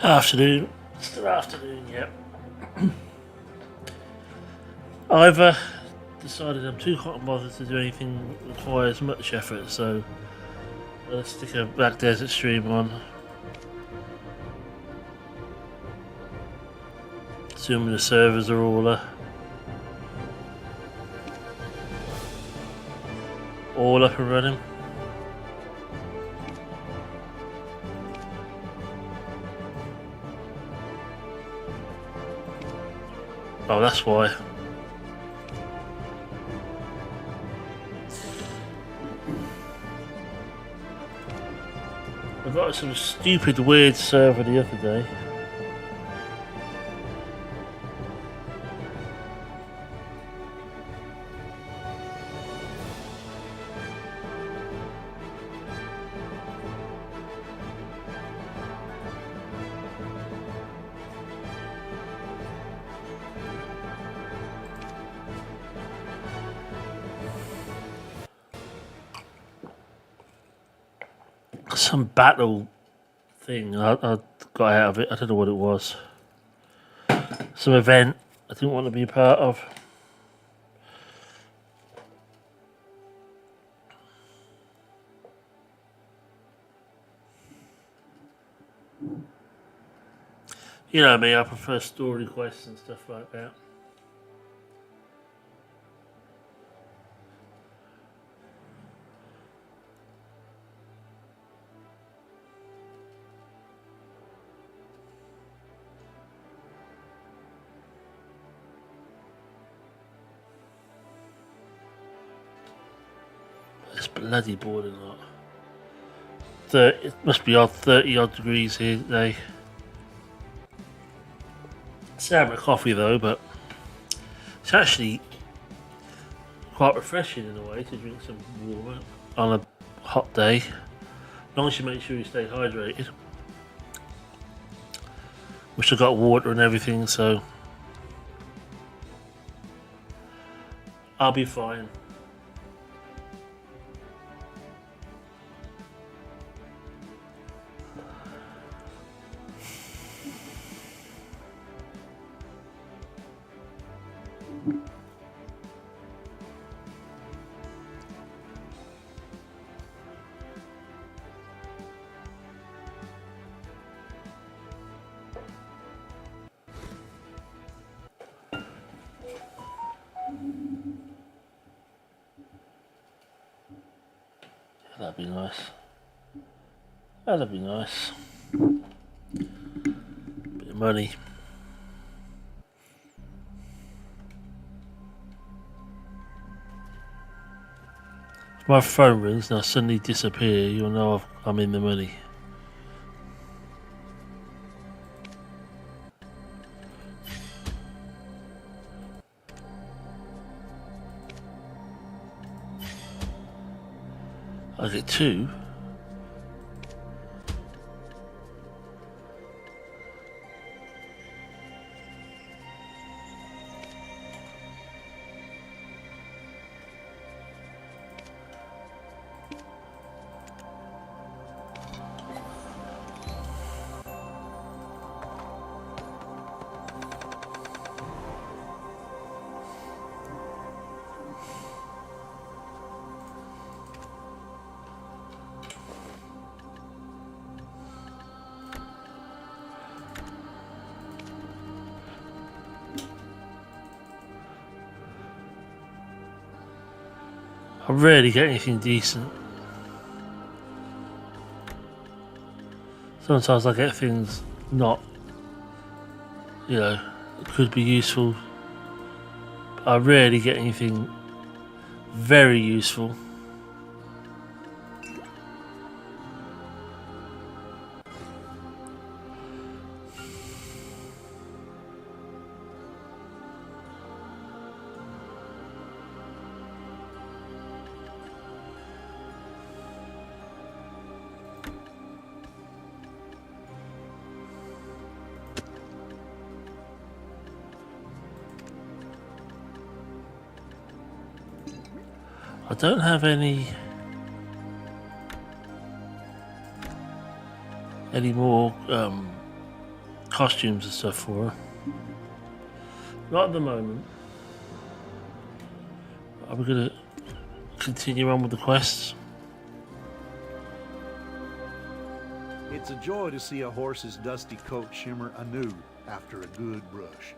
Afternoon. Still afternoon, yep. I've decided I'm too hot and bothered to do anything that requires much effort, so let's stick a Black Desert stream on. Assuming the servers are all up and running. Oh, that's why. I got some stupid weird server the other day. Some battle thing I got out of it. I don't know what it was. Some event I didn't want to be a part of. You know me, I prefer story quests and stuff like that. It's bloody boiling hot. It must be odd 30 odd degrees here today. Sad with coffee though, but it's actually quite refreshing in a way to drink some water on a hot day. As long as you make sure you stay hydrated. Wish I got water and everything, so I'll be fine. That'd be nice. That'd be nice. Bit of money. If my phone rings and I suddenly disappear, you'll know I'm in the money. I get two. I rarely get anything decent. Sometimes I get things not, could be useful. I rarely get anything very useful. I don't have any more costumes and stuff for her. Not at the moment. Are we gonna continue on with the quests? It's a joy to see a horse's dusty coat shimmer anew after a good brush.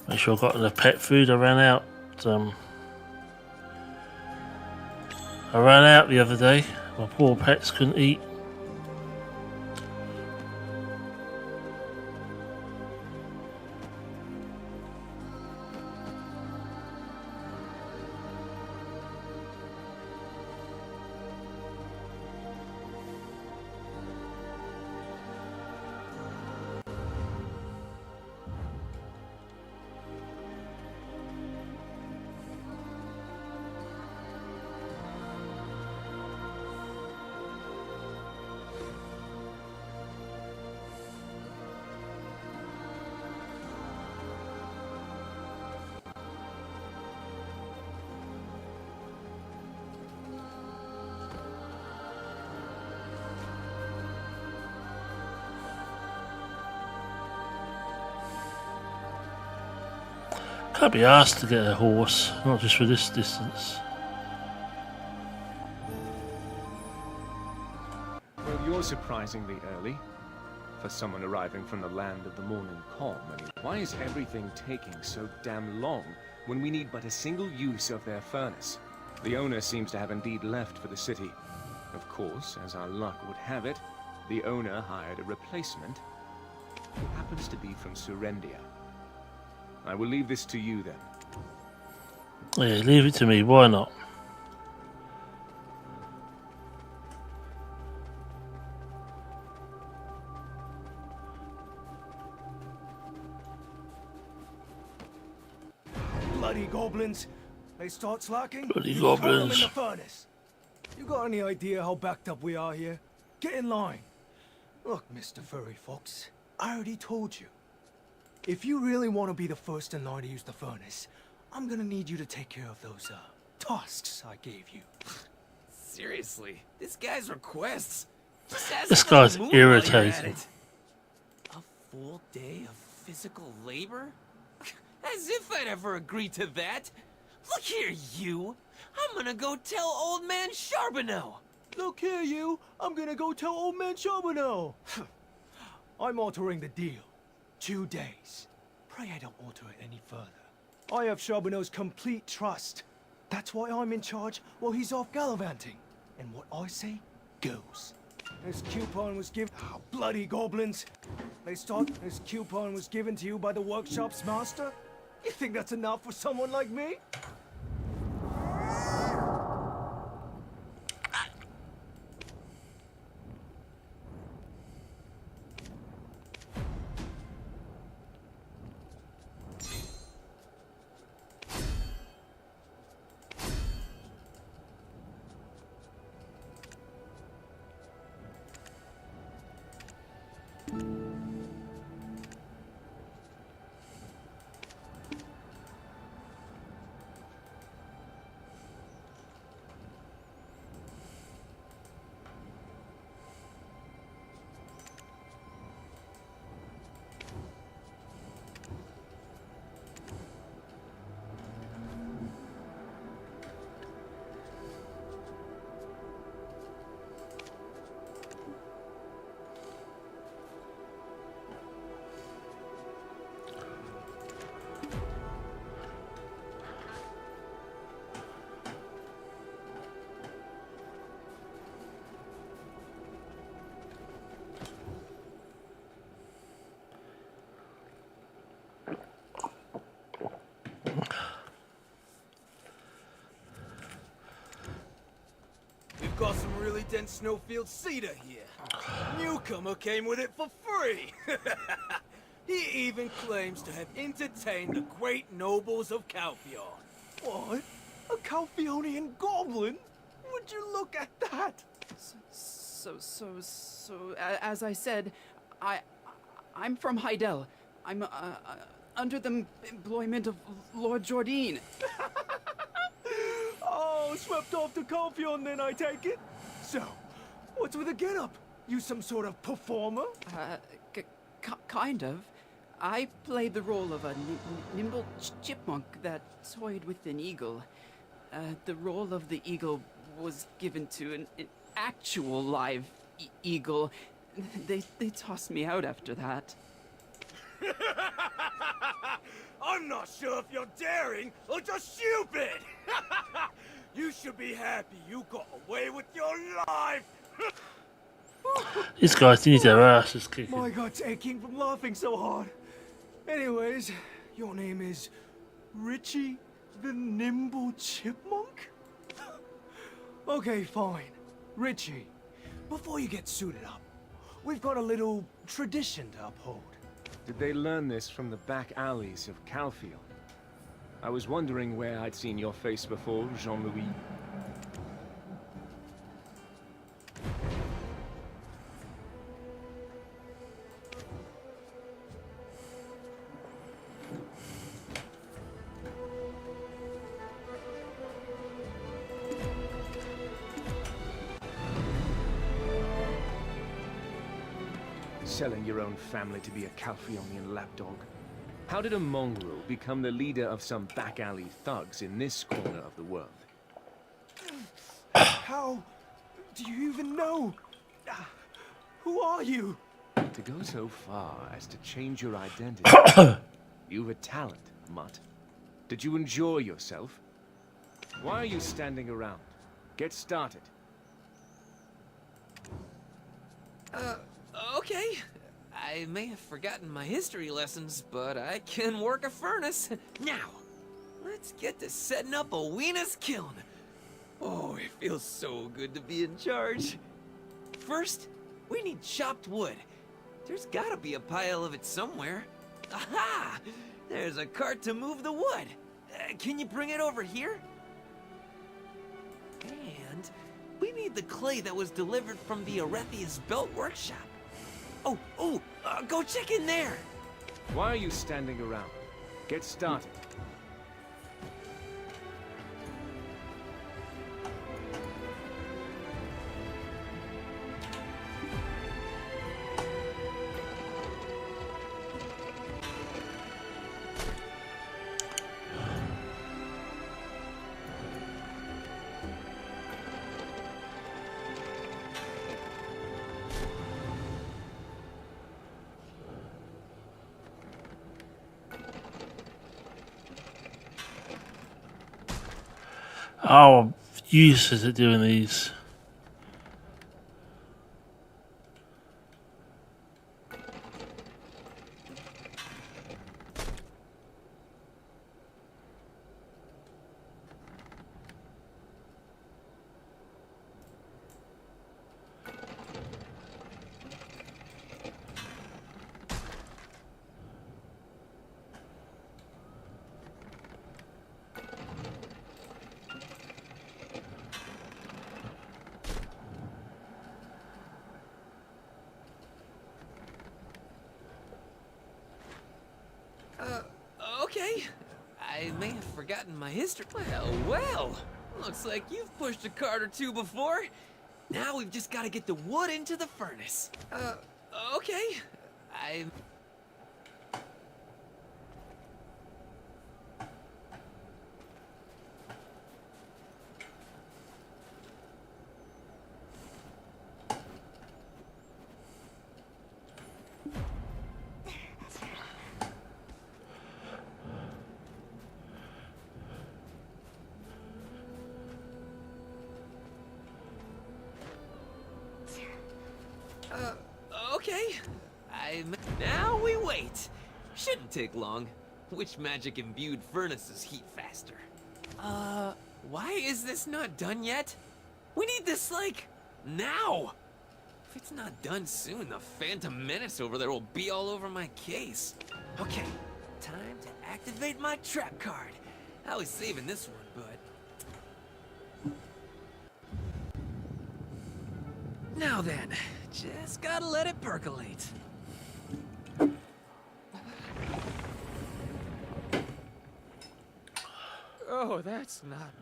Make sure I've got enough pet food. I ran out the other day. My poor pets couldn't eat. Can't be asked to get a horse, not just for this distance. Well, you're surprisingly early for someone arriving from the land of the morning calm. I mean, why is everything taking so damn long when we need but a single use of their furnace? The owner seems to have indeed left for the city. Of course, as our luck would have it, the owner hired a replacement who happens to be from Surendia. I will leave this to you then. Yeah, leave it to me, why not? Bloody goblins! They start slacking? Bloody Throw them in goblins. the furnace! You got any idea how backed up we are here? Get in line! Look, Mr. Furry Fox, I already told you. If you really want to be the first in line to use the furnace, I'm gonna need you to take care of those, tasks I gave you. Seriously, this guy's requests. This guy's irritating. A full day of physical labor? As if I'd ever agree to that. Look here, you. I'm gonna go tell old man Charbonneau. Look here, you! I'm gonna go tell old man Charbonneau! I'm altering the deal. 2 days. Pray I don't alter it any further. I have Charbonneau's complete trust. That's why I'm in charge while he's off gallivanting. And what I say, goes. This coupon was given... Oh, bloody goblins! This coupon was given to you by the workshop's master? You think that's enough for someone like me? We've got some really dense snowfield cedar here. Newcomer came with it for free. He even claims to have entertained the great nobles of Calpheon. What? A Calpheonian goblin? Would you look at that? As I said, I'm from Heidel. I'm under the employment of Lord Jordine. swept off to Calpheon then, I take it? So, what's with the getup? You some sort of performer? Kind of. I played the role of a nimble chipmunk that toyed with an eagle. The role of the eagle was given to an actual live eagle. They tossed me out after that. I'm not sure if you're daring or just stupid! You should be happy you got away with your life! These guys need their asses kicking. My gut's aching from laughing so hard. Anyways, your name is Richie the Nimble Chipmunk? Okay, fine. Richie, before you get suited up, we've got a little tradition to uphold. Did they learn this from the back alleys of Calpheon? I was wondering where I'd seen your face before, Jean-Louis. Selling your own family to be a Calpheonian lapdog. How did a mongrel become the leader of some back alley thugs in this corner of the world? How do you even know? Who are you? To go so far as to change your identity. You've a talent, Mutt. Did you enjoy yourself? Why are you standing around? Get started. Okay. I may have forgotten my history lessons, but I can work a furnace. Now, let's get to setting up a Weenus kiln. Oh, it feels so good to be in charge. First, we need chopped wood. There's gotta be a pile of it somewhere. Aha! There's a cart to move the wood. Can you bring it over here? And we need the clay that was delivered from the Arethius Belt Workshop. Go check in there. Why are you standing around? Get started. Oh, I'm useless at doing these. Okay. I may have forgotten my history. Well. Looks like you've pushed a cart or two before. Now we've just got to get the wood into the furnace. Okay. Okay. Now we wait. Shouldn't take long. Which magic imbued furnaces heat faster? Why is this not done yet? We need this, like, now! If it's not done soon, the Phantom Menace over there will be all over my case. Okay, time to activate my trap card. I was saving this one, but... Now then, just gotta let it percolate. Oh, that's not...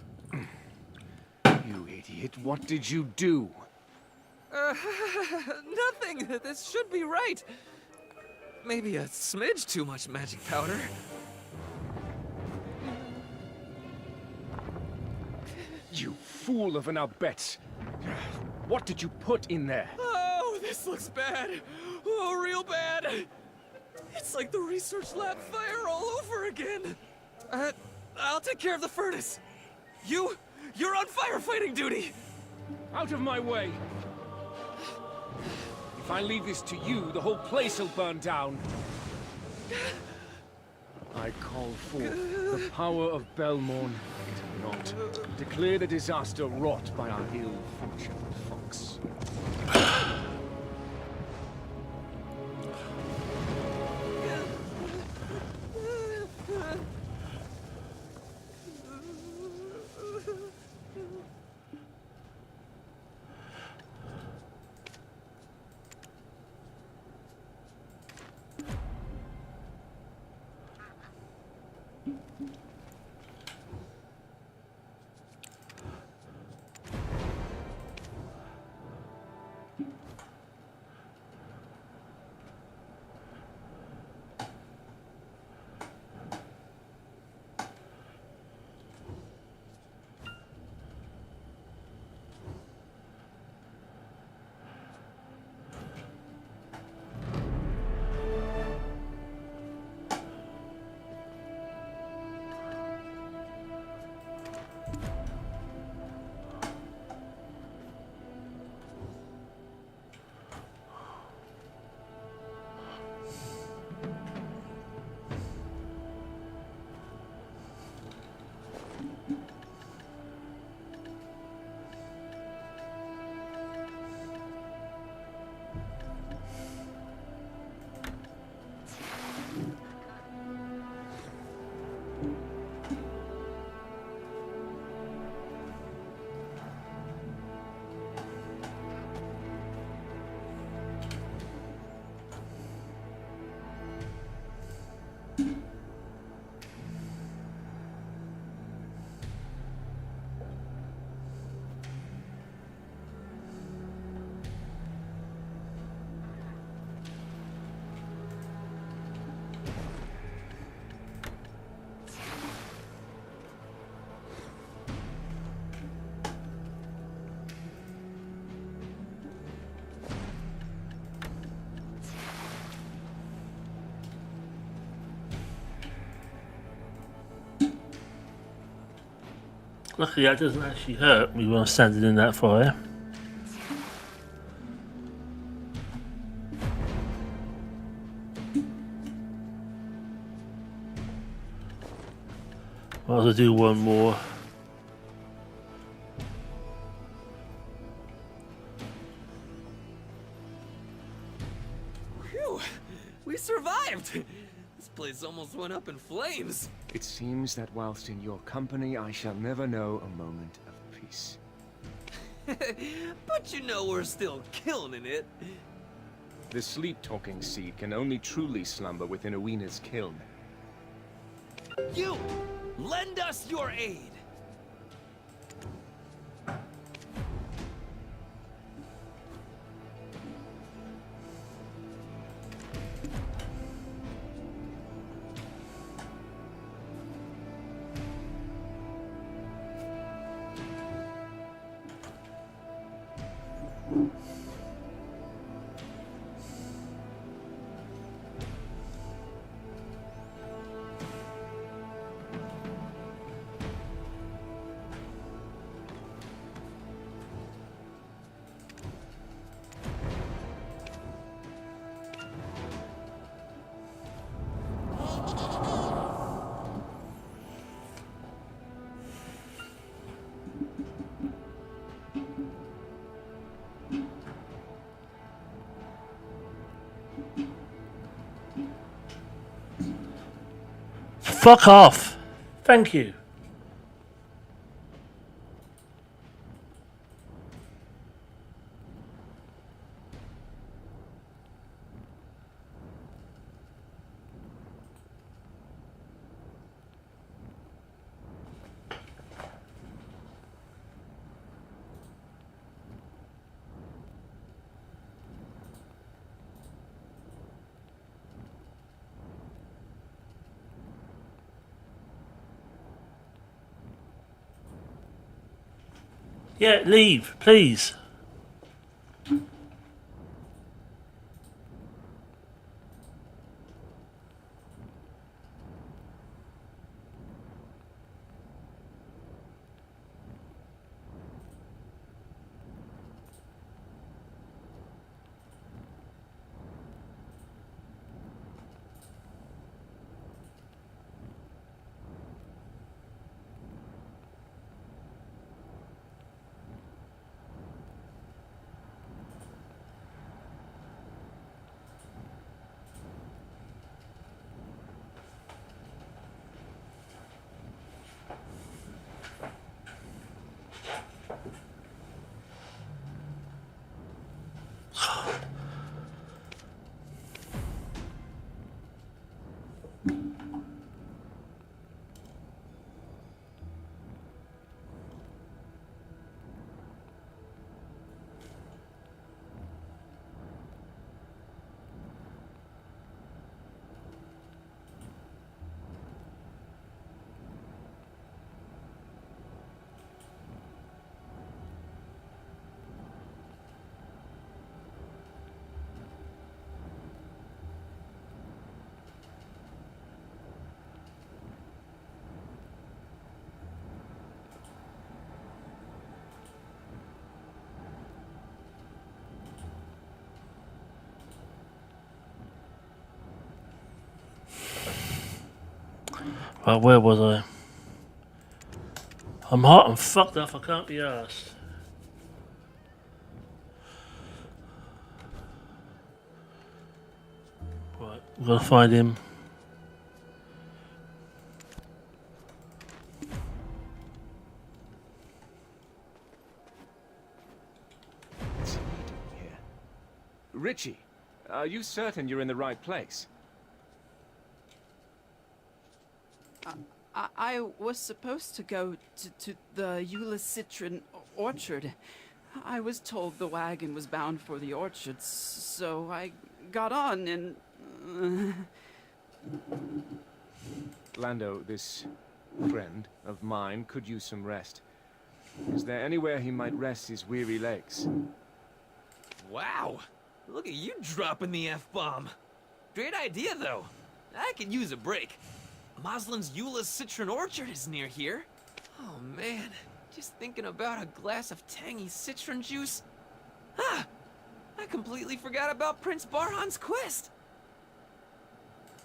idiot, what did you do? Nothing. This should be right. Maybe a smidge too much magic powder. You fool of an Albert! What did you put in there? Oh, this looks bad. Oh, real bad. It's like the research lab fire all over again. I'll take care of the furnace. You're on firefighting duty. Out of my way! If I leave this to you, the whole place will burn down. I call forth the power of Belmorn, not declare the disaster wrought by our ill-fortuned fox. Luckily that doesn't actually hurt me when I'm standing in that fire. Might as well do one more. Phew, we survived. This place almost went up in flames. It seems that whilst in your company, I shall never know a moment of peace. But you know we're still killing it. The sleep-talking seed can only truly slumber within Awena's kiln. You! Lend us your aid! Fuck off! Thank you. Yeah, leave, please. Right, where was I? I'm hot and fucked up, I can't be arsed. Right, we've got to find him. What's he doing here? Richie, are you certain you're in the right place? I was supposed to go to the Eula Citron orchard. I was told the wagon was bound for the orchard, so I got on and... Lando, this friend of mine could use some rest. Is there anywhere he might rest his weary legs? Wow! Look at you dropping the F-bomb. Great idea, though. I could use a break. Moslin's Eula Citron Orchard is near here. Oh man, just thinking about a glass of tangy citron juice. Ah! I completely forgot about Prince Barhan's quest.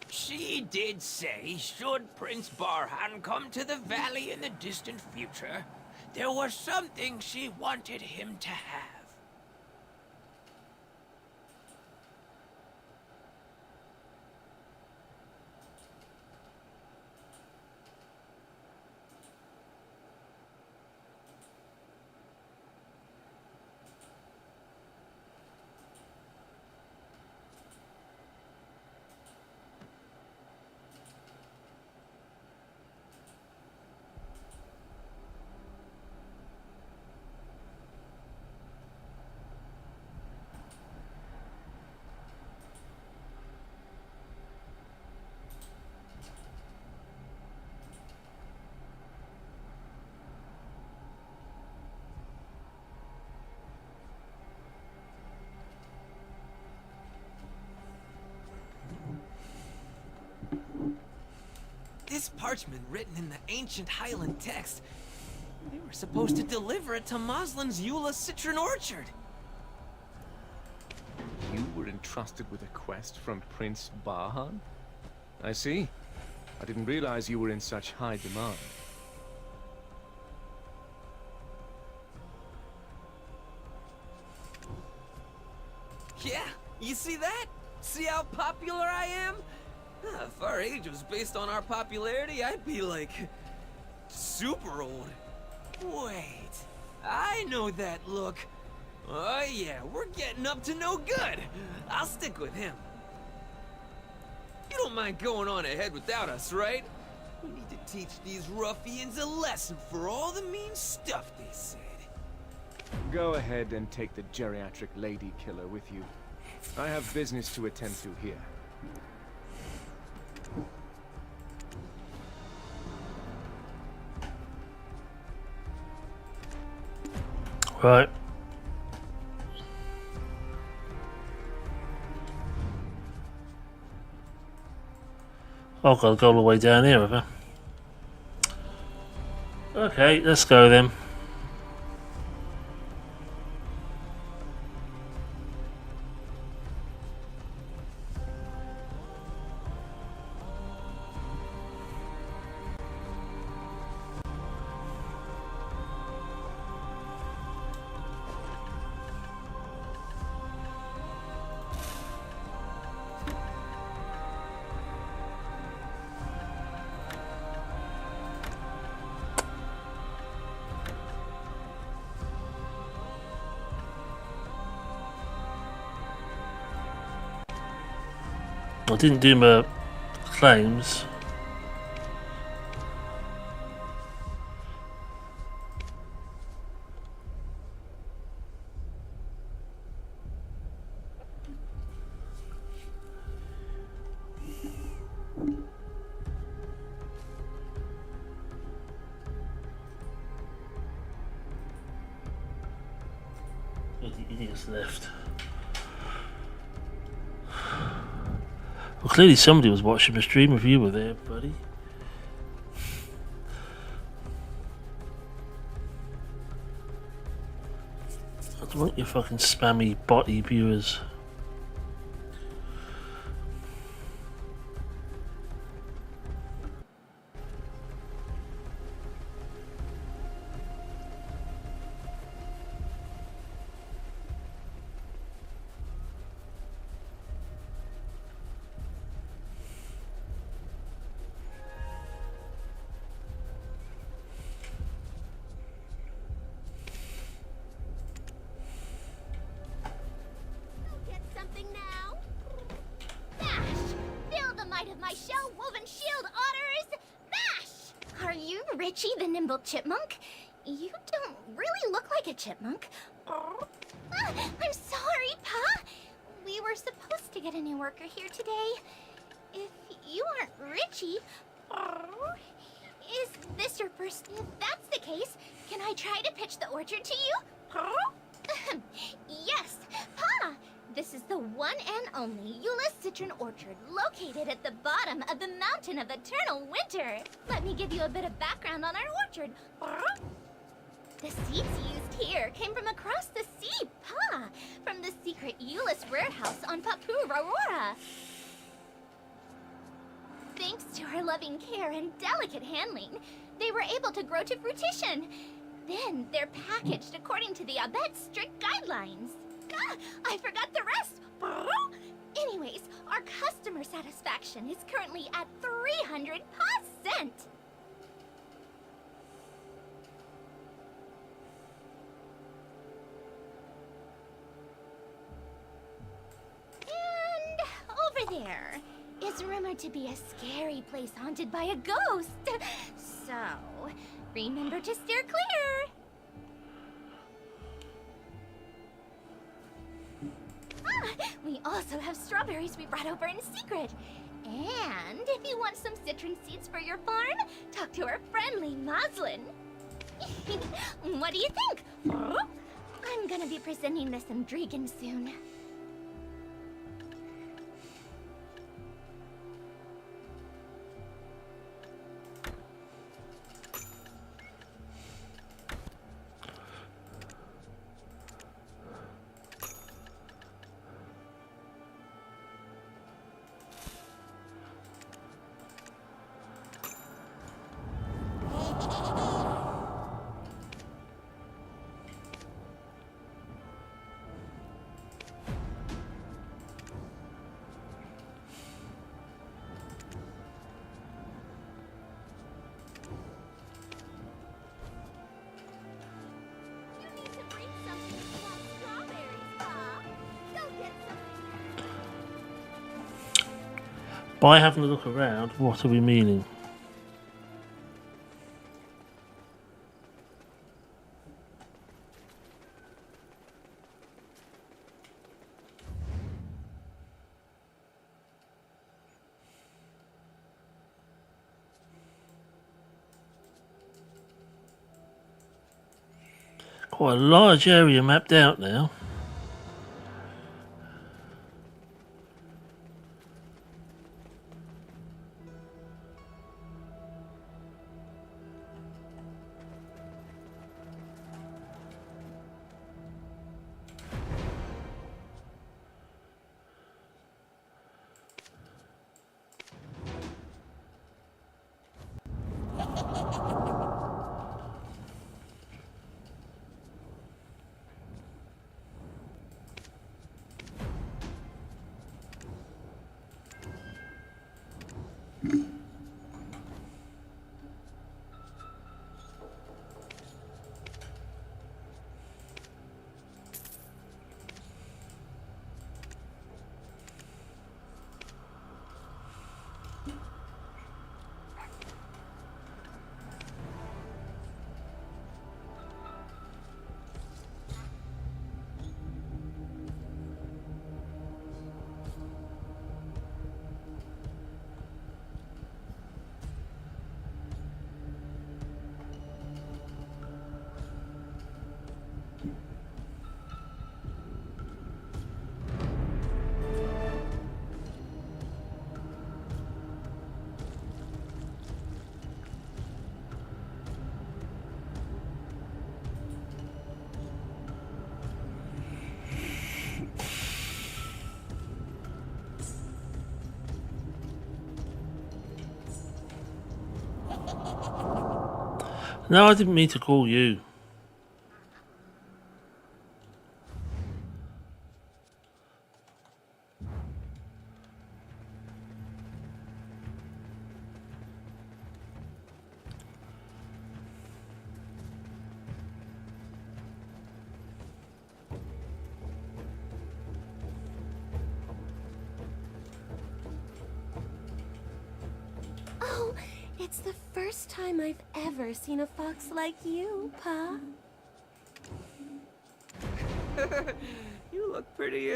She did say, should Prince Barhan come to the valley in the distant future, there was something she wanted him to have. This parchment written in the ancient Highland text, they were supposed to deliver it to Moslin's Eula Citron Orchard. You were entrusted with a quest from Prince Barhan? I see. I didn't realize you were in such high demand. Yeah, you see that? See how popular I am? If our age was based on our popularity, I'd be like... super old. Wait, I know that look. Oh yeah, we're getting up to no good. I'll stick with him. You don't mind going on ahead without us, right? We need to teach these ruffians a lesson for all the mean stuff they said. Go ahead and take the geriatric lady killer with you. I have business to attend to here. Right. I've got to go all the way down here, have I? Okay, let's go then. I didn't do my claims. The idiots left. Well, clearly somebody was watching the stream of you were there, buddy. I don't want your fucking spammy botty viewers. Get something now. Mash! Feel the might of my shell-woven shield, otters! Mash! Are you Richie the Nimble Chipmunk? You don't really look like a chipmunk. Oh. I'm sorry, Pa. We were supposed to get a new worker here today. If you aren't Richie, is this your first? If that's the case, can I try to pitch the orchard to you? Yes, Pa. This is the one and only Euless Citron Orchard, located at the bottom of the Mountain of Eternal Winter. Let me give you a bit of background on our orchard. The seeds used here came from across the sea, Pa, from the secret Euless warehouse on Papu Aurora. Thanks to our loving care and delicate handling, they were able to grow to fruition. Then they're packaged according to the Abet's strict guidelines. I forgot the rest. Anyways, our customer satisfaction is currently at 300%. And over there is rumored to be a scary place haunted by a ghost. So, remember to steer clear. We also have strawberries we brought over in secret. And if you want some citron seeds for your farm, talk to our friendly Moslin. What do you think? I'm gonna be presenting this in Dragon soon. By having a look around, what are we meaning? Quite a large area mapped out now. No, I didn't mean to call you. Oh, it's the first time I've ever seen a fox like you, Pa. You look pretty,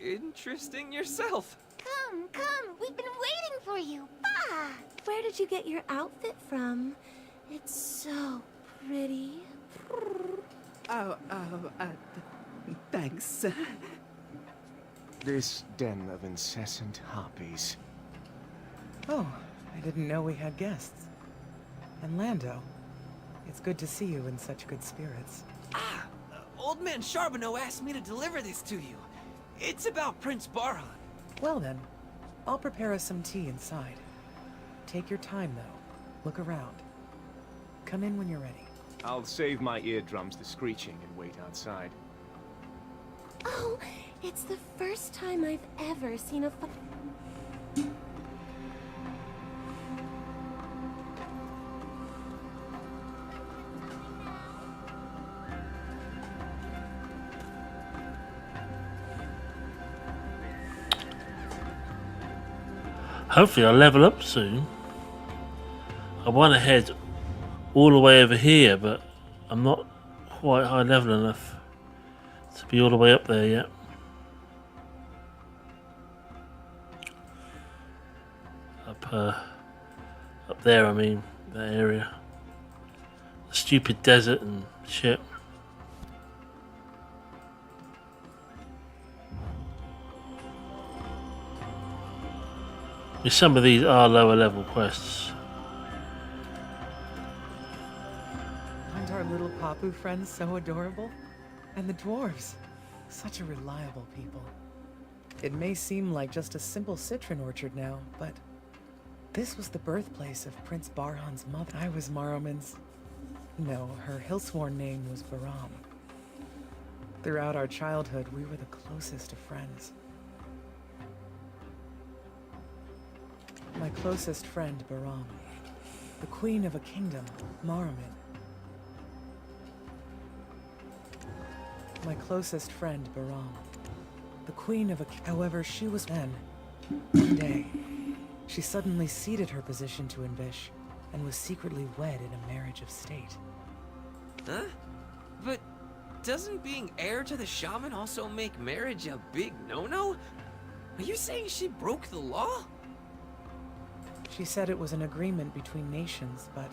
interesting yourself. Come, come, we've been waiting for you, Pa! Where did you get your outfit from? It's so pretty. Thanks. This den of incessant harpies. Oh, I didn't know we had guests. And Lando, it's good to see you in such good spirits. Old man Charbonneau asked me to deliver this to you. It's about Prince Barhan. Well then, I'll prepare us some tea inside. Take your time, though. Look around. Come in when you're ready. I'll save my eardrums the screeching and wait outside. Oh, it's the first time I've ever seen a fox. Hopefully I'll level up soon. I want to head all the way over here, but I'm not quite high level enough to be all the way up there yet. Up there, I mean, that area. The stupid desert and shit. Some of these are lower level quests. Aren't our little Papu friends so adorable? And the dwarves, such a reliable people. It may seem like just a simple citron orchard now, but this was the birthplace of Prince Barhan's mother. I was Morrowman's. No, her Hillsworn name was Baram. Throughout our childhood, we were the closest of friends. My closest friend, Baram. The queen of a kingdom, Morroman. My closest friend, Baram. The queen of a... However, she was then. One day, she suddenly ceded her position to Invish and was secretly wed in a marriage of state. Huh? But doesn't being heir to the shaman also make marriage a big no-no? Are you saying she broke the law? She said it was an agreement between nations, but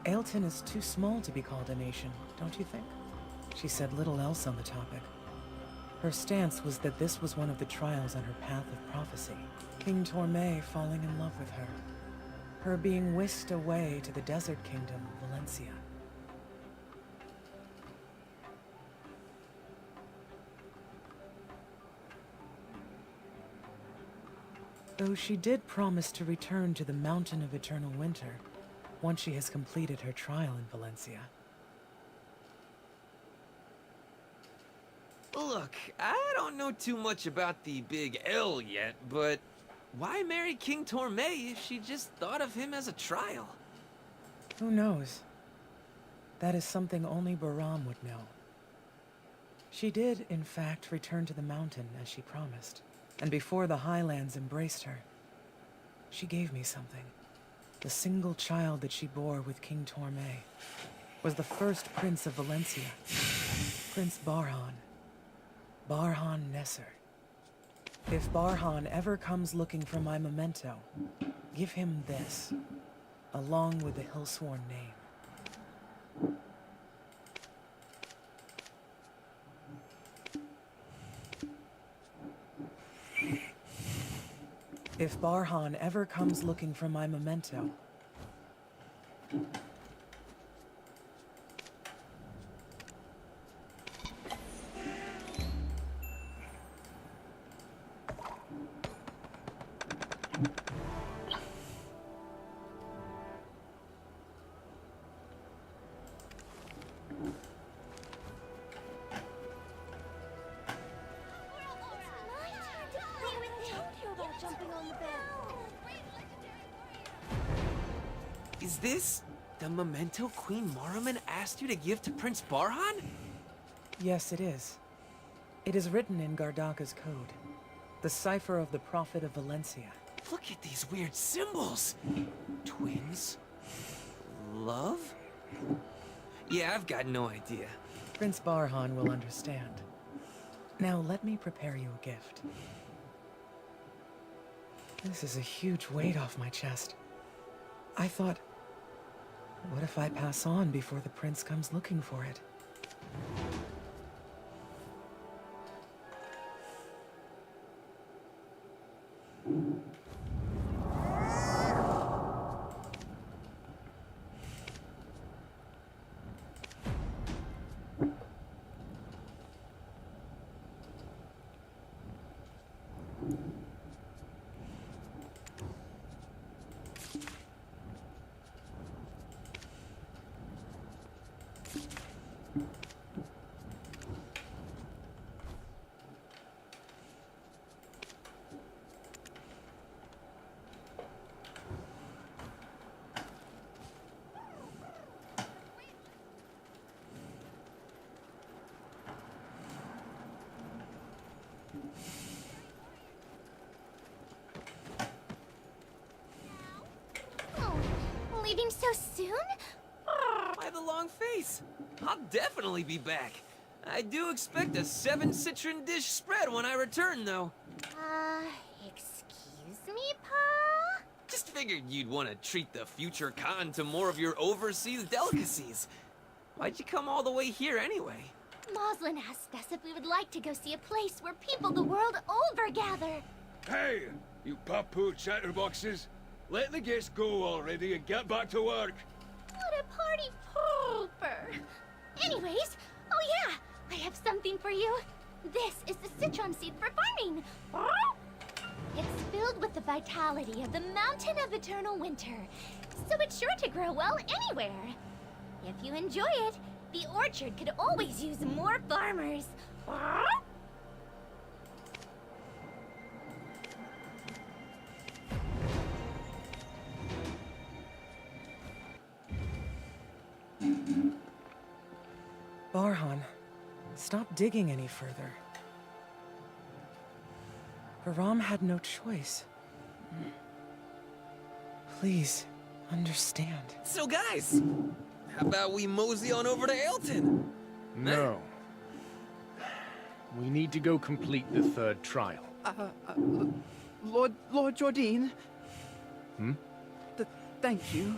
Aelton is too small to be called a nation, don't you think? She said little else on the topic. Her stance was that this was one of the trials on her path of prophecy. King Torme falling in love with her. Her being whisked away to the desert kingdom of Valencia. Though she did promise to return to the Mountain of Eternal Winter once she has completed her trial in Valencia. Look, I don't know too much about the Big L yet, but why marry King Torme if she just thought of him as a trial? Who knows? That is something only Baram would know. She did, in fact, return to the mountain as she promised. And before the Highlands embraced her, she gave me something. The single child that she bore with King Torme was the first prince of Valencia, Prince Barhan. Barhan Nesser. If Barhan ever comes looking for my memento, give him this, along with the Hillsworn name. If Barhan ever comes looking for my memento, Is this the memento Queen Maraman asked you to give to Prince Barhan? yes, it is. It is written in Gardaka's code, the cipher of the Prophet of Valencia. Look at these weird symbols. Twins? Love? Yeah, I've got no idea. Prince Barhan will understand. Now let me prepare you a gift. This is a huge weight off my chest. I thought, what if I pass on before the prince comes looking for it? Leaving so soon? Why the long face? I'll definitely be back. I do expect a 7-citron dish spread when I return, though. Excuse me, Pa? Just figured you'd want to treat the future Khan to more of your overseas delicacies. Why'd you come all the way here anyway? Moslin asked us if we would like to go see a place where people the world over gather. Hey, you papu chatterboxes. Let the guests go already and get back to work. What a party pooper. Anyways, oh yeah, I have something for you. This is the citron seed for farming. It's filled with the vitality of the Mountain of Eternal Winter, so it's sure to grow well anywhere. If you enjoy it, the orchard could always use more farmers. Barhan, stop digging any further. Baram had no choice. Please, understand. So guys, how about we mosey on over to Aelton? No. We need to go complete the third trial. Lord Jordine. Hmm? Thank you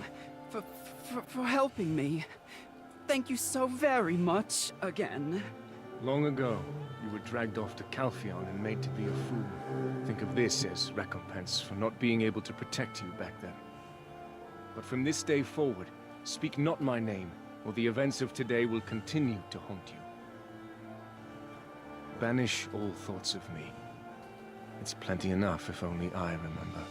for helping me. Thank you so very much again. Long ago, you were dragged off to Calpheon and made to be a fool. Think of this as recompense for not being able to protect you back then. But from this day forward, speak not my name, or the events of today will continue to haunt you. Banish all thoughts of me. It's plenty enough if only I remember.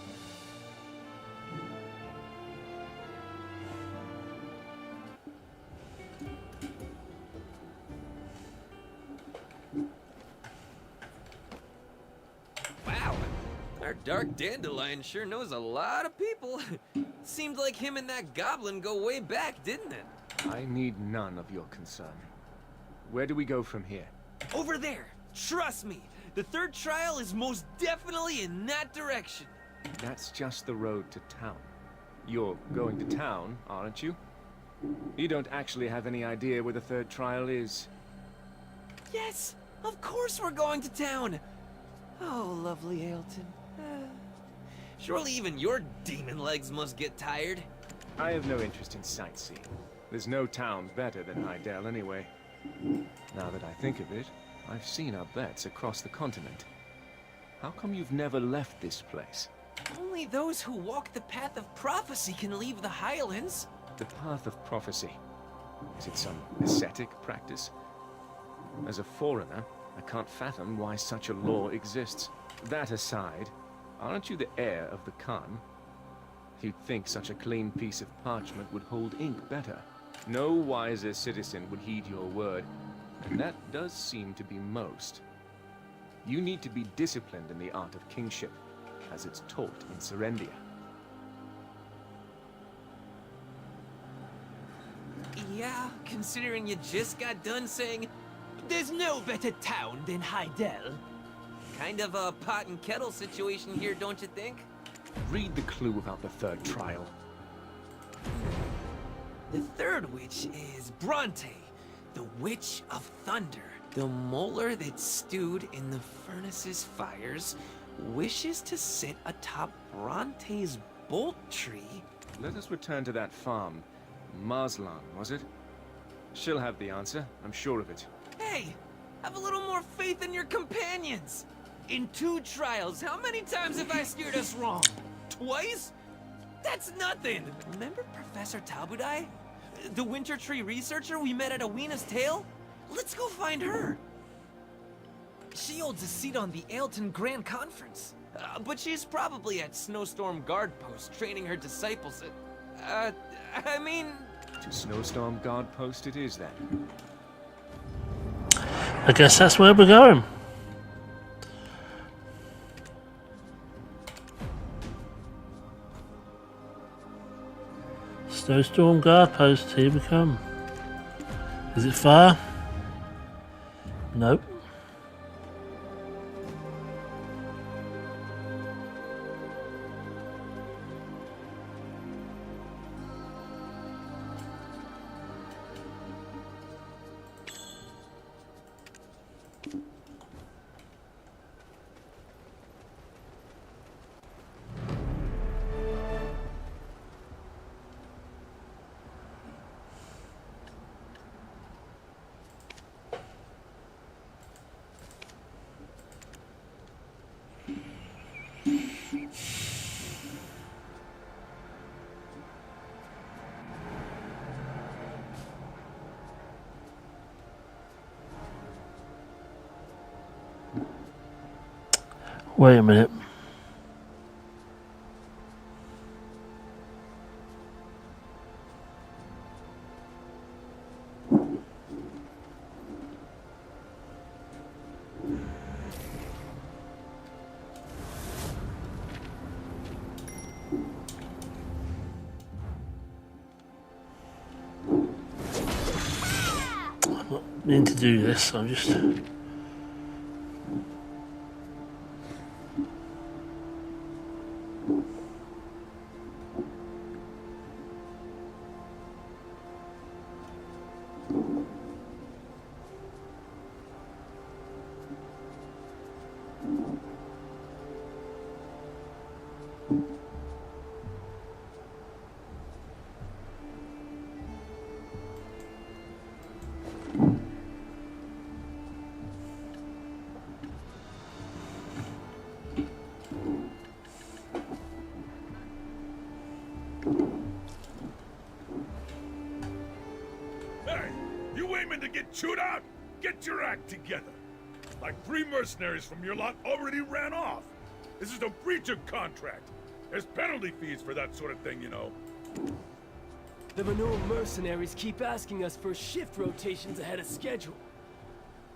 Wow, our Dark Dandelion sure knows a lot of people. Seemed like him and that goblin go way back, didn't it? I need none of your concern. Where do we go from here? Over there! Trust me! The third trial is most definitely in that direction! That's just the road to town. You're going to town, aren't you? You don't actually have any idea where the third trial is. Yes! Of course we're going to town! Oh, lovely Ailton. Surely even your demon legs must get tired. I have no interest in sightseeing. There's no town better than Hydael anyway. Now that I think of it, I've seen our bets across the continent. How come you've never left this place? Only those who walk the path of prophecy can leave the Highlands. The path of prophecy. Is it some ascetic practice? As a foreigner, I can't fathom why such a law exists. That aside, aren't you the heir of the Khan? You'd think such a clean piece of parchment would hold ink better. No wiser citizen would heed your word, and that does seem to be most. You need to be disciplined in the art of kingship, as it's taught in Serendia. Yeah, considering you just got done saying, there's no better town than Hydael. Kind of a pot and kettle situation here, don't you think? Read the clue about the third trial. The third witch is Bronte, the Witch of Thunder. The molar that stewed in the furnace's fires wishes to sit atop Bronte's bolt tree. Let us return to that farm. Marslan, was it? She'll have the answer, I'm sure of it. Hey, have a little more faith in your companions. In 2 trials, how many times have I steered us wrong? Twice? That's nothing! Remember Professor Talbudai? The Winter Tree researcher we met at Awena's Tale? Let's go find her! She holds a seat on the Ailton Grand Conference. But she's probably at Snowstorm Guard Post training her disciples. I mean... To Snowstorm Guard Post it is then. I guess that's where we're going. Snowstorm Guard Post, here we come. Is it far? Nope. Wait a minute. I'm not meaning to do this, I'm just... screaming to get chewed out? Get your act together. Like 3 mercenaries from your lot already ran off. This is a breach of contract. There's penalty fees for that sort of thing, you know. The Manure mercenaries keep asking us for shift rotations ahead of schedule.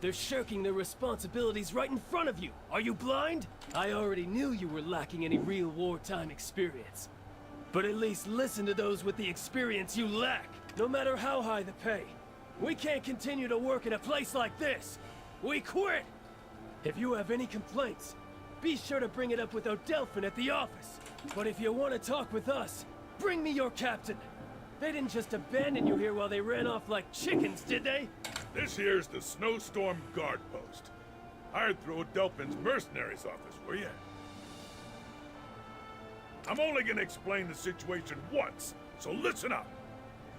They're shirking their responsibilities right in front of you. Are you blind? I already knew you were lacking any real wartime experience. But at least listen to those with the experience you lack, no matter how high the pay. We can't continue to work in a place like this. We quit! If you have any complaints, be sure to bring it up with Odelphin at the office. But if you want to talk with us, bring me your captain. They didn't just abandon you here while they ran off like chickens, did they? This here's the Snowstorm Guard Post. Hired through Odelphin's mercenaries office, were you? I'm only gonna explain the situation once, so listen up.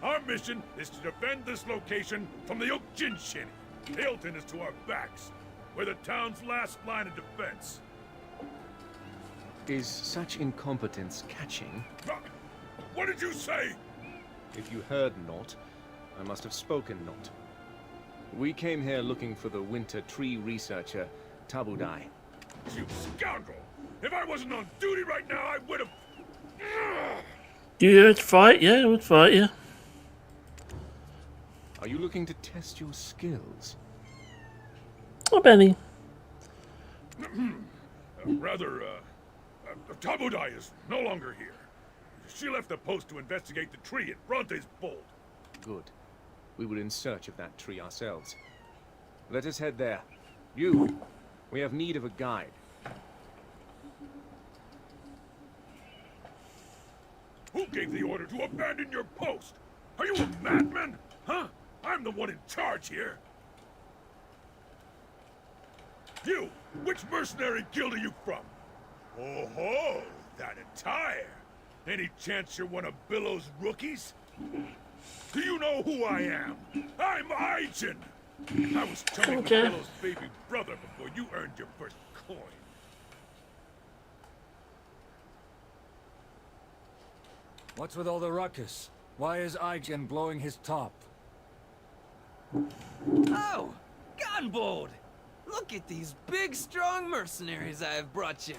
Our mission is to defend this location from the Ukjinshini. Hilton is to our backs. We're the town's last line of defense. Is such incompetence catching? What did you say? If you heard not, I must have spoken not. We came here looking for the winter tree researcher, Tabudai. You scoundrel! If I wasn't on duty right now, I would have... You would fight, yeah, I would fight, yeah. Are you looking to test your skills? Oh, Benny. Tabudai is no longer here. She left the post to investigate the tree at Bronte's Bold. Good. We were in search of that tree ourselves. Let us head there. You, we have need of a guide. Who gave the order to abandon your post? Are you a madman? Huh? I'm the one in charge here. You, which mercenary guild are you from? Oh ho, that attire. Any chance you're one of Billow's rookies? Do you know who I am? I'm Aijin. I was chumming with Billow's baby brother before you earned your first coin. What's with all the ruckus? Why is Aijin blowing his top? Oh, Gunbold! Look at these big, strong mercenaries I have brought you.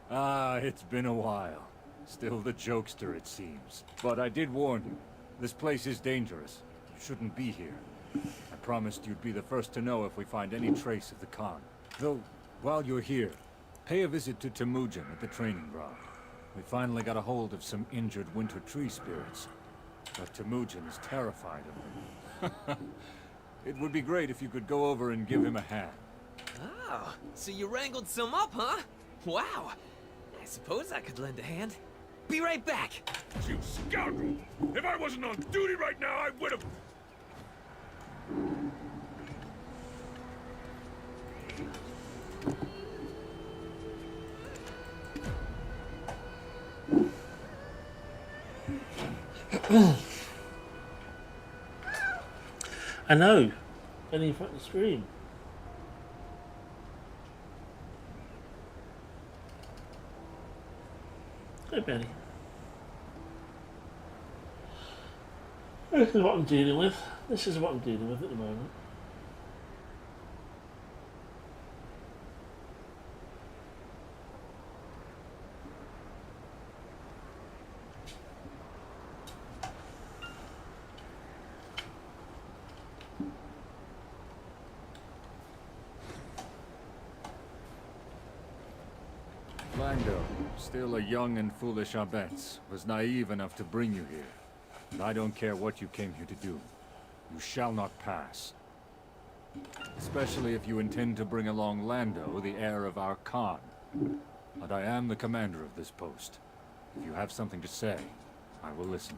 Ah, it's been a while. Still the jokester, it seems. But I did warn you. This place is dangerous. You shouldn't be here. I promised you'd be the first to know if we find any trace of the Khan. Though, while you're here, pay a visit to Temujin at the training ground. We finally got a hold of some injured winter tree spirits. But Temujin is terrified of them. It would be great if you could go over and give him a hand. Oh, so you wrangled some up, huh? Wow. I suppose I could lend a hand. Be right back. You scoundrel! If I wasn't on duty right now, I would have... I know. Benny in front of the screen. Hey, Benny. This is what I'm dealing with. This is what I'm dealing with at the moment. Lando, still a young and foolish Abetz, was naive enough to bring you here. And I don't care what you came here to do. You shall not pass. Especially if you intend to bring along Lando, the heir of our Khan. But I am the commander of this post. If you have something to say, I will listen.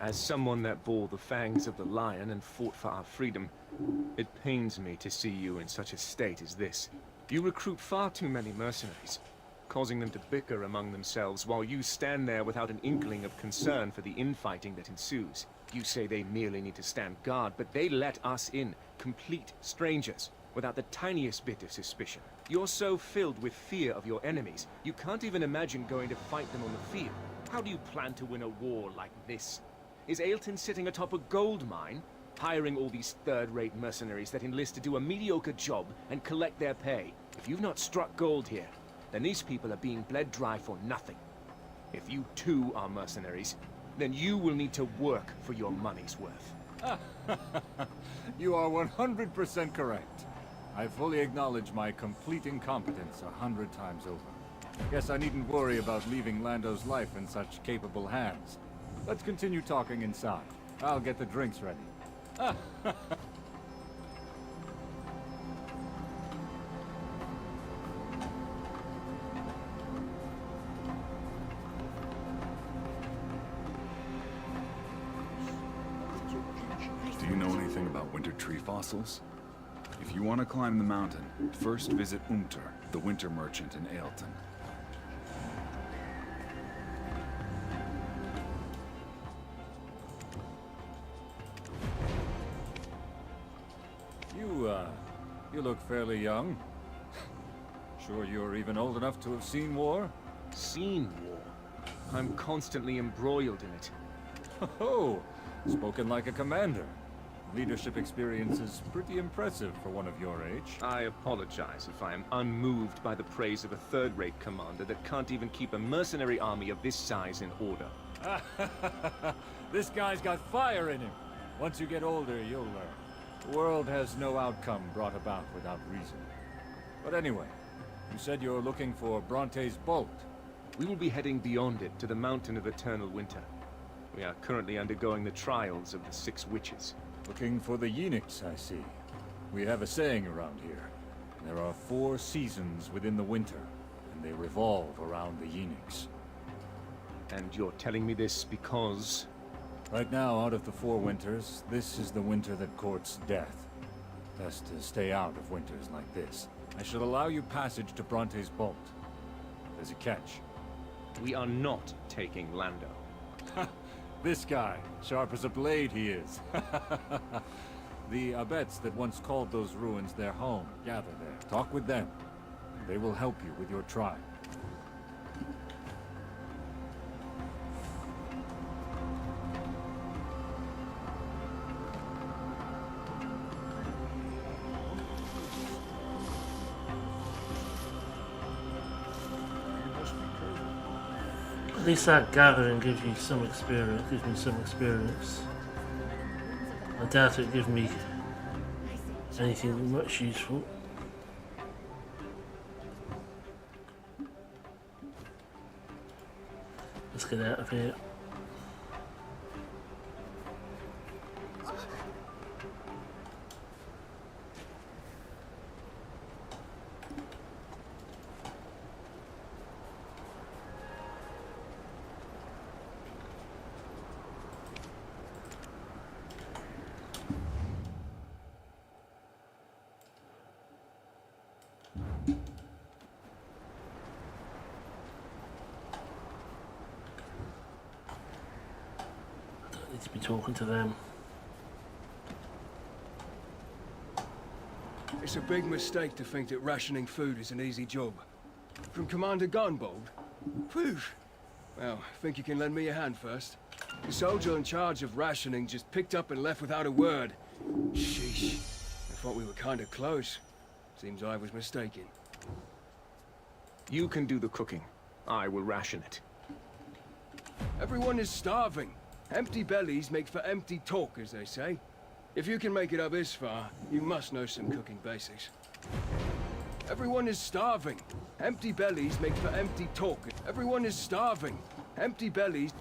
As someone that bore the fangs of the lion and fought for our freedom, it pains me to see you in such a state as this. You recruit far too many mercenaries, causing them to bicker among themselves while you stand there without an inkling of concern for the infighting that ensues. You say they merely need to stand guard, but they let us in, complete strangers, without the tiniest bit of suspicion. You're so filled with fear of your enemies, you can't even imagine going to fight them on the field. How do you plan to win a war like this? Is Ailton sitting atop a gold mine, hiring all these third-rate mercenaries that enlist to do a mediocre job and collect their pay? If you've not struck gold here, then these people are being bled dry for nothing. If you too are mercenaries, then you will need to work for your money's worth. You are 100% correct. I fully acknowledge my complete incompetence 100 times over. Guess I needn't worry about leaving Lando's life in such capable hands. Let's continue talking inside. I'll get the drinks ready. Do you know anything about winter tree fossils? If you want to climb the mountain, first visit Umter, the winter merchant in Ailton. You look fairly young. Sure you're even old enough to have seen war? Seen war? I'm constantly embroiled in it. Oh, spoken like a commander. Leadership experience is pretty impressive for one of your age. I apologize if I am unmoved by the praise of a third-rate commander that can't even keep a mercenary army of this size in order. This guy's got fire in him. Once you get older, you'll learn. The world has no outcome brought about without reason. But anyway, you said you're looking for Bronte's Bolt. We will be heading beyond it to the Mountain of Eternal Winter. We are currently undergoing the trials of the Six Witches. Looking for the Yenix, I see. We have a saying around here. There are 4 seasons within the winter, and they revolve around the Yenix. And you're telling me this because... Right now, out of the 4 winters, this is the winter that courts death. Best to stay out of winters like this. I should allow you passage to Bronte's Bolt. There's a catch. We are not taking Lando. This guy, sharp as a blade he is. The Abets that once called those ruins their home, gather there. Talk with them. They will help you with your tribe. At least that gathering gives you some experience, gives me some experience. I doubt it gives me anything much useful. Let's get out of here. To be talking to them. It's a big mistake to think that rationing food is an easy job. From Commander Gunbold? Phew. Well, think you can lend me a hand first? The soldier in charge of rationing just picked up and left without a word. Sheesh. I thought we were kind of close. Seems I was mistaken. You can do the cooking. I will ration it. Everyone is starving. Empty bellies make for empty talk, as they say. If you can make it up this far, you must know some cooking basics. Everyone is starving. Empty bellies make for empty talk. Everyone is starving. Empty bellies...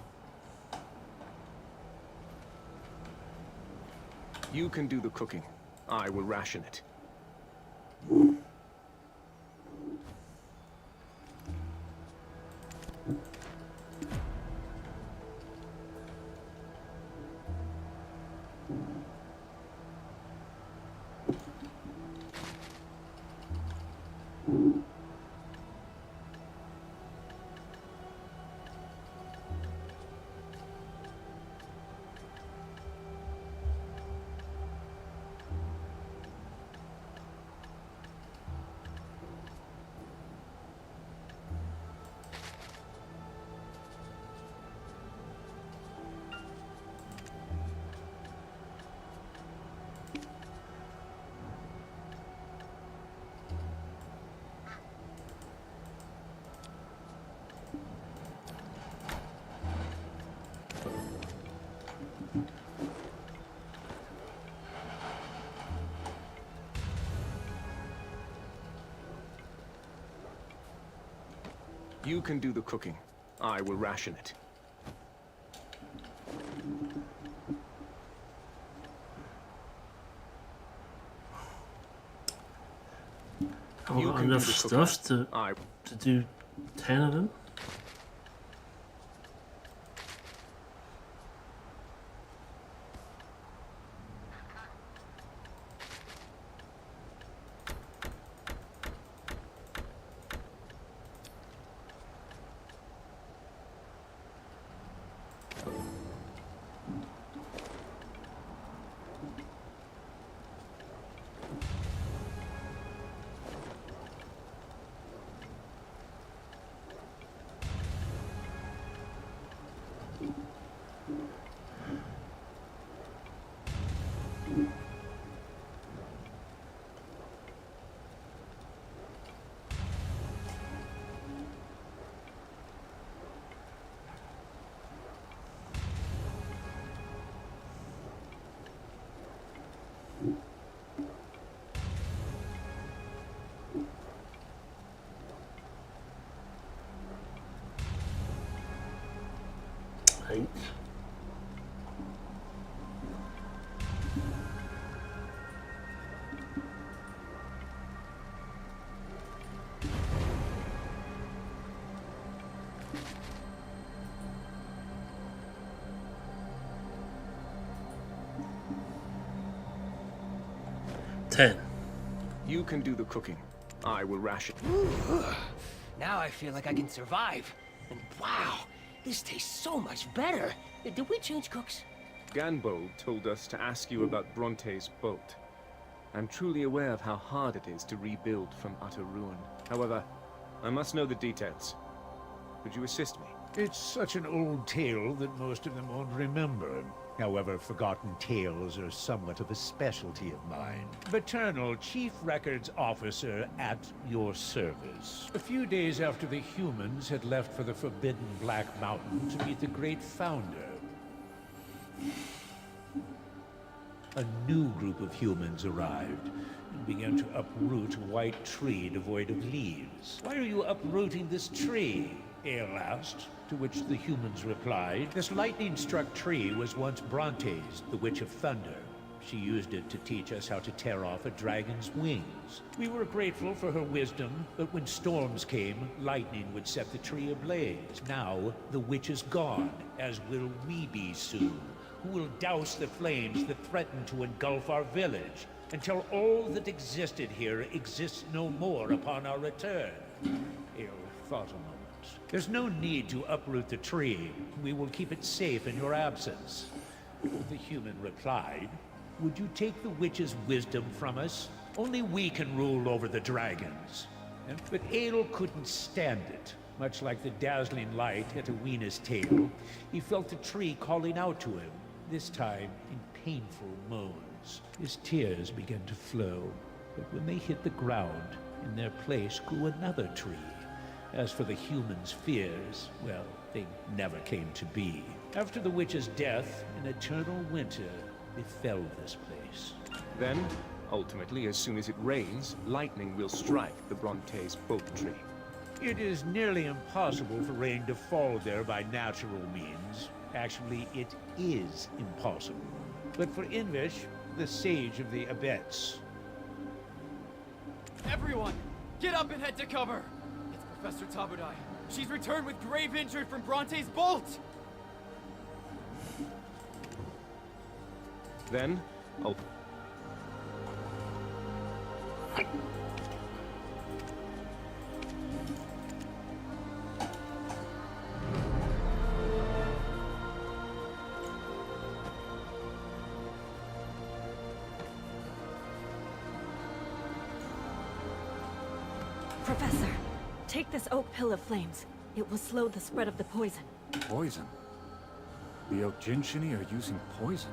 You can do the cooking. I will ration it. You can do the cooking. I will ration it. I've got enough stuff to do 10 of them. Eight. Ten. You can do the cooking. I will ration. Now I feel like I can survive. And wow, this tastes so much better. Did we change cooks? Ganbold told us to ask you about Bronte's boat. I'm truly aware of how hard it is to rebuild from utter ruin. However, I must know the details. Could you assist me? It's such an old tale that most of them won't remember. However, forgotten tales are somewhat of a specialty of mine. Paternal Chief Records Officer at your service. A few days after the humans had left for the Forbidden Black Mountain to meet the Great Founder, a new group of humans arrived and began to uproot a white tree devoid of leaves. "Why are you uprooting this tree?" Ale asked, to which the humans replied, "This lightning-struck tree was once Bronte's, the Witch of Thunder. She used it to teach us how to tear off a dragon's wings. We were grateful for her wisdom, but when storms came, lightning would set the tree ablaze. Now, the witch is gone, as will we be soon. Who will douse the flames that threaten to engulf our village, until all that existed here exists no more upon our return?" Ale thought a moment. "There's no need to uproot the tree. We will keep it safe in your absence." The human replied, "Would you take the witch's wisdom from us? Only we can rule over the dragons." But Ale couldn't stand it. Much like the dazzling light at Awena's tail, he felt the tree calling out to him, this time in painful moans. His tears began to flow, but when they hit the ground, in their place grew another tree. As for the humans' fears, well, they never came to be. After the witch's death, in eternal winter befell this place. Then, ultimately, as soon as it rains, lightning will strike the Bronte's boat tree. It is nearly impossible for rain to fall there by natural means. Actually, it is impossible. But for Invish, the sage of the Abets. Everyone, get up and head to cover! It's Professor Tabudai. She's returned with grave injury from Bronte's bolt! Then, Professor, take this oak pill of flames. It will slow the spread of the poison. Poison? The Oak Jinshini are using poison?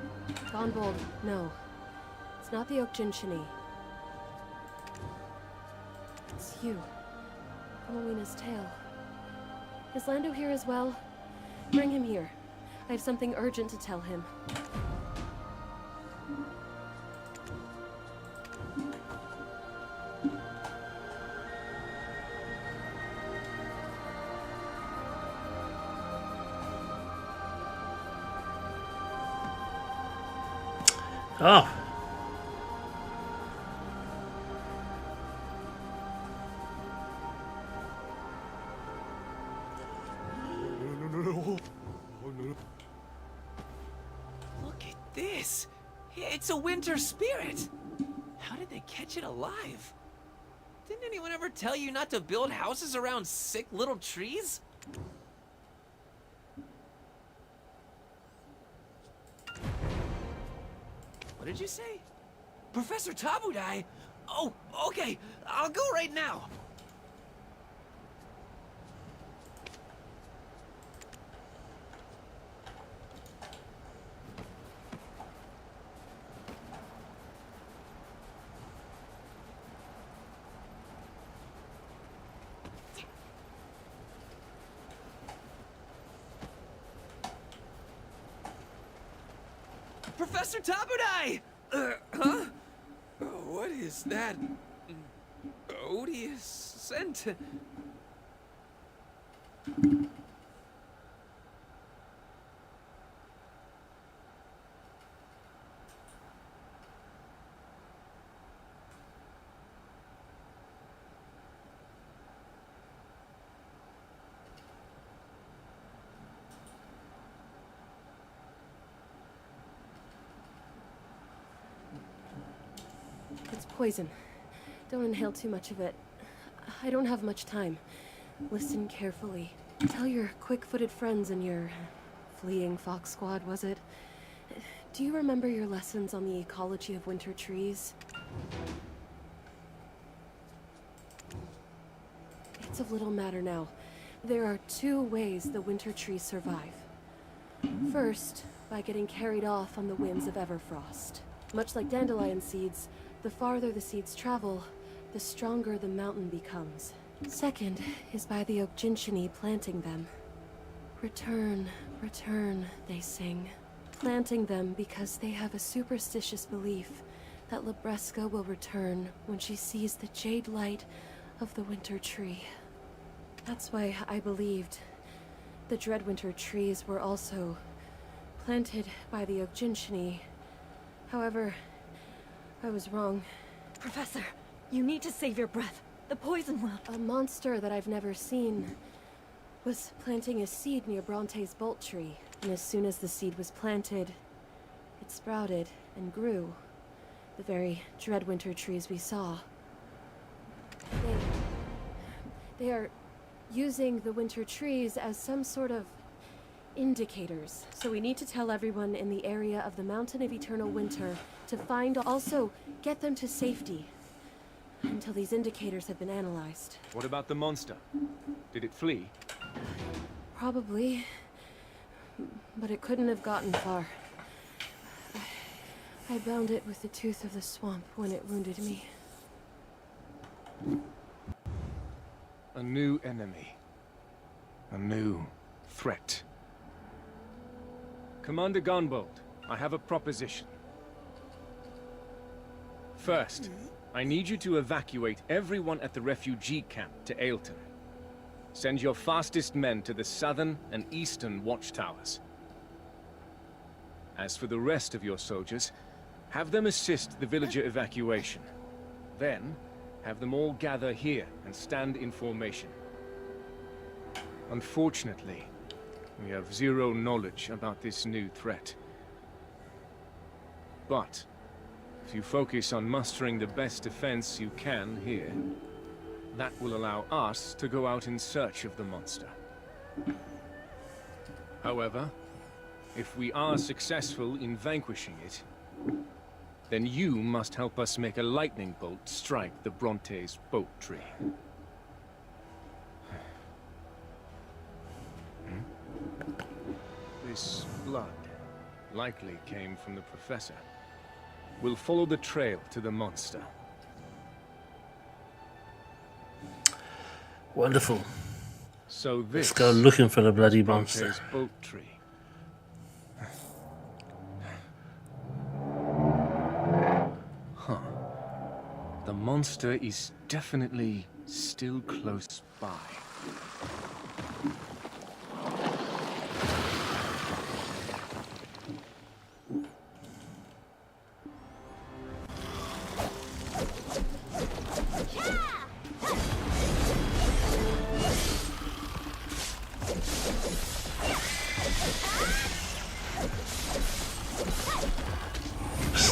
Gonbold, no. It's not the Oak Jinshini. It's you. Awena's tail. Is Lando here as well? Bring him here. I have something urgent to tell him. Oh. Look at this. It's a winter spirit. How did they catch it alive? Didn't anyone ever tell you not to build houses around sick little trees? What did you say? Professor Tabudai? Oh, okay. I'll go right now. Professor Tabudai! Huh? What is that odious scent? It's poison. Don't inhale too much of it. I don't have much time. Listen carefully. Tell your quick-footed friends and your fleeing fox squad, was it? Do you remember your lessons on the ecology of winter trees? It's of little matter now. There are 2 ways the winter trees survive. First, by getting carried off on the winds of Everfrost. Much like dandelion seeds, the farther the seeds travel, the stronger the mountain becomes. Second is by the Ogjinchini planting them. Return, return, they sing. Planting them because they have a superstitious belief that Libresca will return when she sees the jade light of the winter tree. That's why I believed the Dreadwinter trees were also planted by the Ogjinchini. However, I was wrong. Professor, you need to save your breath. The poison will... A monster that I've never seen was planting a seed near Bronte's bolt tree. And as soon as the seed was planted, it sprouted and grew. The very Dreadwinter trees we saw. They are using the winter trees as some sort of indicators. So we need to tell everyone in the area of the Mountain of Eternal Winter to find, also get them to safety until these indicators have been analyzed. What about the monster? Did it flee? Probably, but it couldn't have gotten far. I bound it with the tooth of the swamp when it wounded me. A new enemy. A new threat. Commander Gunbold, I have a proposition. First, I need you to evacuate everyone at the refugee camp to Ailton. Send your fastest men to the southern and eastern watchtowers. As for the rest of your soldiers, have them assist the villager evacuation. Then, have them all gather here and stand in formation. Unfortunately, we have zero knowledge about this new threat. But, if you focus on mustering the best defense you can here, that will allow us to go out in search of the monster. However, if we are successful in vanquishing it, then you must help us make a lightning bolt strike the Bronte's boat tree. This blood likely came from the Professor. We'll follow the trail to the monster. Wonderful. So this... Let's go looking for the bloody monster. Bronte's boat tree. Huh. The monster is definitely still close by.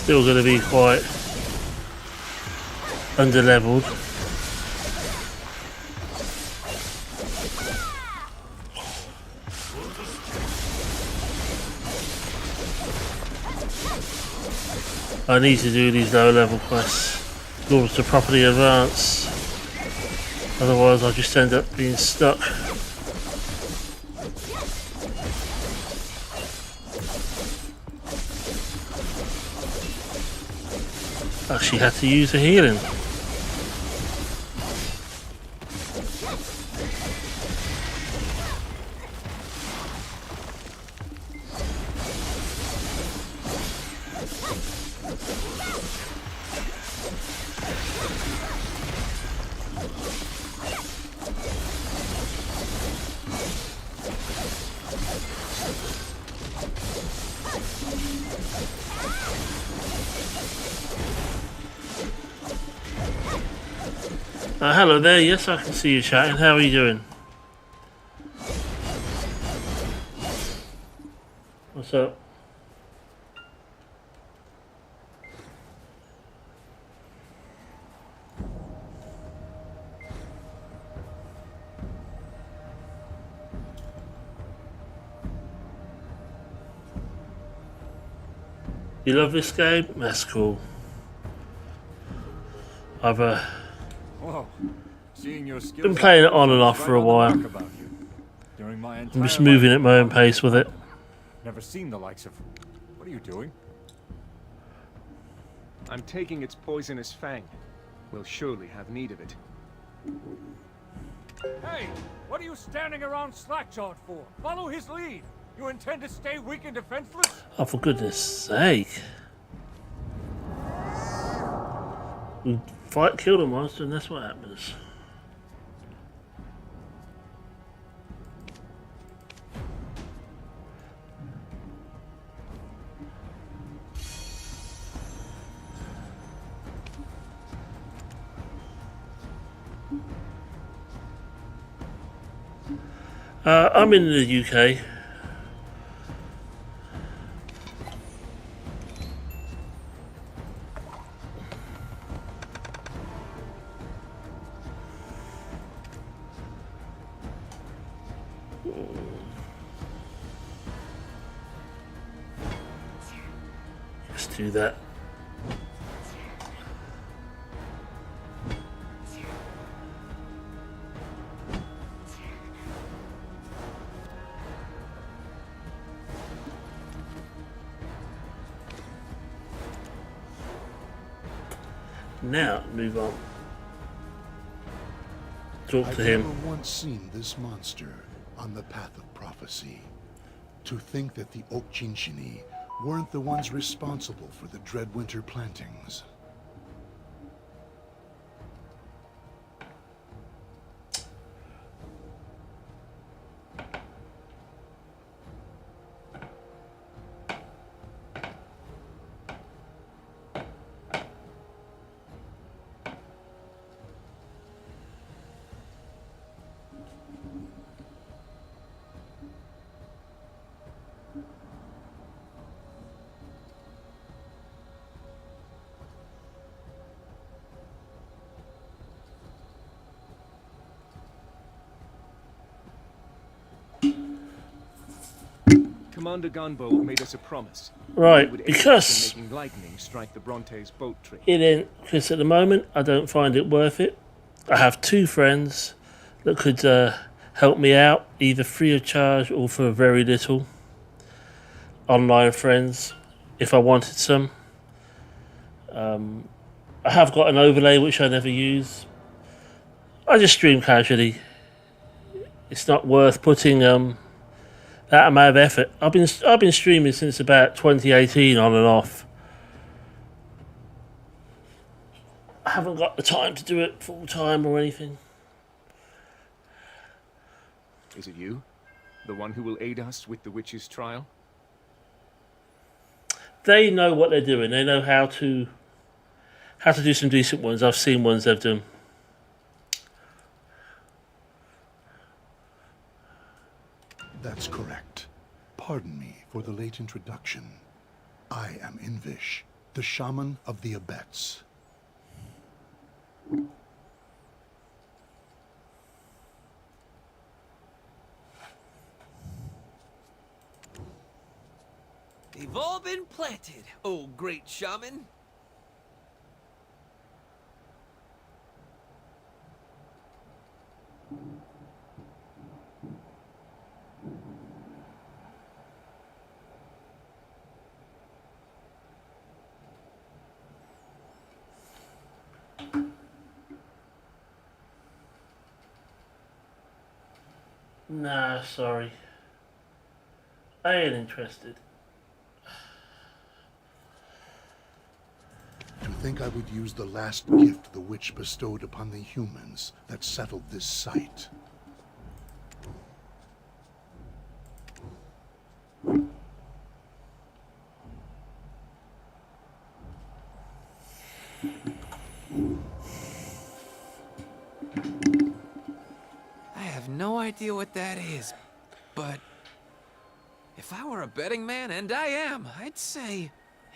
Still going to be quite under-leveled. I need to do these low-level quests in order to properly advance. Otherwise, I'll just end up being stuck. Actually had to use a healing. Hello there, yes I can see you chatting, how are you doing? What's up? You love this game? That's cool. I've Whoa. Seeing your skills been playing it on and off for a while. I'm just moving at my own pace with it. Never seen the likes of. What are you doing? I'm taking its poisonous fang. We'll surely have need of it. Hey, what are you standing around slack-jawed for? Follow his lead. You intend to stay weak and defenseless? Oh, for goodness sake. We fight, kill the monster, and that's what happens. I'm in the UK. Let's do that. Now, move on. Talk to him. I've never once seen this monster on the path of prophecy. To think that the Okchinchini weren't the ones responsible for the Dreadwinter plantings. Commander Gunbolt made us a promise. Right, He would aid because us in making lightning strike the Bronte's boat tree. it ain't, because at the moment I don't find it worth it. I have two friends that could help me out, either free of charge or for very little. Online friends, if I wanted some. I have got an overlay which I never use. I just stream casually. It's not worth putting that amount of effort. I've been streaming since about 2018 on and off. I haven't got the time to do it full time or anything. Is it you? The one who will aid us with the witch's trial? They know what they're doing. They know how to do some decent ones. I've seen ones they've done. That's correct. Pardon me for the late introduction. I am Invish, the shaman of the Abets. They've all been planted, oh great shaman. Nah, sorry. I ain't interested. To think I would use the last gift the witch bestowed upon the humans that settled this site. I have no idea what that is, but if I were a betting man, and I am, I'd say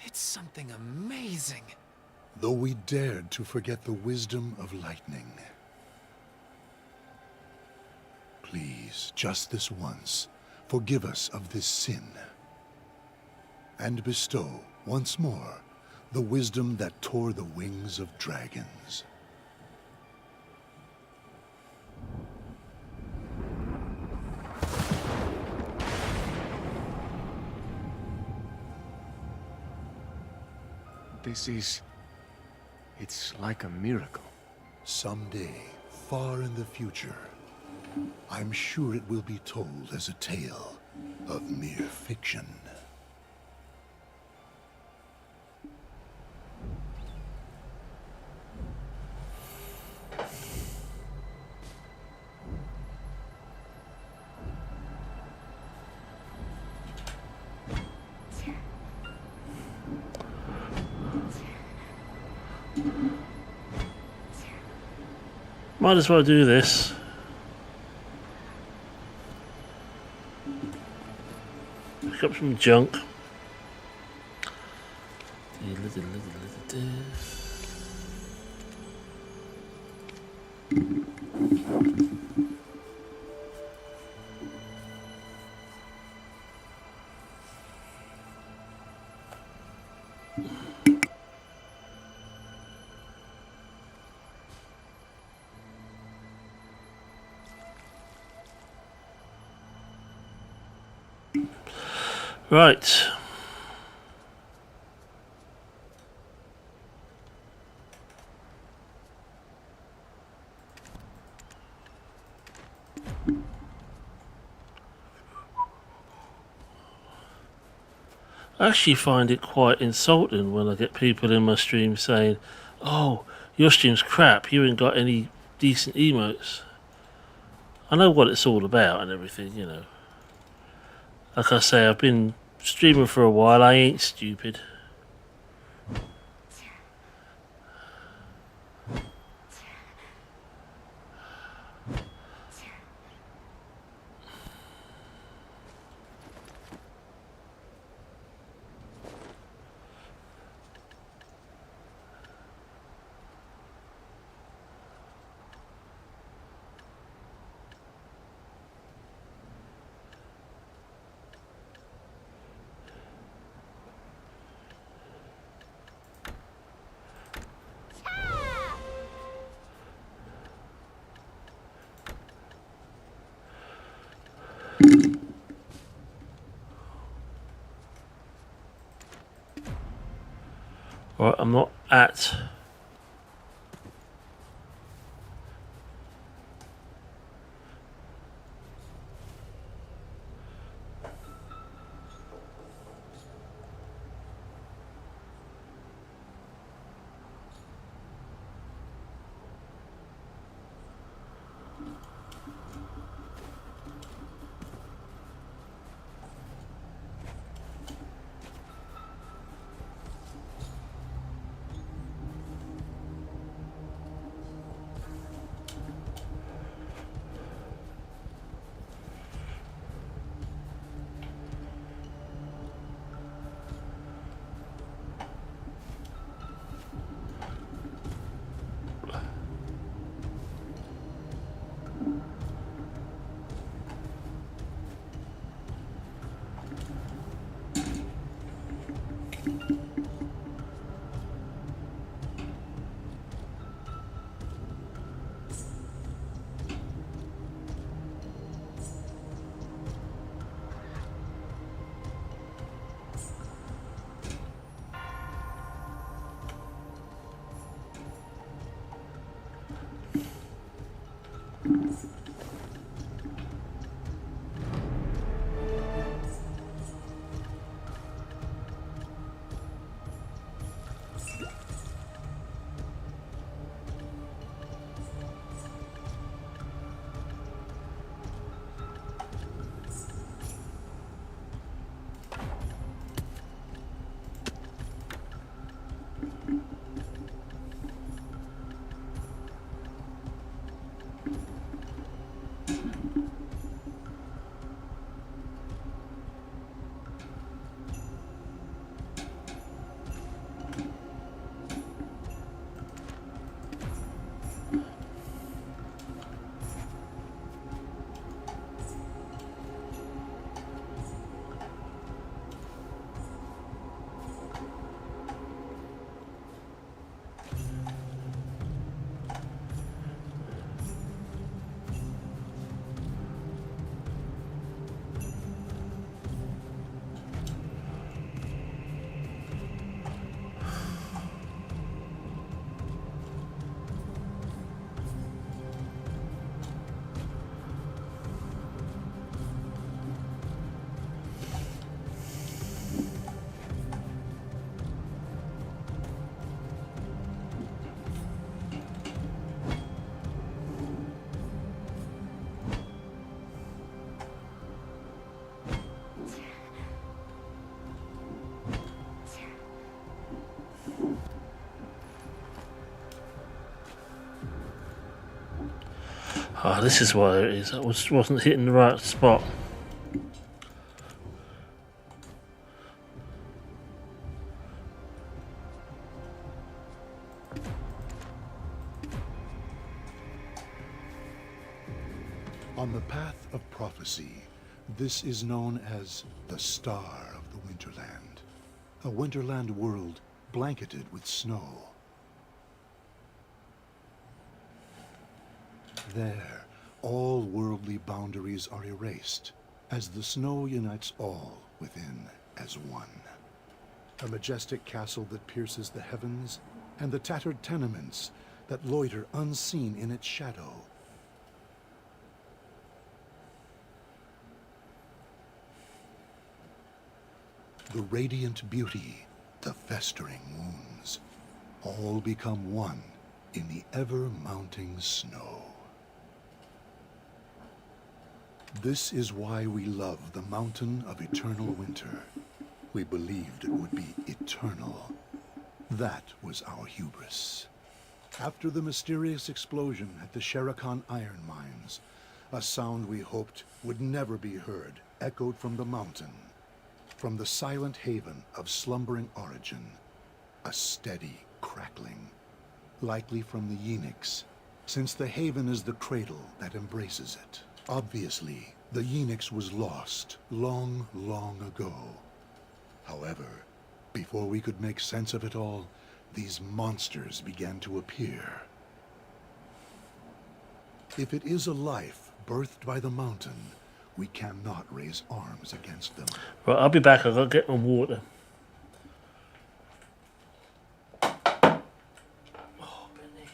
it's something amazing. Though we dared to forget the wisdom of lightning. Please, just this once, forgive us of this sin. And bestow, once more, the wisdom that tore the wings of dragons. It's like a miracle. Someday, far in the future, I'm sure it will be told as a tale of mere fiction. Might as well do this. Pick up some junk. Right. I actually find it quite insulting when I get people in my stream saying, "Oh, your stream's crap, you ain't got any decent emotes." I know what it's all about and everything, you know. Like I say, I've been streaming for a while, I ain't stupid. Right, I'm not at... Ah, this is why it is. I wasn't hitting the right spot. On the path of prophecy, this is known as the Star of the Winterland. A Winterland world blanketed with snow. There, all worldly boundaries are erased, as the snow unites all within as one. A majestic castle that pierces the heavens, and the tattered tenements that loiter unseen in its shadow. The radiant beauty, the festering wounds, all become one in the ever-mounting snow. This is why we love the Mountain of Eternal Winter. We believed it would be eternal. That was our hubris. After the mysterious explosion at the Sherakan iron mines, a sound we hoped would never be heard echoed from the mountain. From the silent haven of slumbering origin, a steady crackling, likely from the Yenix, since the haven is the cradle that embraces it. Obviously, the Yenix was lost long, long ago. However, before we could make sense of it all, these monsters began to appear. If it is a life birthed by the mountain, we cannot raise arms against them. Right, I'll be back. I've got to get my water. Oh, Benny.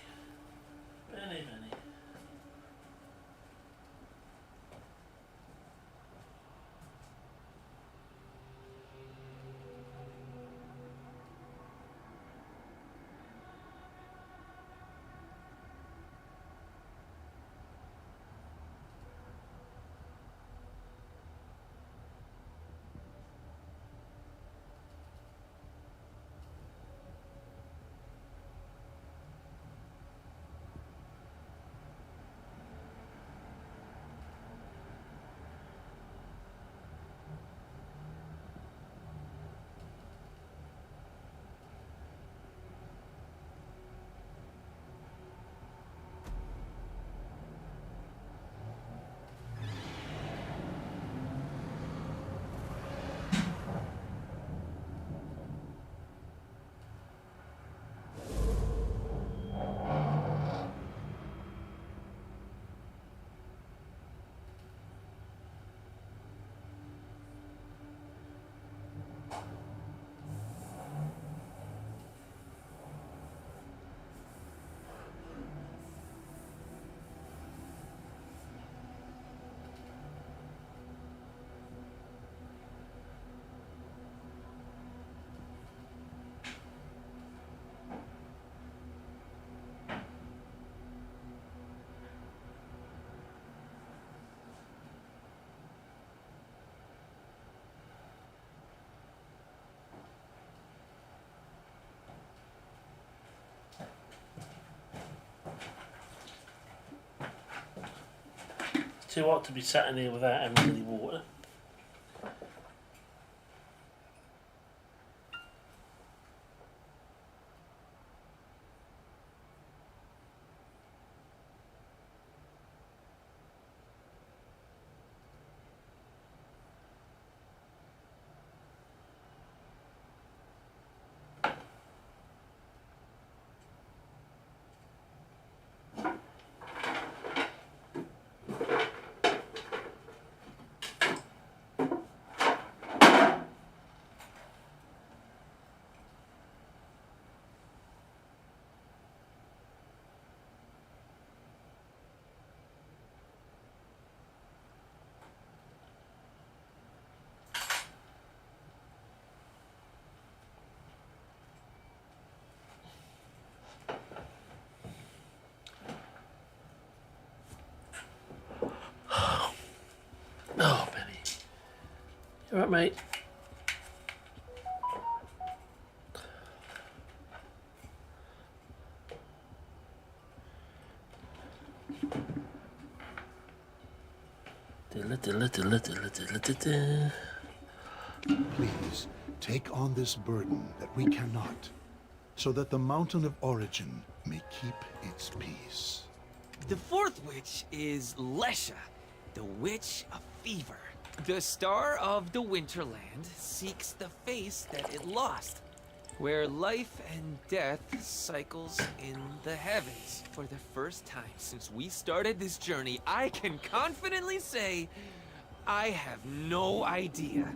Benny. too hot to be sat in here without having any water. Oh, Benny. You alright, mate? Please, take on this burden that we cannot, so that the Mountain of Origin may keep its peace. The fourth witch is Lesha, the Witch of Fever. The star of the Winterland seeks the face that it lost, where life and death cycles in the heavens. For the first time since we started this journey, I can confidently say I have no idea.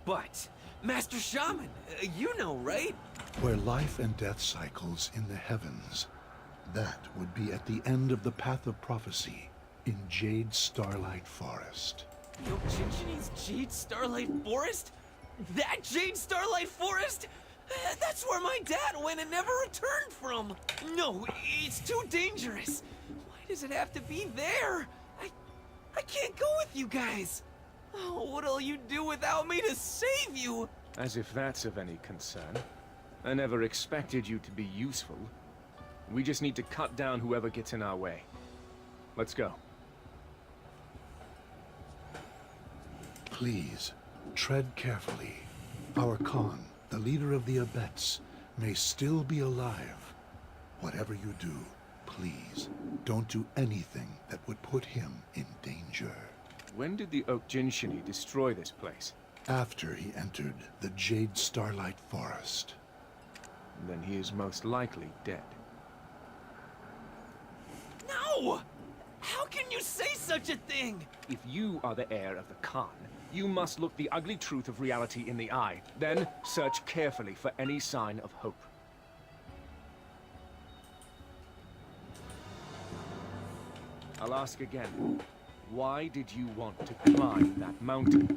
But, Master Shaman, you know, right? Where life and death cycles in the heavens, that would be at the end of the Path of Prophecy in Jade Starlight Forest. Yokchinchini's Jade Starlight Forest? That Jade Starlight Forest? That's where my dad went and never returned from. No, it's too dangerous. Why does it have to be there? I can't go with you guys. Oh, what'll you do without me to save you? As if that's of any concern. I never expected you to be useful. We just need to cut down whoever gets in our way. Let's go. Please, tread carefully. Our Khan, the leader of the Abets, may still be alive. Whatever you do, please, don't do anything that would put him in danger. When did the Okjinshini destroy this place? After he entered the Jade Starlight Forest. Then he is most likely dead. No! How can you say such a thing? If you are the heir of the Khan, you must look the ugly truth of reality in the eye. Then search carefully for any sign of hope. I'll ask again. Why did you want to climb that mountain?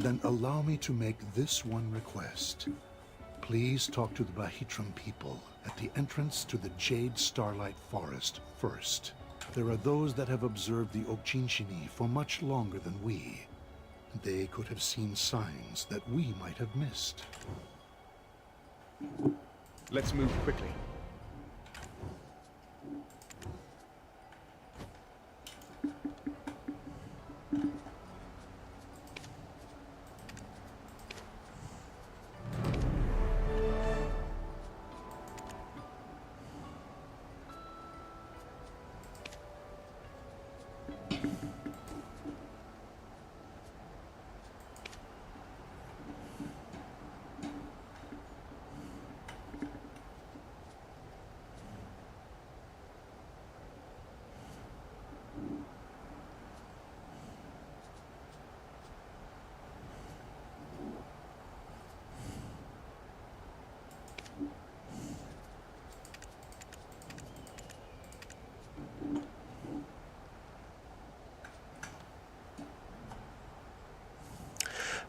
Then allow me to make this one request. Please talk to the Bahitram people at the entrance to the Jade Starlight Forest first. There are those that have observed the Okjinshini for much longer than we. They could have seen signs that we might have missed. Let's move quickly.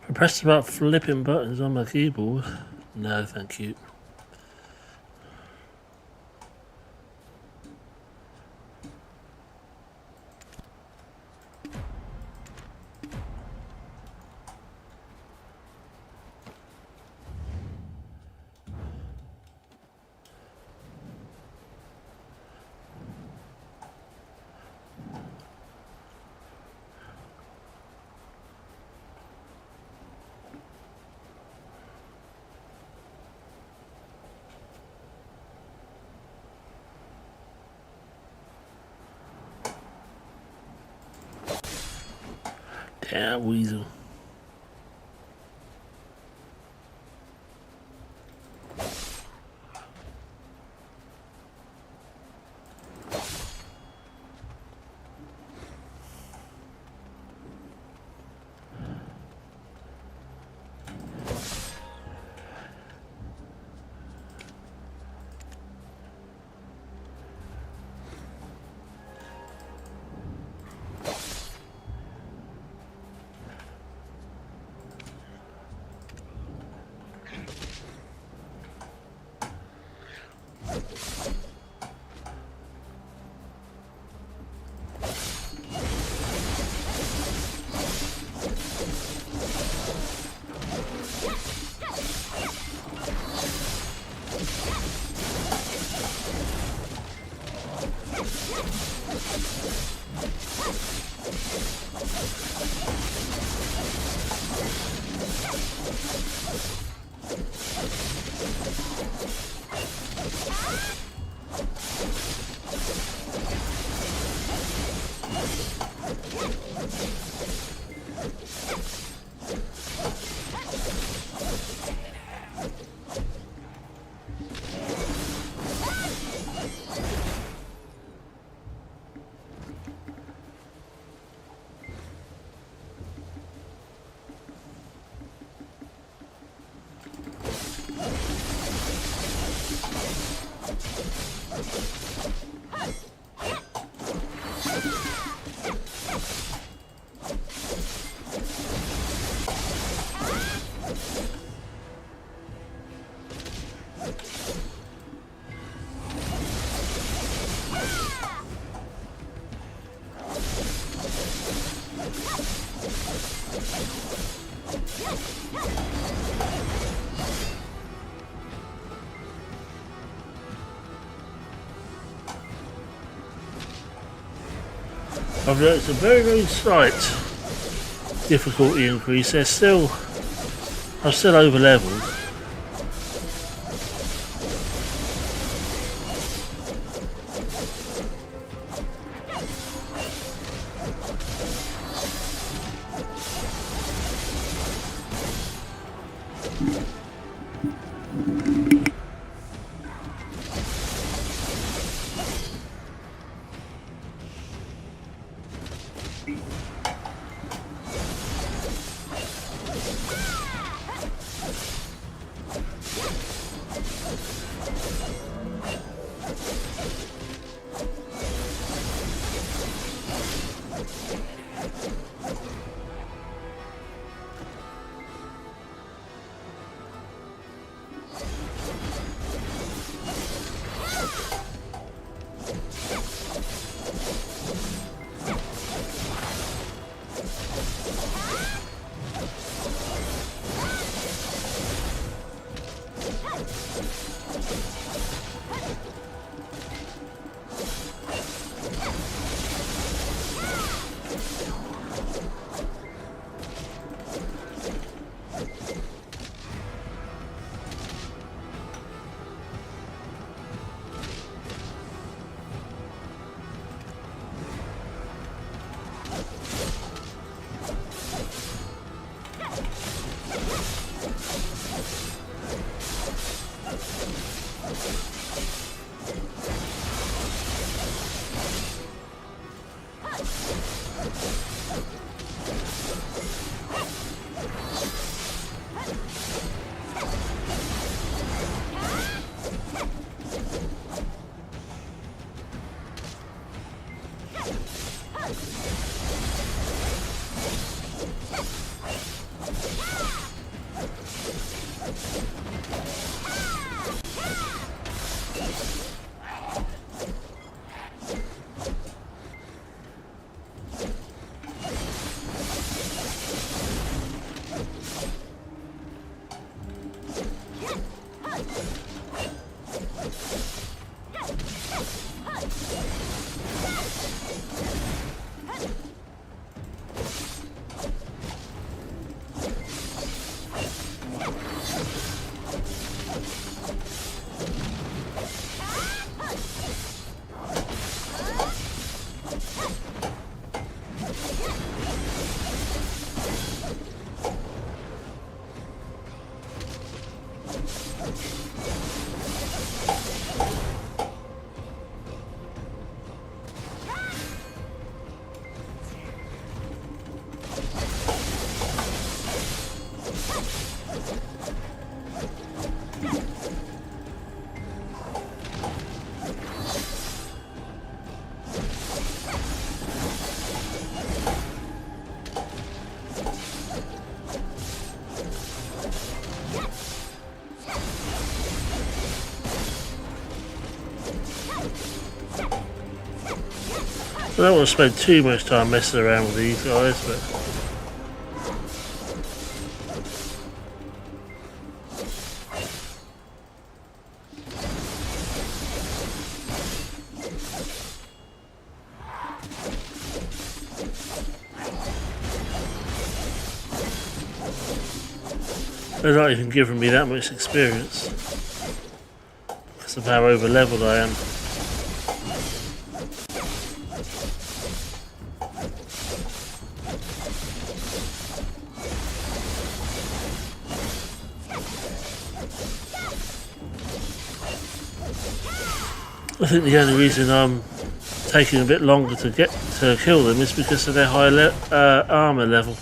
I pressed about flipping buttons on my keyboard. No, thank you. Cat weasel. I've noticed a very, very slight difficulty increase. I'm still over leveled. I don't want to spend too much time messing around with these guys, but they're not even giving me that much experience because of how over leveled I am. I think the only reason I'm taking a bit longer to get to kill them is because of their high armor level.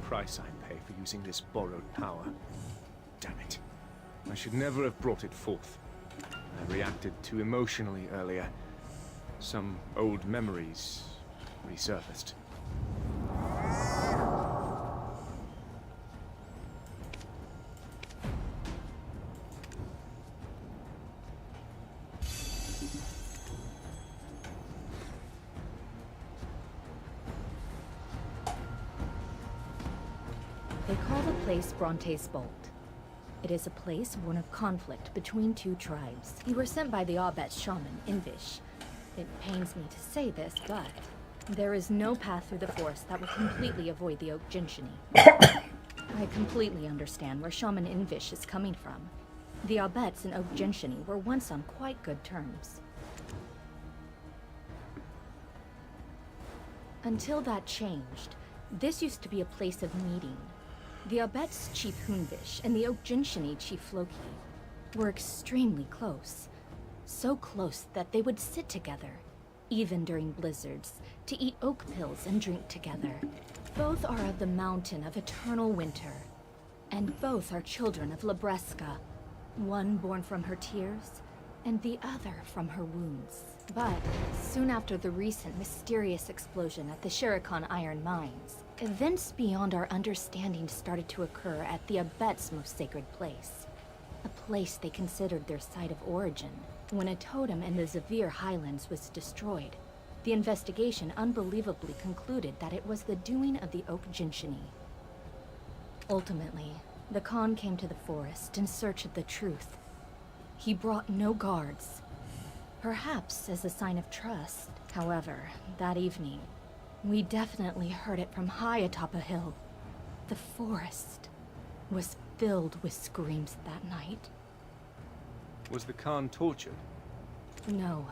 Price I pay for using this borrowed power. Damn it. I should never have brought it forth. I reacted too emotionally earlier. Some old memories resurfaced. They call the place Bronte's Bolt. It is a place born of conflict between two tribes. We were sent by the Aubet shaman, Invish. It pains me to say this, but there is no path through the forest that will completely avoid the Oak Gentiany. I completely understand where Shaman Invish is coming from. The Aubets and Oak Gentiany were once on quite good terms. Until that changed, this used to be a place of meeting. The Aubet's Chief Hunvish and the Oak Gentiany Chief Floki were extremely close. So close that they would sit together, even during blizzards, to eat oak pills and drink together. Both are of the Mountain of Eternal Winter, and both are children of Labresca, one born from her tears, and the other from her wounds. But soon after the recent mysterious explosion at the Shirikon Iron Mines, events beyond our understanding started to occur at the Aubet's most sacred place. A place they considered their site of origin. When a totem in the Zavir Highlands was destroyed, the investigation unbelievably concluded that it was the doing of the Oak Gentiany. Ultimately, the Khan came to the forest in search of the truth. He brought no guards, perhaps as a sign of trust. However, that evening, we definitely heard it from high atop a hill. The forest was filled with screams that night. Was the Khan tortured? No.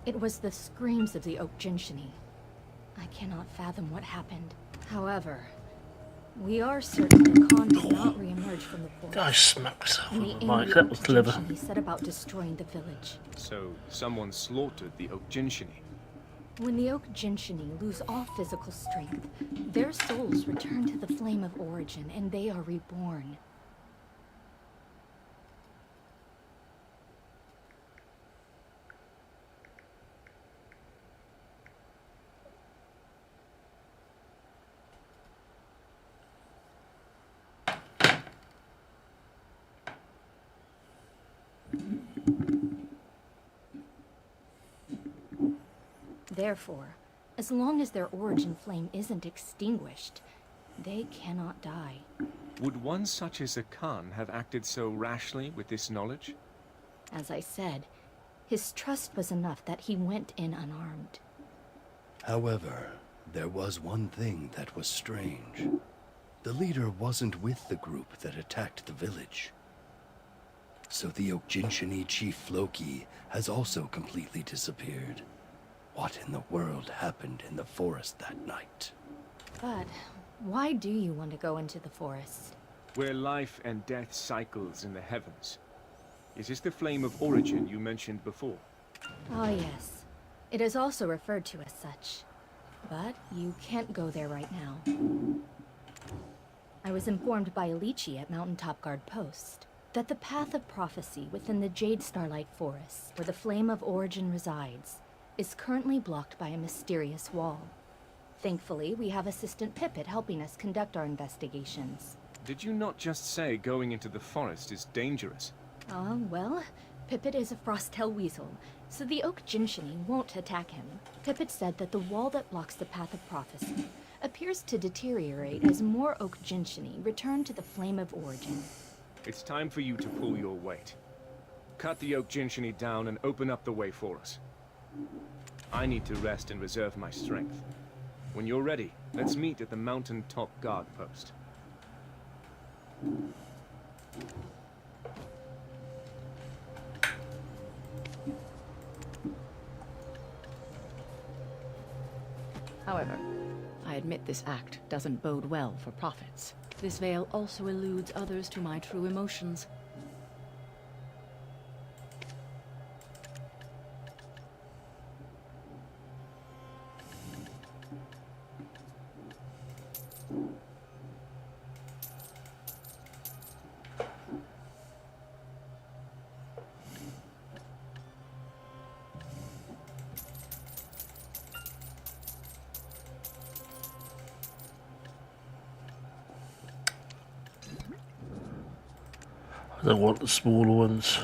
It was the screams of the Oak Gentiany. I cannot fathom what happened. However, we are certain the Khan did not re-emerge from the forest. I smacked myself And on the the mic. angry That Oak was clever. Gentiany set about destroying the village. So, someone slaughtered the Oak Gentiany. When the Oak Gentiany lose all physical strength, their souls return to the flame of origin and they are reborn. Therefore, as long as their origin flame isn't extinguished, They cannot die. Would one such as a Khan have acted so rashly with this knowledge? As I said, his trust was enough that he went in unarmed. However, there was one thing that was strange. The leader wasn't with the group that attacked the village. So the Okjinshani chief Floki has also completely disappeared. What in the world happened in the forest that night? But why do you want to go into the forest? Where life and death cycles in the heavens. Is this the flame of origin you mentioned before? Oh yes. It is also referred to as such. But you can't go there right now. I was informed by Alici at Mountain Top Guard Post that the path of prophecy within the Jade Starlight Forest, where the flame of origin resides, is currently blocked by a mysterious wall. Thankfully, we have Assistant Pippet helping us conduct our investigations. Did you not just say going into the forest is dangerous? Well, Pippet is a Frostel Weasel, so the Okjinshani won't attack him. Pippet said that the wall that blocks the path of prophecy appears to deteriorate as more Okjinshani return to the flame of origin. It's time for you to pull your weight. Cut the Okjinshani down and open up the way for us. I need to rest and reserve my strength. When you're ready, let's meet at the Mountain Top Guard Post. However, I admit this act doesn't bode well for prophets. This veil also eludes others to my true emotions. I don't want the smaller ones.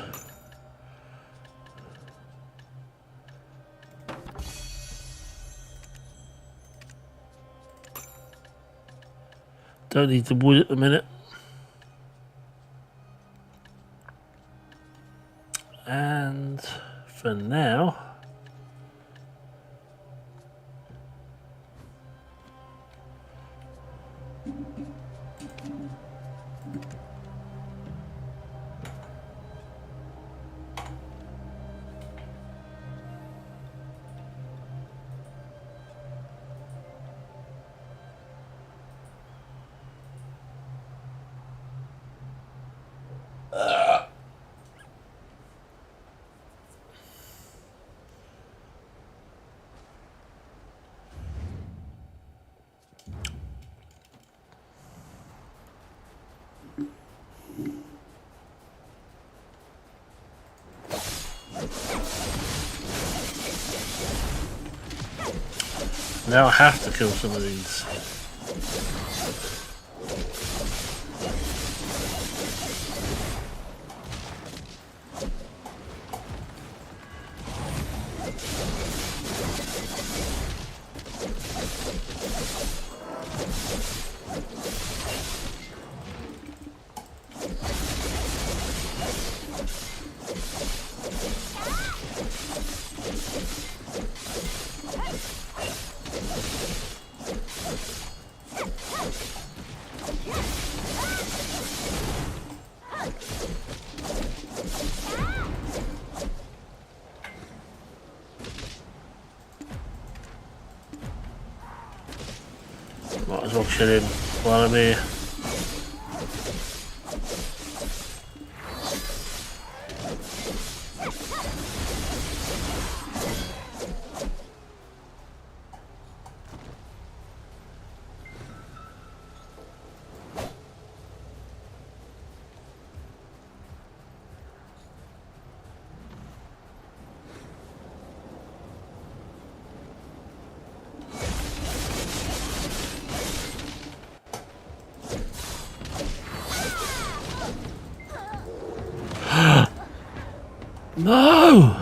Don't need the wood at the minute. And for now, now I have to kill some of these. Might as well kill him while I'm here. No!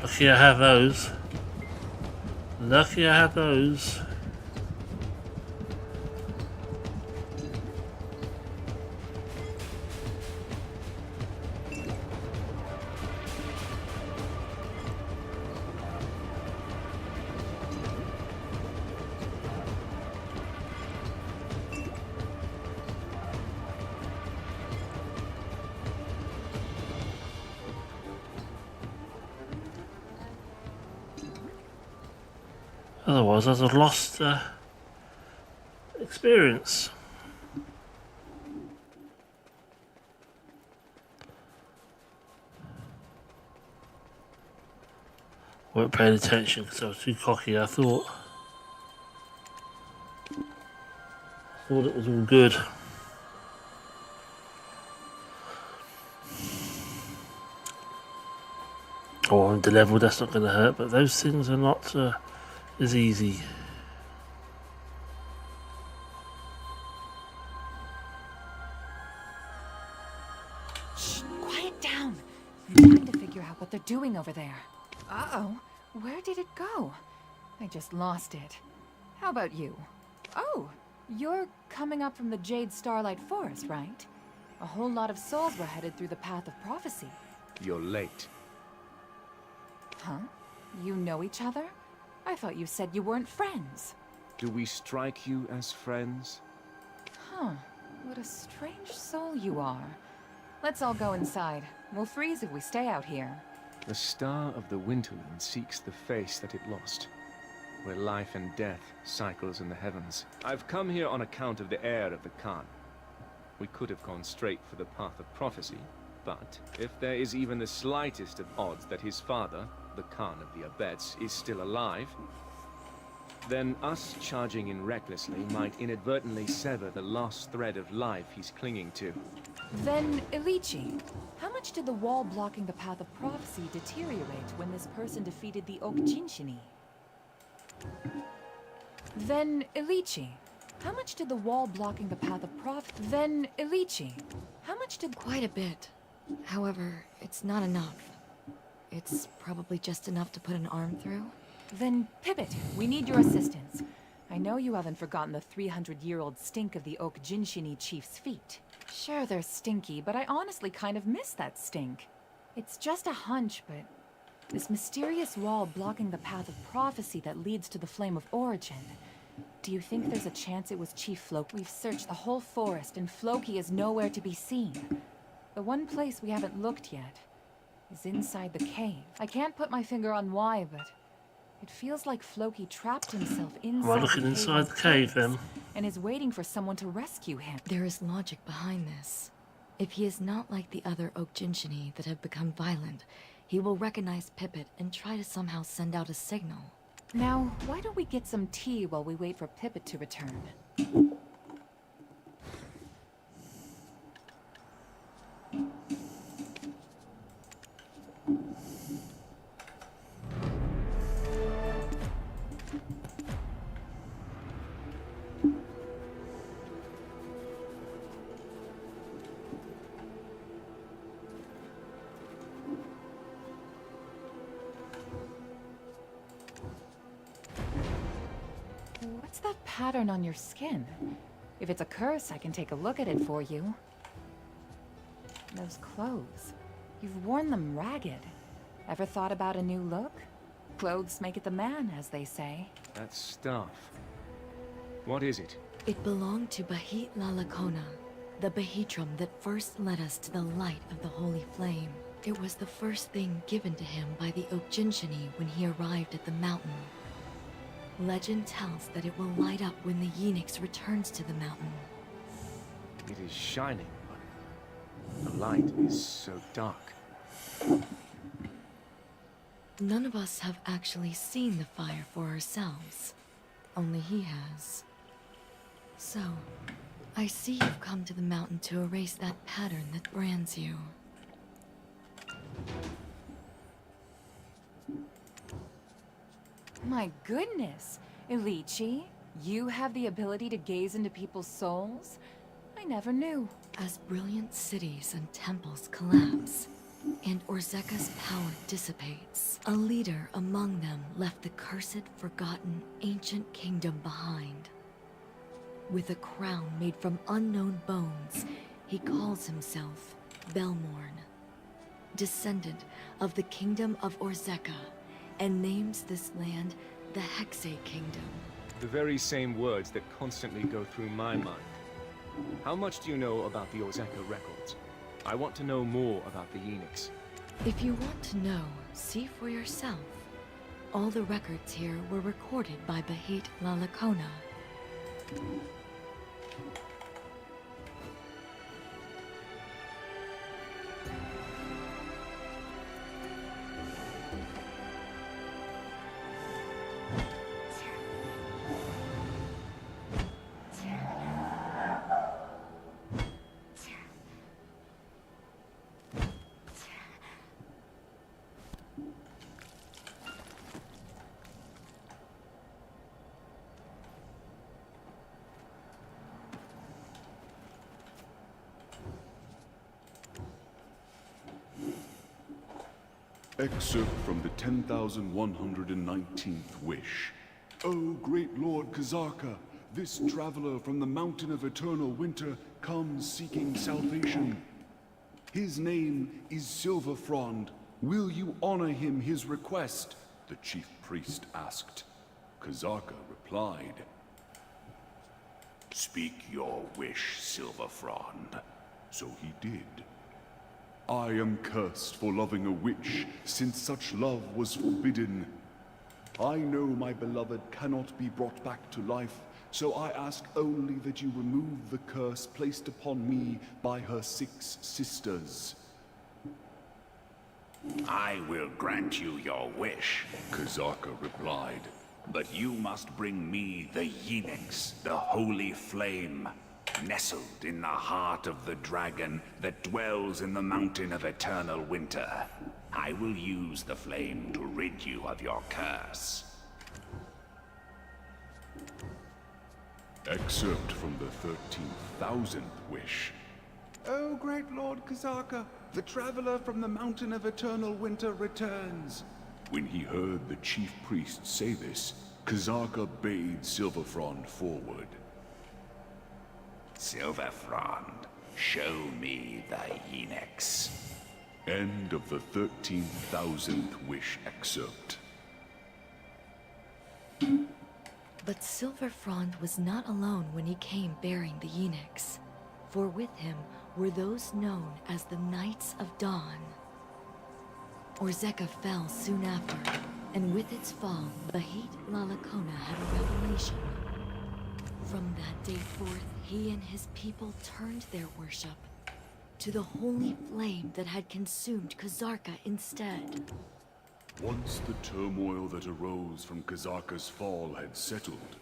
Lucky I have those. Lucky I have those. Otherwise, I'd have lost experience. Weren't paying attention because I was too cocky. I thought it was all good. Oh, on the level, that's not going to hurt, but those things are not as easy. Shh, quiet down. I'm trying to figure out what they're doing over there. Uh-oh, where did it go? I just lost it. How about you? Oh, you're coming up from the Jade Starlight Forest, right? A whole lot of souls were headed through the Path of Prophecy. You're late. Huh? You know each other? I thought you said you weren't friends. Do we strike you as friends? Huh. What a strange soul you are. Let's all go inside. We'll freeze if we stay out here. The Star of the Winterland seeks the face that it lost, where life and death cycles in the heavens. I've come here on account of the heir of the Khan. We could have gone straight for the Path of Prophecy, but if there is even the slightest of odds that his father, the Khan of the Abets, is still alive, then us charging in recklessly might inadvertently sever the last thread of life he's clinging to. Then, Ilichi, how much did the wall blocking the Path of Prophecy deteriorate when this person defeated the Okjinshini? Then, Ilichi, how much did the wall blocking the Path of Prophecy... Then, Ilichi, how much did... Quite a bit. However, it's not enough. It's probably just enough to put an arm through. Then, Pipit, we need your assistance. I know you haven't forgotten the 300-year-old stink of the Okjinshini chief's feet. Sure, they're stinky, but I honestly kind of miss that stink. It's just a hunch, but... this mysterious wall blocking the Path of Prophecy that leads to the Flame of Origin. Do you think there's a chance it was Chief Floki? We've searched the whole forest, and Floki is nowhere to be seen. The one place we haven't looked yet is inside the cave. I can't put my finger on why, but it feels like Floki trapped himself inside We're looking inside the cave then. And is waiting for someone to rescue him. There is logic behind this. If he is not like the other Okjinshini that have become violent, he will recognize Pipit and try to somehow send out a signal. Now, why don't we get some tea while we wait for Pipit to return? What's that pattern on your skin? If it's a curse, I can take a look at it for you. Those clothes. You've worn them ragged. Ever thought about a new look? Clothes make it the man, as they say. That stuff. What is it? It belonged to Bahit Lalakona, the Bahitram that first led us to the light of the Holy Flame. It was the first thing given to him by the Okjinshini when he arrived at the mountain. Legend tells that it will light up when the Yeenix returns to the mountain. It is shining, but the light is so dark. None of us have actually seen the fire for ourselves. Only he has. So, I see you've come to the mountain to erase that pattern that brands you. My goodness! Ilichi, you have the ability to gaze into people's souls? I never knew. As brilliant cities and temples collapse, and Orzeka's power dissipates. A leader among them left the cursed, forgotten, ancient kingdom behind. With a crown made from unknown bones, he calls himself Belmorn, descendant of the kingdom of Orzeka, and names this land the Hexe Kingdom. The very same words that constantly go through my mind. How much do you know about the Orzeka records? I want to know more about the Enix. If you want to know, see for yourself. All the records here were recorded by Bahit Lalakona. Excerpt from the 10,119th Wish. O great Lord Kazarka, this traveler from the Mountain of Eternal Winter comes seeking salvation. His name is Silverfrond. Will you honor him his request? The chief priest asked. Kazarka replied, Speak your wish, Silverfrond. So he did. I am cursed for loving a witch, since such love was forbidden. I know my beloved cannot be brought back to life, so I ask only that you remove the curse placed upon me by her 6 sisters. I will grant you your wish, Kazarka replied. But you must bring me the Yenix, the holy flame, nestled in the heart of the dragon that dwells in the Mountain of Eternal Winter. I will use the flame to rid you of your curse. Excerpt from the 13,000th Wish. O great Lord Kazarka, the traveler from the Mountain of Eternal Winter returns. When he heard the chief priest say this, Kazarka bade Silverfrond forward. Silverfrond, show me the Yenix. End of the 13,000th Wish excerpt. But Silverfrond was not alone when he came bearing the Yenix, for with him were those known as the Knights of Dawn. Orzeka fell soon after, and with its fall, Bahit Lalakona had a revelation. From that day forth, he and his people turned their worship to the holy flame that had consumed Kazarka instead. Once the turmoil that arose from Kazarka's fall had settled,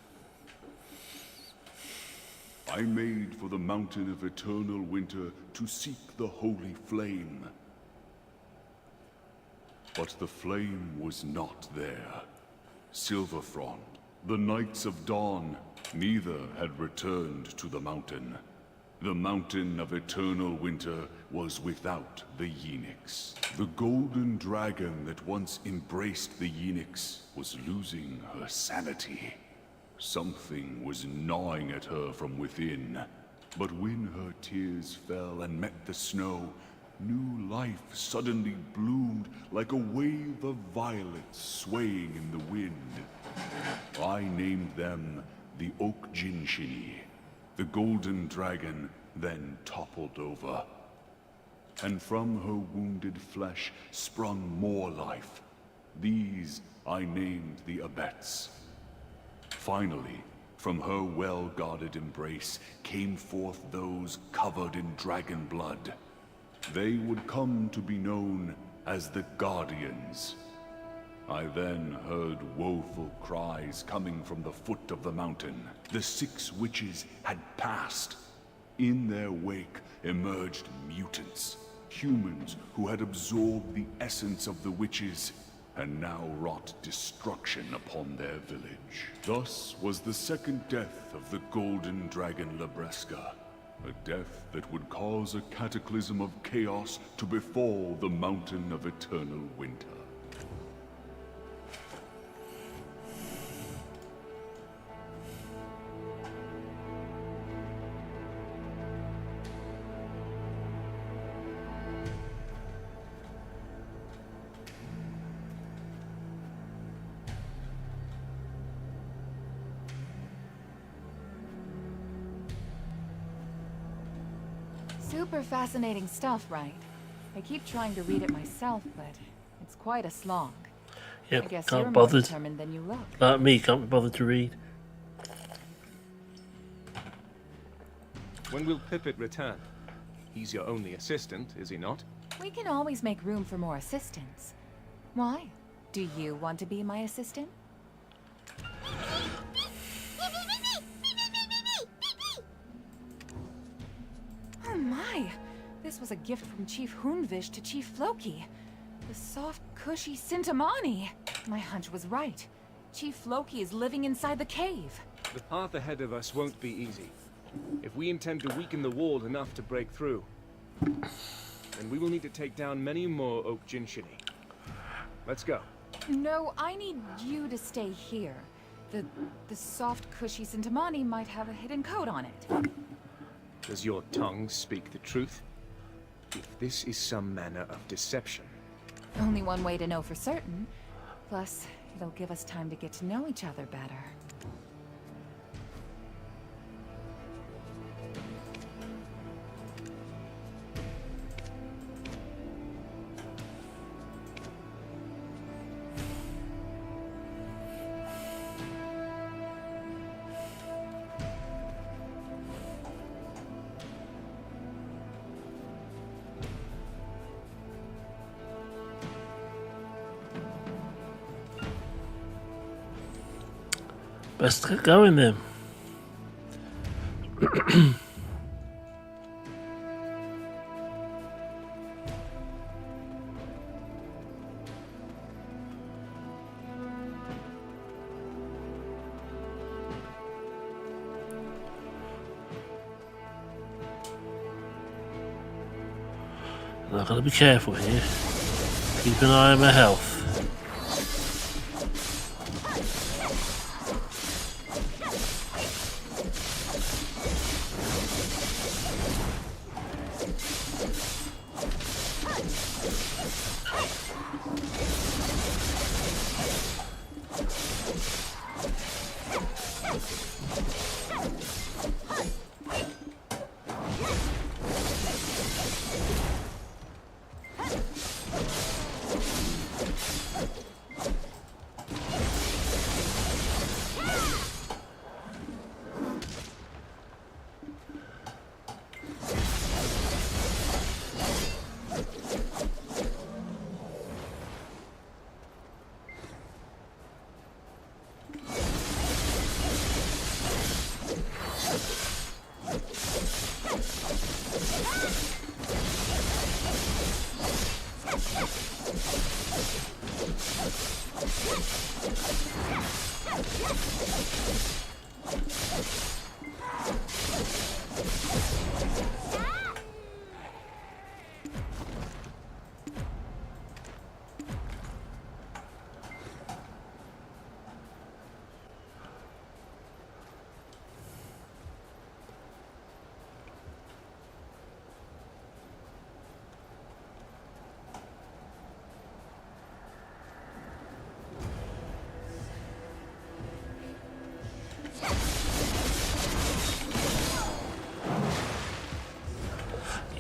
I made for the Mountain of Eternal Winter to seek the holy flame. But the flame was not there. Silverfrond, the Knights of Dawn, neither had returned to the mountain. The Mountain of Eternal Winter was without the Yenix. The golden dragon that once embraced the Yenix was losing her sanity. Something was gnawing at her from within. But when her tears fell and met the snow, new life suddenly bloomed like a wave of violets swaying in the wind. I named them the Oak Jinshini. The golden dragon then toppled over. And from her wounded flesh sprung more life. These I named the Abets. Finally, from her well-guarded embrace came forth those covered in dragon blood. They would come to be known as the Guardians. I then heard woeful cries coming from the foot of the mountain. The 6 witches had passed. In their wake emerged mutants, humans who had absorbed the essence of the witches and now wrought destruction upon their village. Thus was the second death of the golden dragon Labreska. A death that would cause a cataclysm of chaos to befall the Mountain of Eternal Winter. Super fascinating stuff, right? I keep trying to read it myself, but it's quite a slog. Yeah, I guess can't you're bother. more determined than you look. Like me, can't be bothered to read. When will Pippet return? He's your only assistant, is he not? We can always make room for more assistants. Why? Do you want to be my assistant? Oh my! This was a gift from Chief Hoonvish to Chief Floki. The soft, cushy Sintamani. My hunch was right. Chief Floki is living inside the cave. The path ahead of us won't be easy. If we intend to weaken the wall enough to break through, then we will need to take down many more Oak Jinshini. Let's go. No, I need you to stay here. The soft, cushy Sintamani might have a hidden code on it. Does your tongue speak the truth? If this is some manner of deception... Only one way to know for certain. Plus, it'll give us time to get to know each other better. Best get going then. I've got to be careful here. Keep an eye on my health.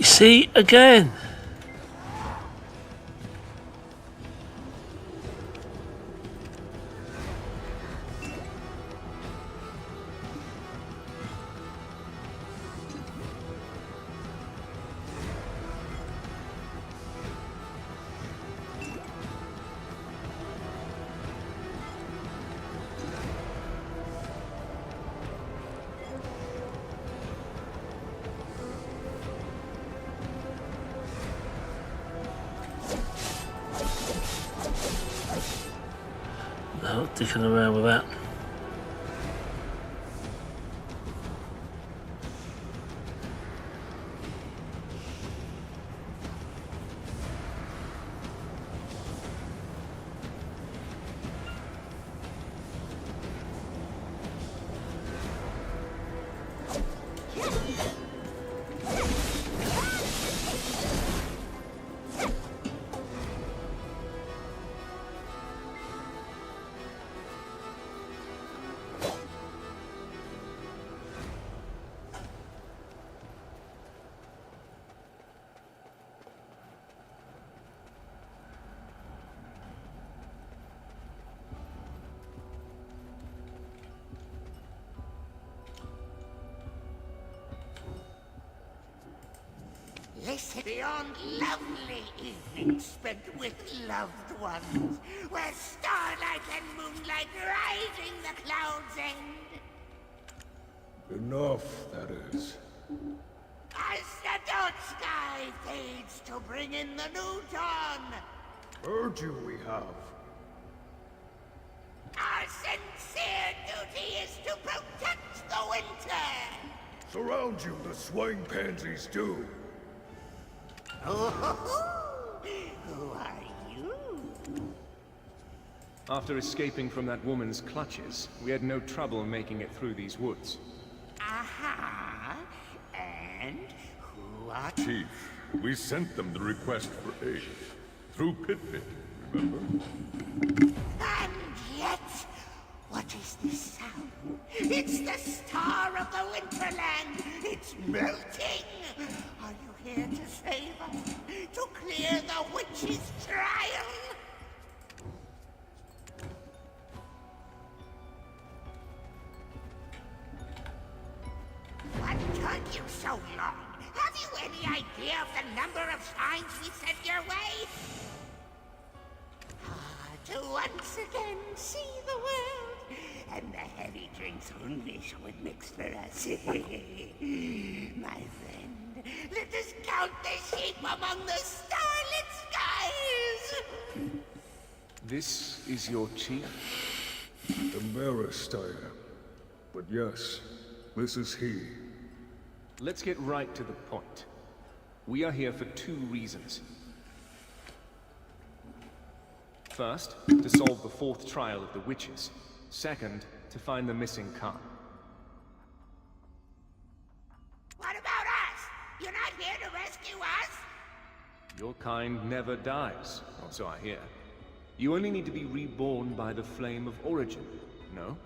See, again. Not dicking around with that. This is beyond lovely evenings spent with loved ones, where starlight and moonlight rising the cloud's end. Enough, that is. As the dark sky fades to bring in the new dawn, Heard you, we have. our sincere duty is to protect the winter. Surround you, the swine pansies do. Oh, who are you? After escaping from that woman's clutches, we had no trouble making it through these woods. Aha. And who are Chief, we sent them the request for aid. Through Pit-Pit, remember? And yet, what is this sound? It's the star of the Winterland! It's melting! Are you here to save us? To clear the witch's trial? What took you so long? Have you any idea of the number of times we sent your way? To once again see the world, and the heavy drinks Hunvish would mix for us. My friend, let us count the sheep among the starlit skies! This is your chief? Embarrassed I am. But yes, this is he. Let's get right to the point. We are here for 2 reasons. First, to solve the 4th trial of the witches. Second, to find the missing Khan. What about us? You're not here to rescue us? Your kind never dies, or so I hear. You only need to be reborn by the flame of origin, no?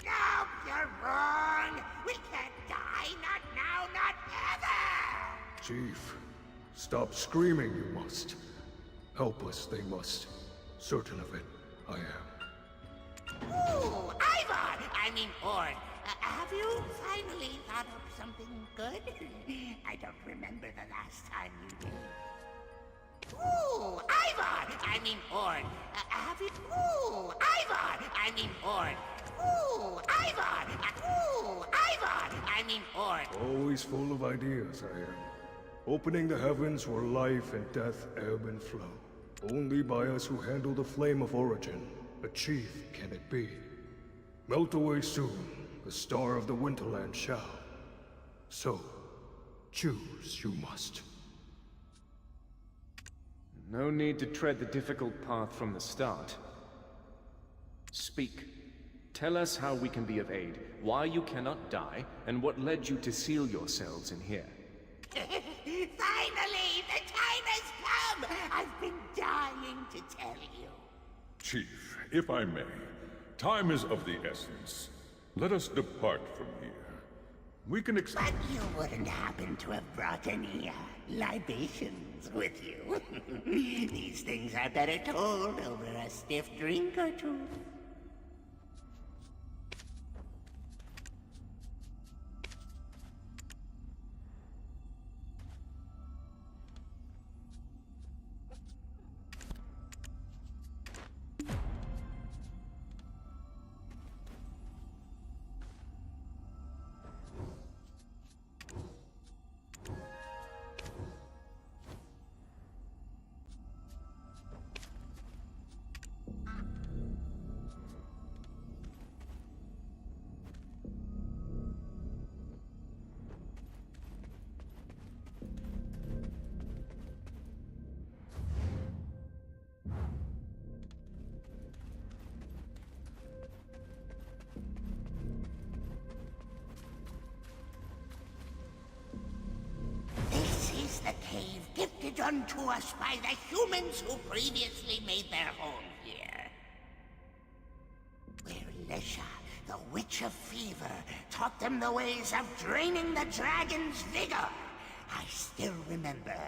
No, you're wrong! We can't die, not now, not ever! Chief, stop screaming, you must. Help us, they must. Certain of it, I am. Ooh, Ivar! I mean, Ord. Have you finally thought of something good? I don't remember the last time you did. Ooh, Ivar! I mean, Ord. Have you... Ooh, Ivar! I mean, Ord. Ooh, Ivar! Ooh, Ivar! I mean, Ord. Always full of ideas, I am. Opening the heavens where life and death ebb and flow. Only by us who handle the flame of origin, a chief can it be. Melt away soon, the star of the Winterland shall. So, choose you must. No need to tread the difficult path from the start. Speak. Tell us how we can be of aid, why you cannot die, and what led you to seal yourselves in here. Finally, the time has come! I've been dying to tell you. Chief, if I may, time is of the essence. Let us depart from here. We can But you wouldn't happen to have brought any, libations with you. These things are better told over a stiff drink or two. The cave gifted unto us by the humans who previously made their home here. Where Lesha, the Witch of Fever, taught them the ways of draining the dragon's vigor. I still remember.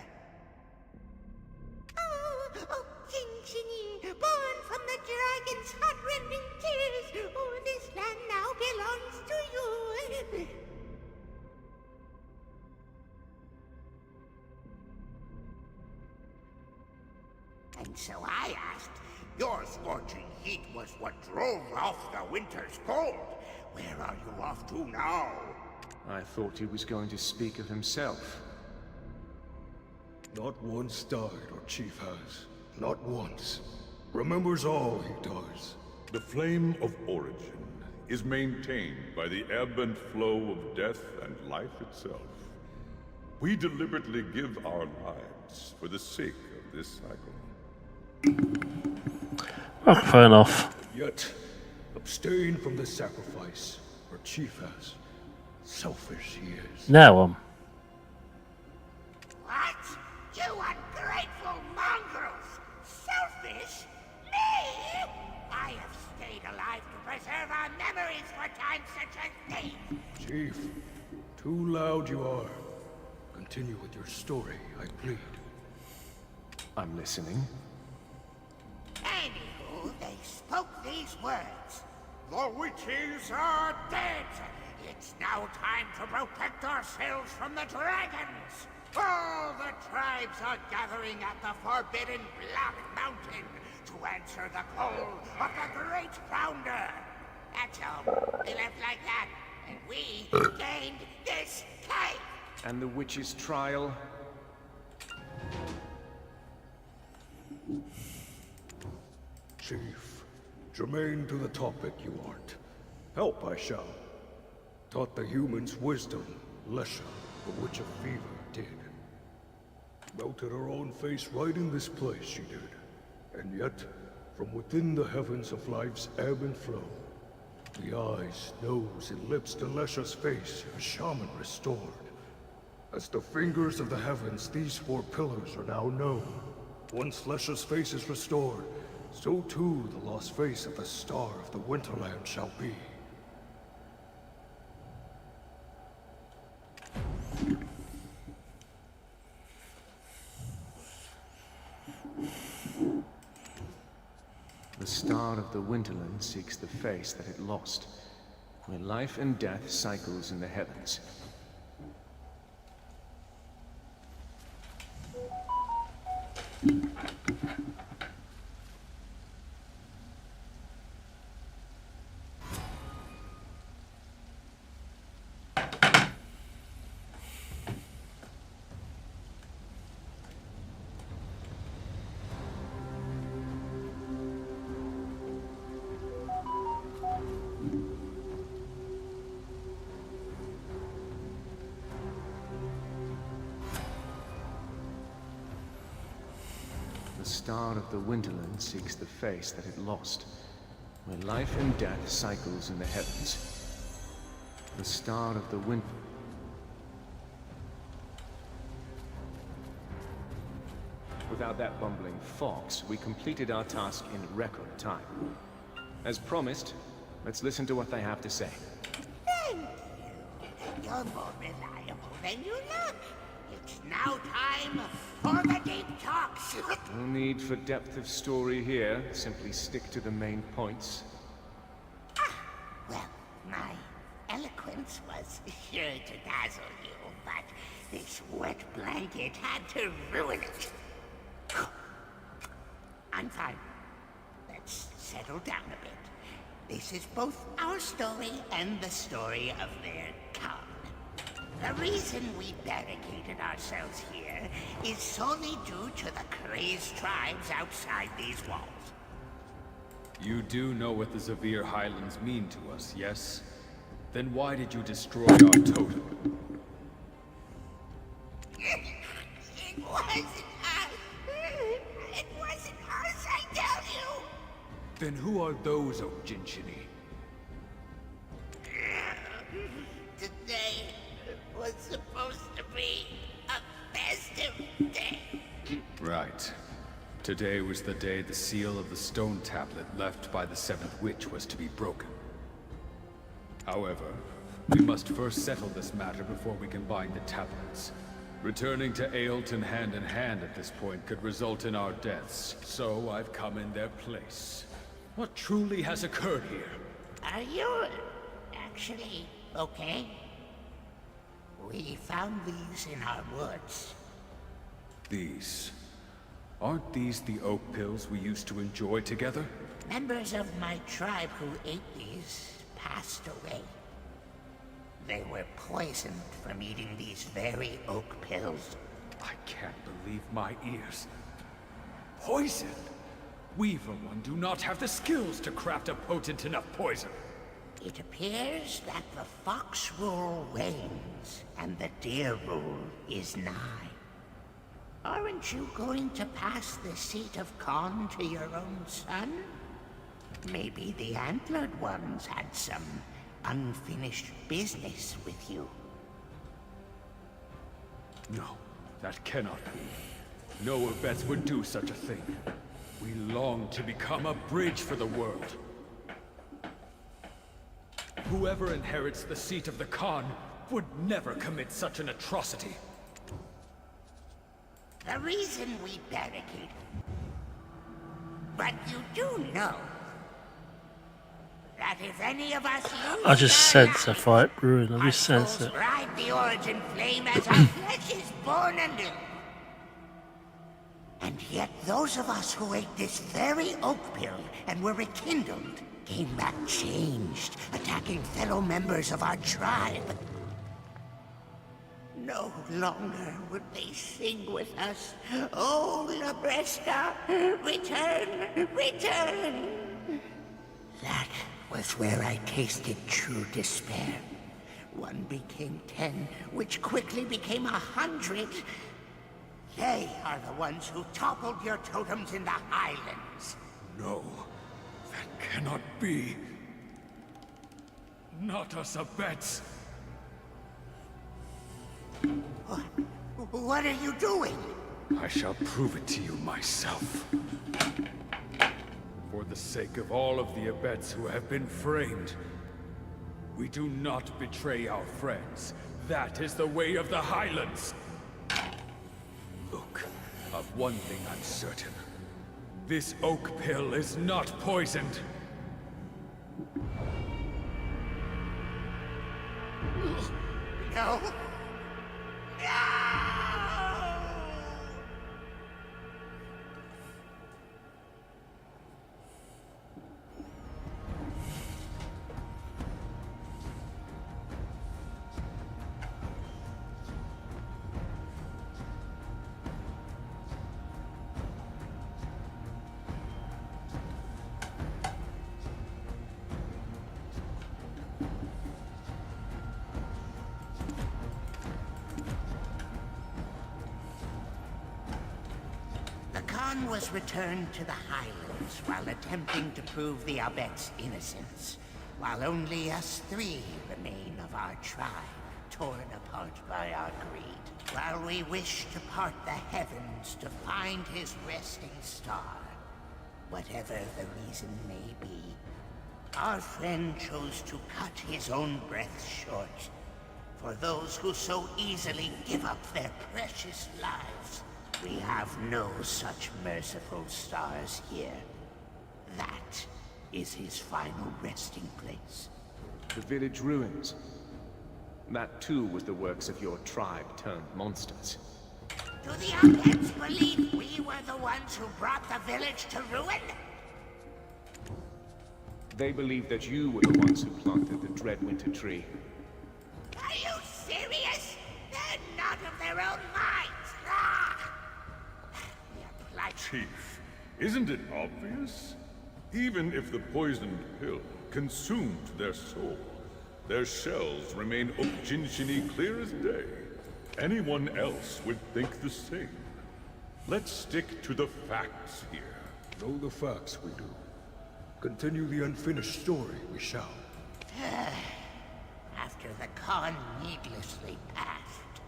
Oh, Jinxini, born from the dragon's heart-rending tears. Oh, this land now belongs to you. So I asked, your scorching heat was what drove off the winter's cold. Where are you off to now? I thought he was going to speak of himself. Not once died our chief has. Not once. Remembers all he does. The flame of origin is maintained by the ebb and flow of death and life itself. We deliberately give our lives for the sake of this cycle. Oh, fair enough. Yet, abstain from the sacrifice our chief has. Selfish he is. Now, What? You ungrateful mongrels! Selfish? Me? I have stayed alive to preserve our memories for times such as these! Chief, too loud you are. Continue with your story, I plead. I'm listening. Anywho, they spoke these words. The witches are dead! It's now time to protect ourselves from the dragons! All the tribes are gathering at the Forbidden Black Mountain to answer the call of the Great Founder. That's all. They left like that, and we gained this cave! And the witch's trial? Chief, germane to the topic you aren't. Help I shall. Taught the humans wisdom, Lesha, the Witch of Fever, did. Melted her own face right in this place, she did. And yet, from within the heavens of life's ebb and flow, the eyes, nose, and lips to Lesha's face, a shaman restored. As the fingers of the heavens, these four pillars are now known. Once Lesha's face is restored, so too the lost face of the star of the Winterland shall be. The star of the Winterland seeks the face that it lost, where life and death cycles in the heavens. The star of the Winterland seeks the face that it lost, where life and death cycles in the heavens. The star of the Winter... Without that bumbling fox, we completed our task in record time. As promised, let's listen to what they have to say. Thank you. You're more reliable than you look. It's now time for the deep talks. No need for depth of story here. Simply stick to the main points. Well, my eloquence was sure to dazzle you, but this wet blanket had to ruin it. I'm fine. Let's settle down a bit. This is both our story and the story of their town. The reason we barricaded ourselves here is solely due to the crazed tribes outside these walls. You do know what the Zavir Highlands mean to us, yes? Then why did you destroy our totem? It wasn't us! It wasn't us, I tell you! Then who are those, Ojinshini? Today was supposed to be a festive day. Right. Today was the day the seal of the stone tablet left by the Seventh Witch was to be broken. However, we must first settle this matter before we can bind the tablets. Returning to Aelton hand in hand at this point could result in our deaths, so I've come in their place. What truly has occurred here? Are you actually okay? We found these in our woods. These Aren't these the oak pills we used to enjoy together? Members of my tribe who ate these passed away. They were poisoned from eating these very oak pills. I can't believe my ears. Poison? We, for one, do not have the skills to craft a potent enough poison. It appears that the fox rule wanes, and the deer rule is nigh. Aren't you going to pass the seat of Khan to your own son? Maybe the antlered ones had some unfinished business with you. No, that cannot be. No Abets would do such a thing. We long to become a bridge for the world. Whoever inherits the seat of the Khan would never commit such an atrocity. The reason we barricade... But you do know that if any of us lose I just sense a fight brewing. I just sense it. ride the origin flame as our flesh is born anew. And yet those of us who ate this very oak pill and were rekindled came back changed, attacking fellow members of our tribe. No longer would they sing with us, "Oh, Labresca, return, return!" That was where I tasted true despair. 1 became 10, which quickly became 100. They are the ones who toppled your totems in the Highlands. No, that cannot be. Not us Abets. What are you doing? I shall prove it to you myself. For the sake of all of the Abets who have been framed, we do not betray our friends. That is the way of the Highlands. Look, of one thing I'm certain. This oak pill is not poisoned. No. Khan was returned to the Highlands while attempting to prove the Abet's innocence, while only us 3 remain of our tribe, torn apart by our greed, while we wish to part the heavens to find his resting star. Whatever the reason may be, our friend chose to cut his own breath short. For those who so easily give up their precious lives, we have no such merciful stars here. That is his final resting place. The village ruins. That too was the works of your tribe turned monsters. Do the Abets believe we were the ones who brought the village to ruin? They believe that you were the ones who planted the Dreadwinter tree. Are you serious? They're not of their own minds! Ah! Chief, isn't it obvious? Even if the poisoned pill consumed their soul, their shells remain Okjinshini clear as day. Anyone else would think the same. Let's stick to the facts here. Know the facts we do. Continue the unfinished story we shall. After the Khan needlessly passed,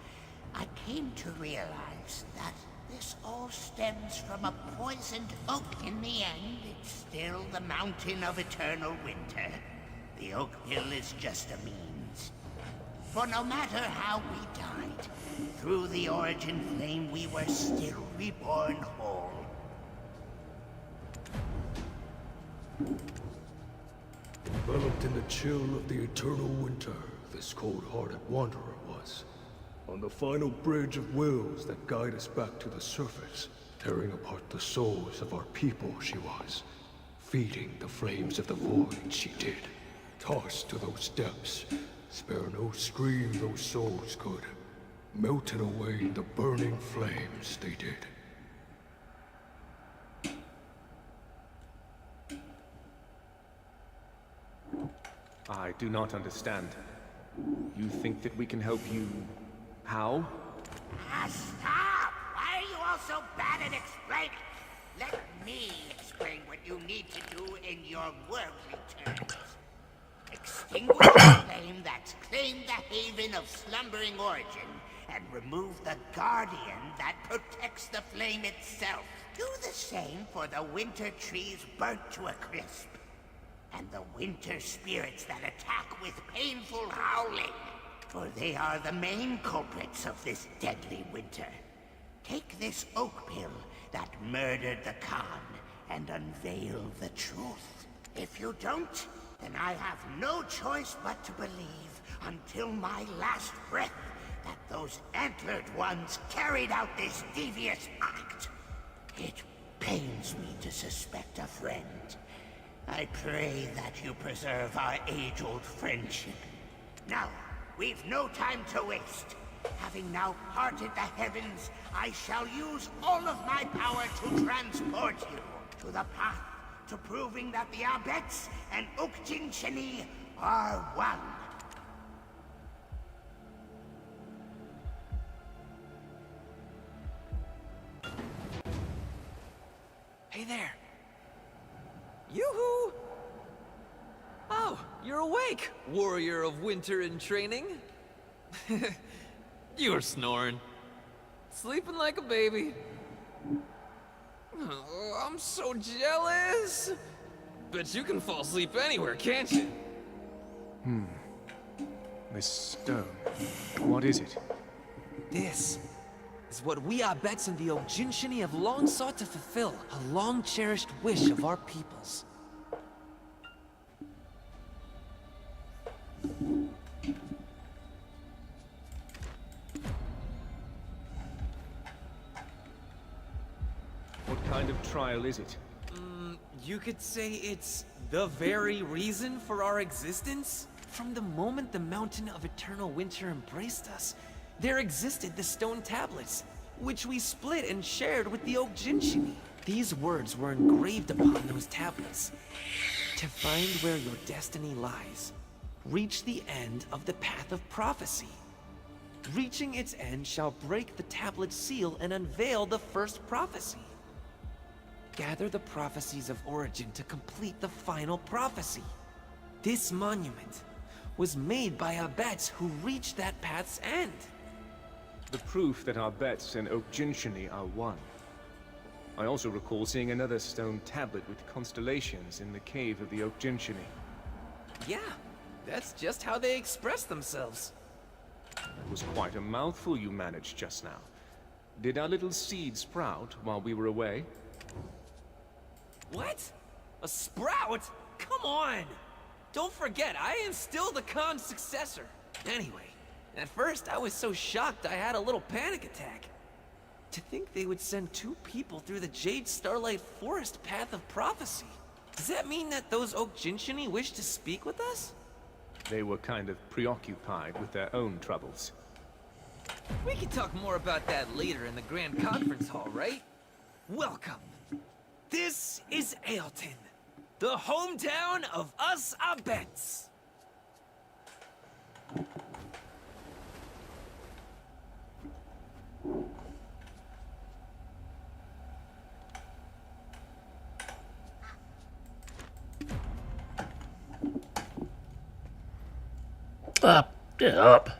I came to realize that this all stems from a poisoned oak. In the end, it's still the Mountain of Eternal Winter. The oak pill is just a means. For no matter how we died, through the origin flame we were still reborn whole. Enveloped in the chill of the eternal winter, this cold-hearted wanderer was. On the final bridge of wills that guide us back to the surface, tearing apart the souls of our people she was. Feeding the flames of the void she did. Tossed to those depths, spare no scream those souls could. Melted away in the burning flames they did. I do not understand. You think that we can help you... how? Stop! Why are you all so bad at explaining? Let me explain what you need to do in your worldly terms. Extinguish the flame that's claimed the haven of slumbering origin, and remove the guardian that protects the flame itself. Do the same for the winter trees burnt to a crisp, and the winter spirits that attack with painful howling, for they are the main culprits of this deadly winter. Take this oak pill that murdered the Khan and unveil the truth. If you don't, then I have no choice but to believe until my last breath that those antlered ones carried out this devious act. It pains me to suspect a friend. I pray that you preserve our age-old friendship. Now, we've no time to waste. Having now parted the heavens, I shall use all of my power to transport you to the path to proving that the Abets and Ukjin-Chini are one. Hey there. Yoo-hoo! Oh, you're awake, warrior of winter in training. You're snoring. Sleeping like a baby. Oh, I'm so jealous. Bet you can fall asleep anywhere, can't you? This stone. What is it? This is what we Abets and the Ojinshini have long sought to fulfill. A long-cherished wish of our peoples. What kind of trial is it? You could say it's the very reason for our existence? From the moment the Mountain of Eternal Winter embraced us, there existed the stone tablets, which we split and shared with the Ojinshini. These words were engraved upon those tablets. To find where your destiny lies, reach the end of the path of prophecy. Reaching its end shall break the tablet seal and unveil the first prophecy. Gather the prophecies of origin to complete the final prophecy. This monument was made by Abets who reached that path's end. The proof that Abets and Ojinshini are one. I also recall seeing another stone tablet with constellations in the cave of the Ojinshini. Yeah, that's just how they express themselves. That was quite a mouthful you managed just now. Did our little seed sprout while we were away? What? A sprout? Come on! Don't forget, I am still the Khan's successor. Anyway, at first I was so shocked I had a little panic attack. To think they would send 2 people through the Jade Starlight Forest path of prophecy. Does that mean that those Ojinshini wish to speak with us? They were kind of preoccupied with their own troubles. We can talk more about that later in the Grand Conference Hall, right? Welcome. This is Aelton, the hometown of us Abets. Get up.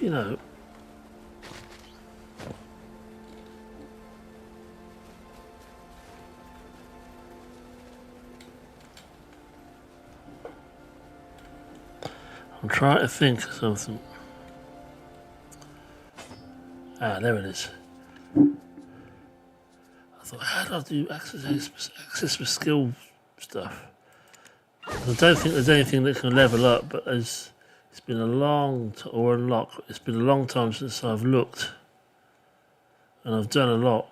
You know, I'm trying to think of something. Ah, there it is. I thought, how do I do access for skill stuff? I don't think there's anything that can level up, but it's been a long or unlock. It's been a long time since I've looked, and I've done a lot.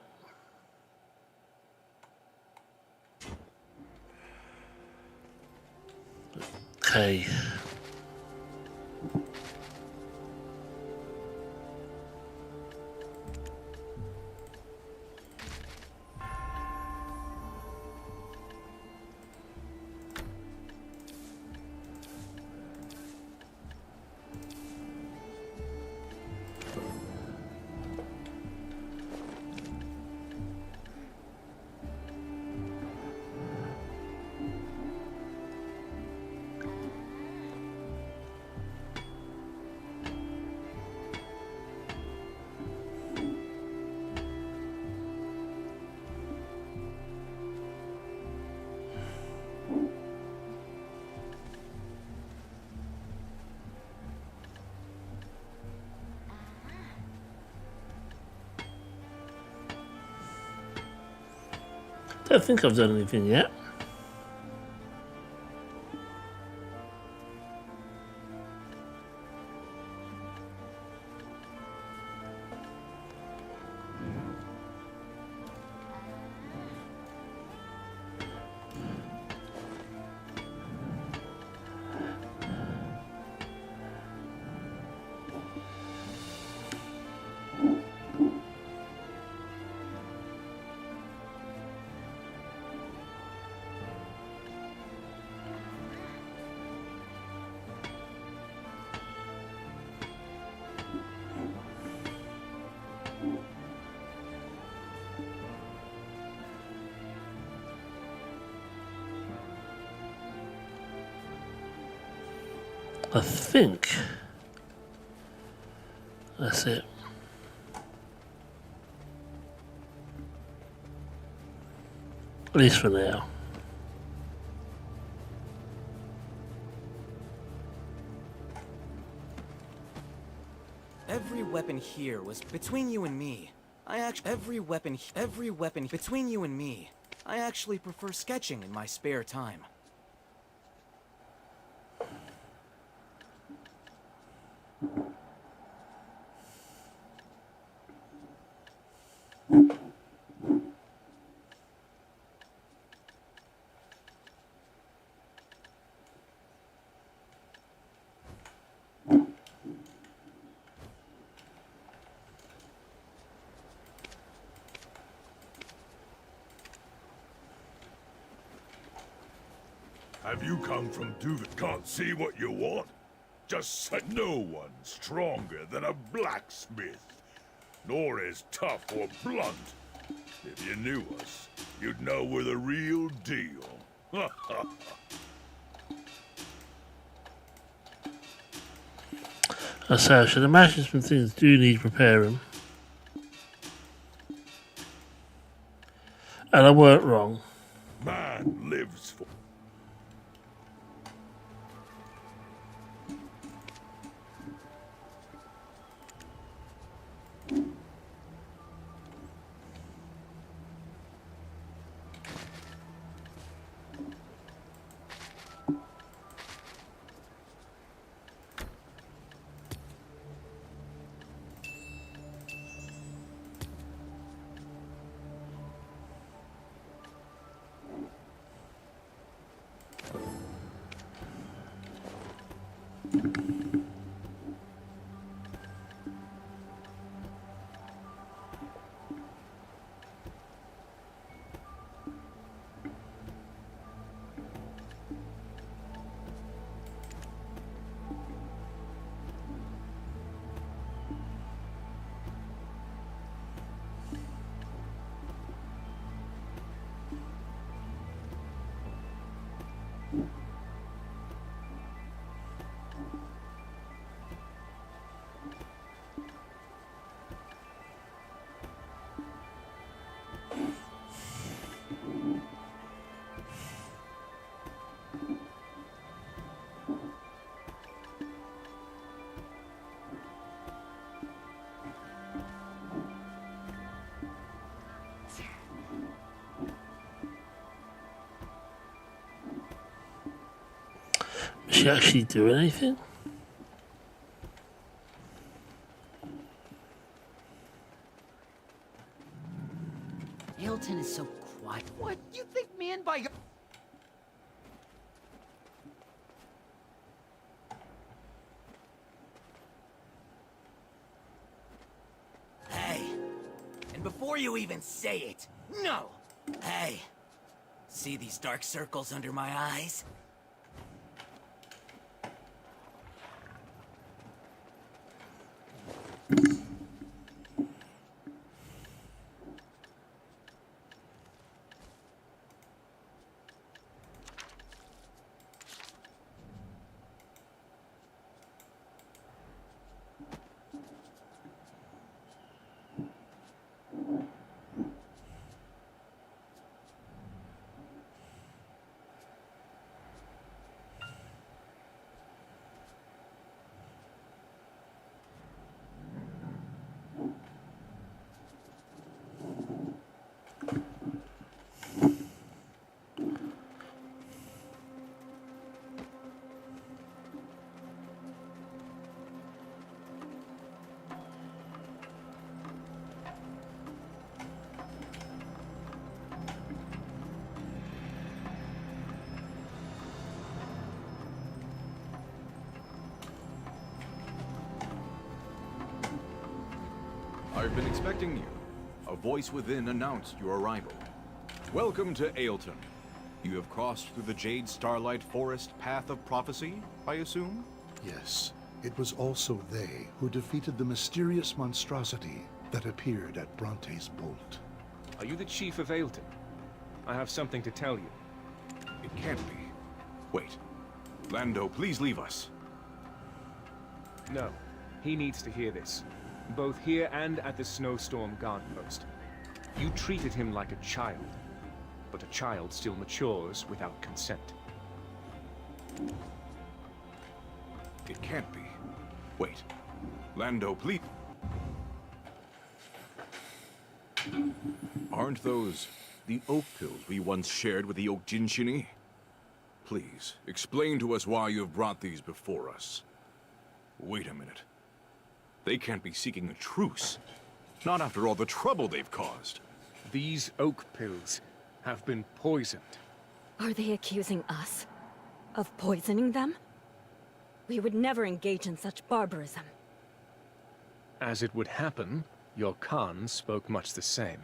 Okay. I don't think I've done anything yet. I think that's it. At least for now. Every weapon here was between you and me. Every weapon between you and me. I actually prefer sketching in my spare time. Have you come from Duvet? Can't see what you want? Just said no one's stronger than a blacksmith, nor as tough or blunt. If you knew us, you'd know we're the real deal. So I should imagine some things do need preparing. And I weren't wrong. Man lives for... Does she actually do anything? Ailton is so quiet. What? You think me and by... Hey, and before you even say it, no! Hey, see these dark circles under my eyes? I've been expecting you. A voice within announced your arrival. Welcome to Ailton. You have crossed through the Jade Starlight Forest Path of Prophecy, I assume? Yes, it was also they who defeated the mysterious monstrosity that appeared at Bronte's Bolt. Are you the chief of Ailton? I have something to tell you. It can't be. Wait. Lando, please leave us. No, he needs to hear this. Both here and at the Snowstorm Guard Post. You treated him like a child, but a child still matures without consent. It can't be. Wait. Lando, please. Aren't those the oak pills we once shared with the Oak Jinshini? Please, explain to us why you have brought these before us. Wait a minute. They can't be seeking a truce. Not after all the trouble they've caused. These oak pills have been poisoned. Are they accusing us of poisoning them? We would never engage in such barbarism. As it would happen, your Khan spoke much the same.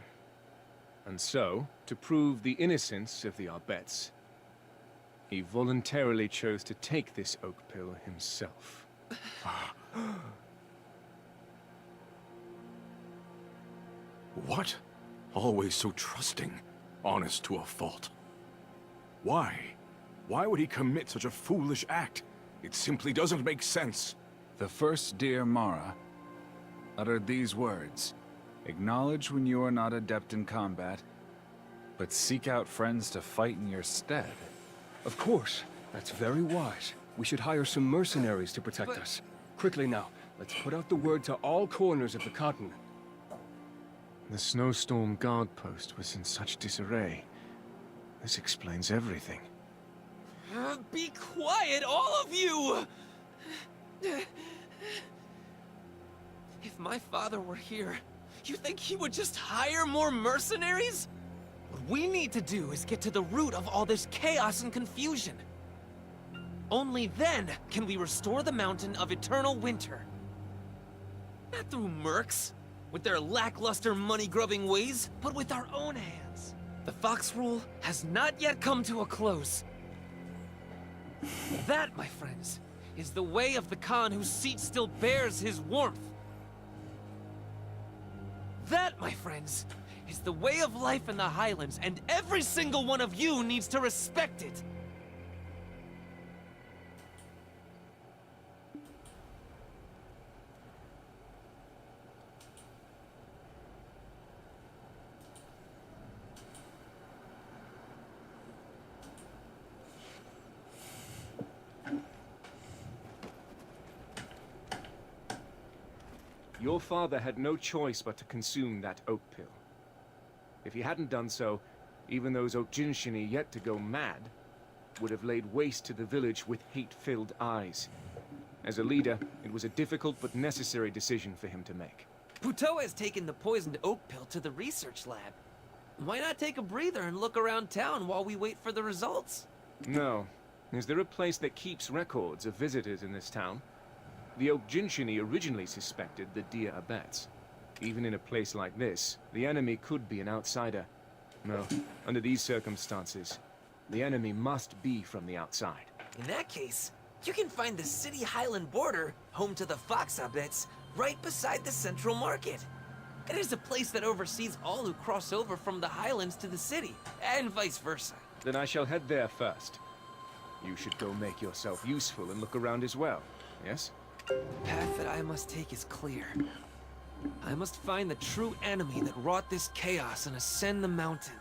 And so, to prove the innocence of the Arbets, he voluntarily chose to take this oak pill himself. What? Always so trusting, honest to a fault. Why? Why would he commit such a foolish act? It simply doesn't make sense. The first Dear Mara uttered these words. Acknowledge when you are not adept in combat, but seek out friends to fight in your stead. Of course. That's very wise. We should hire some mercenaries to protect us. Quickly now, let's put out the word to all corners of the continent. The Snowstorm Guard Post was in such disarray. This explains everything. Be quiet, all of you! If my father were here, you think he would just hire more mercenaries? What we need to do is get to the root of all this chaos and confusion. Only then can we restore the Mountain of Eternal Winter. Not through mercs, with their lackluster money-grubbing ways, but with our own hands. The Fox Rule has not yet come to a close. That, my friends, is the way of the Khan whose seat still bears his warmth. That, my friends, is the way of life in the Highlands, and every single one of you needs to respect it. Your father had no choice but to consume that oak pill. If he hadn't done so, even those Oak Jinshini yet to go mad would have laid waste to the village with hate-filled eyes. As a leader, it was a difficult but necessary decision for him to make. Puto has taken the poisoned oak pill to the research lab. Why not take a breather and look around town while we wait for the results? No. Is there a place that keeps records of visitors in this town? The Oak Jinshini originally suspected the Dear Abets. Even in a place like this, the enemy could be an outsider. No, under these circumstances, the enemy must be from the outside. In that case, you can find the city highland border, home to the Fox Abets, right beside the central market. It is a place that oversees all who cross over from the highlands to the city, and vice versa. Then I shall head there first. You should go make yourself useful and look around as well, yes? The path that I must take is clear. I must find the true enemy that wrought this chaos and ascend the mountain.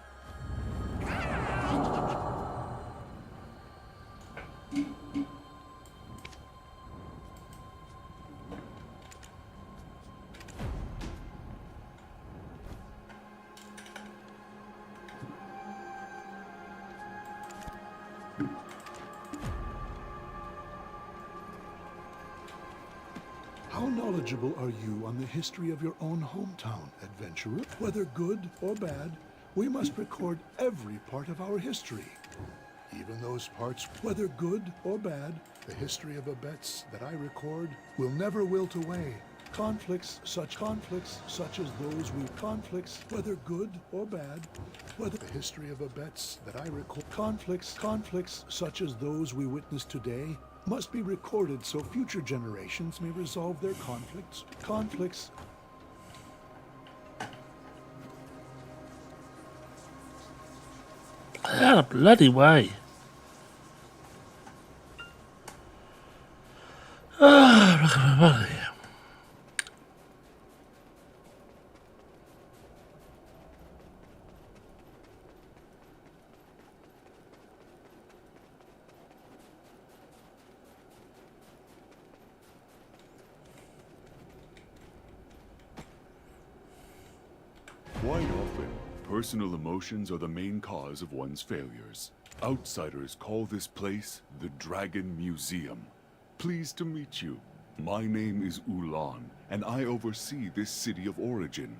How knowledgeable are you on the history of your own hometown, adventurer? Whether good or bad, we must record every part of our history. Even those parts, whether good or bad, the history of Abets that I record will never wilt away. Conflicts such as those whether good or bad, whether the history of Abets that I record, conflicts such as those we witness today must be recorded so future generations may resolve their conflicts. Out of bloody way. Ah, look at my body. Quite often, personal emotions are the main cause of one's failures. Outsiders call this place the Dragon Museum. Pleased to meet you. My name is Ulan, and I oversee this city of origin.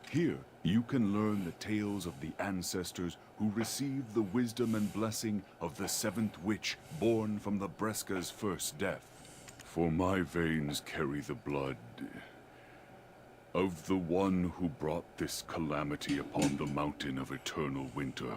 Here, you can learn the tales of the ancestors who received the wisdom and blessing of the seventh witch born from the Breska's first death. For my veins carry the blood of the one who brought this calamity upon the mountain of eternal winter.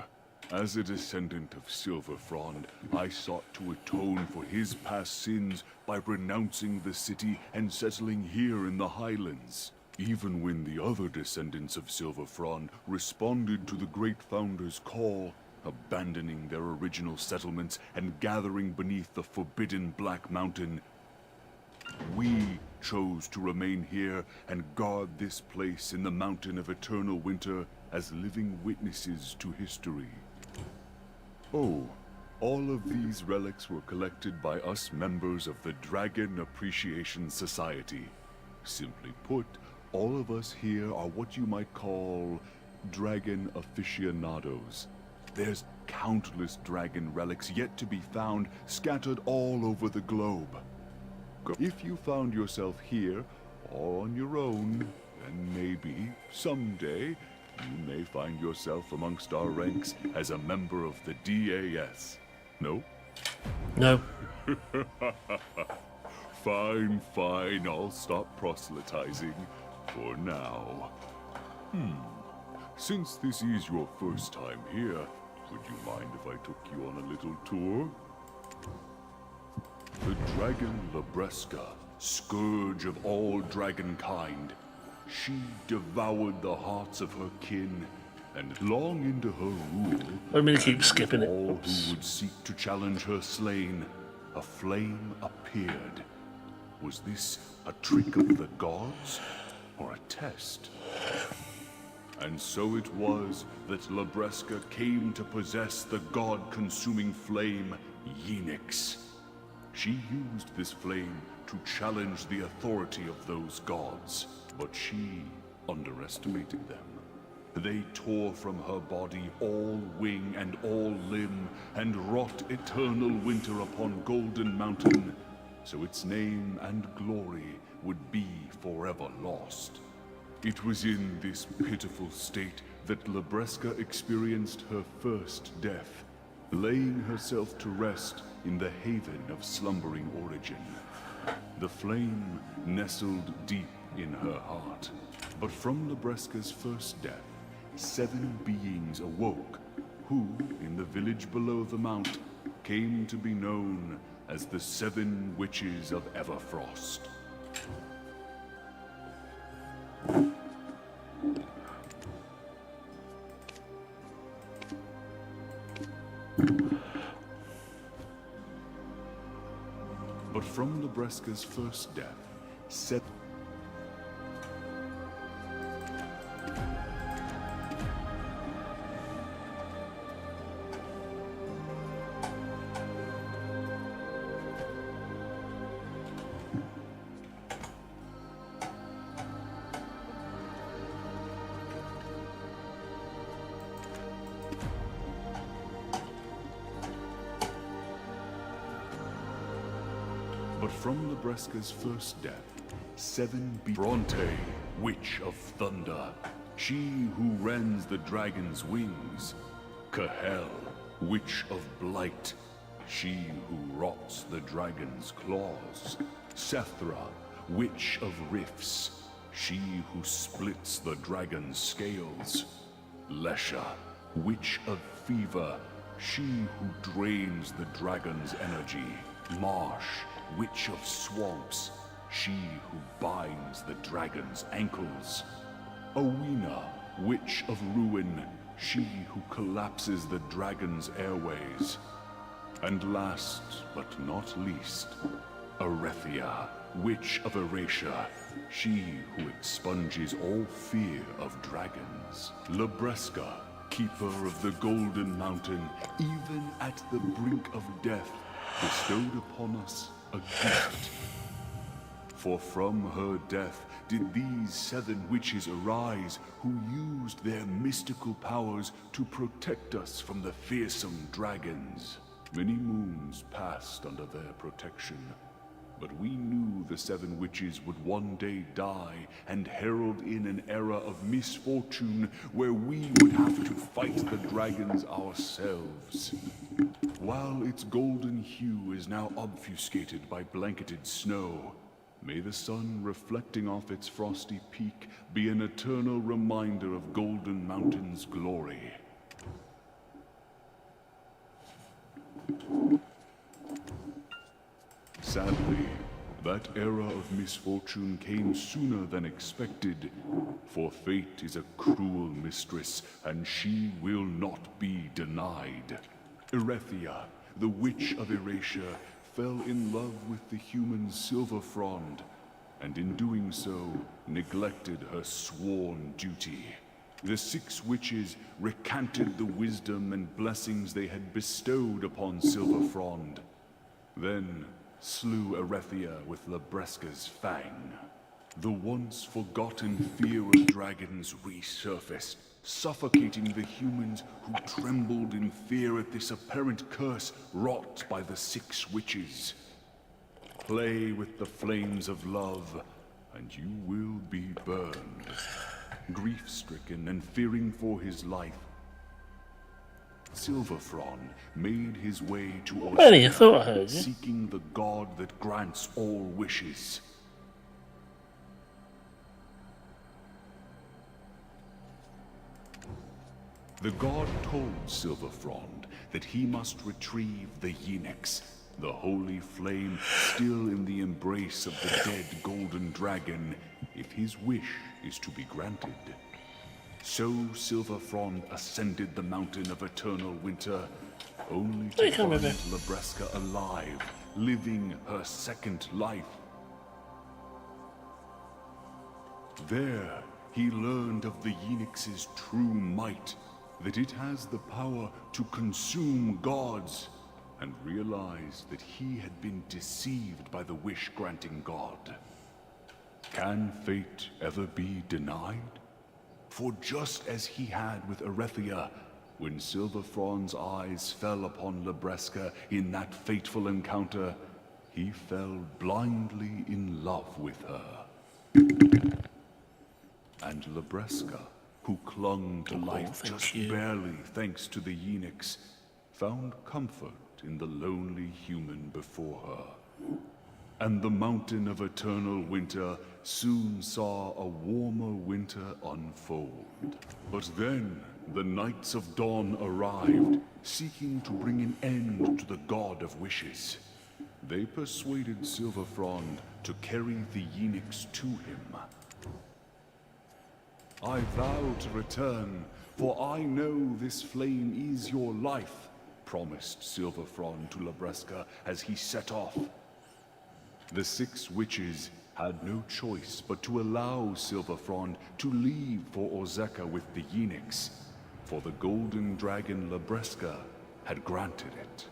As a descendant of Silver Frond, I sought to atone for his past sins by renouncing the city and settling here in the Highlands. Even when the other descendants of Silver Frond responded to the Great Founder's call, abandoning their original settlements and gathering beneath the forbidden Black Mountain, we chose to remain here and guard this place in the Mountain of Eternal Winter as living witnesses to history. Oh, all of these relics were collected by us members of the Dragon Appreciation Society. Simply put, all of us here are what you might call dragon aficionados. There's countless dragon relics yet to be found, scattered all over the globe. If you found yourself here, all on your own, then maybe, someday, you may find yourself amongst our ranks as a member of the DAS. No? No. Fine, I'll stop proselytizing. For now. Since this is your first time here, would you mind if I took you on a little tour? The Dragon Labreska, scourge of all dragonkind. She devoured the hearts of her kin, and long into her rule, I'm gonna keep skipping it. all who would seek to challenge her slain, a flame appeared. Was this a trick of the gods, or a test? And so it was that Labreska came to possess the god-consuming flame, Yinix. She used this flame to challenge the authority of those gods, but she underestimated them. They tore from her body all wing and all limb, and wrought eternal winter upon Golden Mountain, so its name and glory would be forever lost. It was in this pitiful state that Libresca experienced her first death, laying herself to rest in the haven of slumbering origin. The flame nestled deep in her heart, but from Libresca's first death, 7 beings awoke, who, in the village below the mount, came to be known as the 7 Witches of Everfrost. But from Libresca's first death, Libresca's first death, 7 Bronte, Witch of Thunder, she who rends the dragon's wings. Cahel, Witch of Blight, she who rots the dragon's claws. Sethra, Witch of Rifts, she who splits the dragon's scales. Lesha, Witch of Fever, she who drains the dragon's energy. Marsh, Witch of Swamps, she who binds the dragon's ankles. Owena, Witch of Ruin, she who collapses the dragon's airways. And last but not least, Arethia, Witch of Erasia, she who expunges all fear of dragons. Libresca, Keeper of the Golden Mountain, even at the brink of death, bestowed upon us a gift. For from her death did these 7 witches arise, who used their mystical powers to protect us from the fearsome dragons. Many moons passed under their protection, but we knew the 7 witches would one day die and herald in an era of misfortune where we would have to fight the dragons ourselves. While its golden hue is now obfuscated by blanketed snow, may the sun reflecting off its frosty peak be an eternal reminder of Golden Mountain's glory. Sadly, that era of misfortune came sooner than expected, for fate is a cruel mistress, and she will not be denied. Erethia, the Witch of Erasia, fell in love with the human Silverfrond, and in doing so, neglected her sworn duty. The 6 witches recanted the wisdom and blessings they had bestowed upon Silverfrond, then slew Erethia with Libresca's fang. The once forgotten fear of dragons resurfaced, suffocating the humans who trembled in fear at this apparent curse wrought by the 6 witches. Play with the flames of love, and you will be burned. Grief-stricken and fearing for his life, Silverfrond made his way to Benny, I thought I heard you. seeking the god that grants all wishes. The god told Silverfrond that he must retrieve the Yinix, the holy flame still in the embrace of the dead golden dragon, if his wish is to be granted. So Silverfrond ascended the mountain of eternal winter, only to find Libresca alive, living her second life. There, he learned of the Yinix's true might, that it has the power to consume gods, and realized that he had been deceived by the wish-granting god. Can fate ever be denied? For just as he had with Erethia, when Silver Fron's eyes fell upon Libresca in that fateful encounter, he fell blindly in love with her. And Libresca, who clung to life just barely thanks to the Yenix, found comfort in the lonely human before her. And the mountain of eternal winter soon saw a warmer winter unfold. But then the Knights of Dawn arrived, seeking to bring an end to the God of Wishes. They persuaded Silver Frond to carry the Yenix to him. I vow to return, for I know this flame is your life, promised Silver Frond to Libresca as he set off. The 6 witches had no choice but to allow Silver Frond to leave for Orzeka with the Yenix, for the golden dragon Libresca had granted it.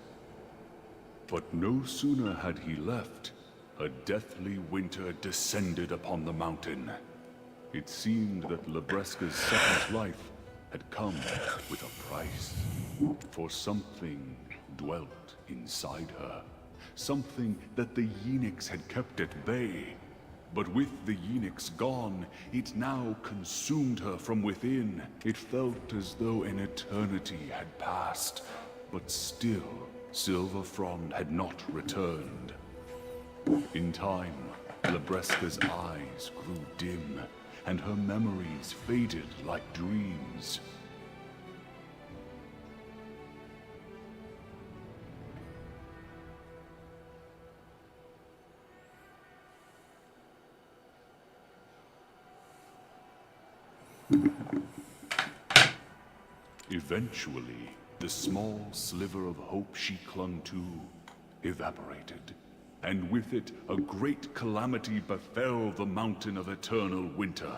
But no sooner had he left, a deathly winter descended upon the mountain. It seemed that Libresca's second life had come with a price, for something dwelt inside her. Something that the Yenix had kept at bay. But with the Yenix gone, it now consumed her from within. It felt as though an eternity had passed, but still, Silver Frond had not returned. In time, Libresca's eyes grew dim, and her memories faded like dreams. Eventually, the small sliver of hope she clung to evaporated, and with it a great calamity befell the mountain of eternal winter.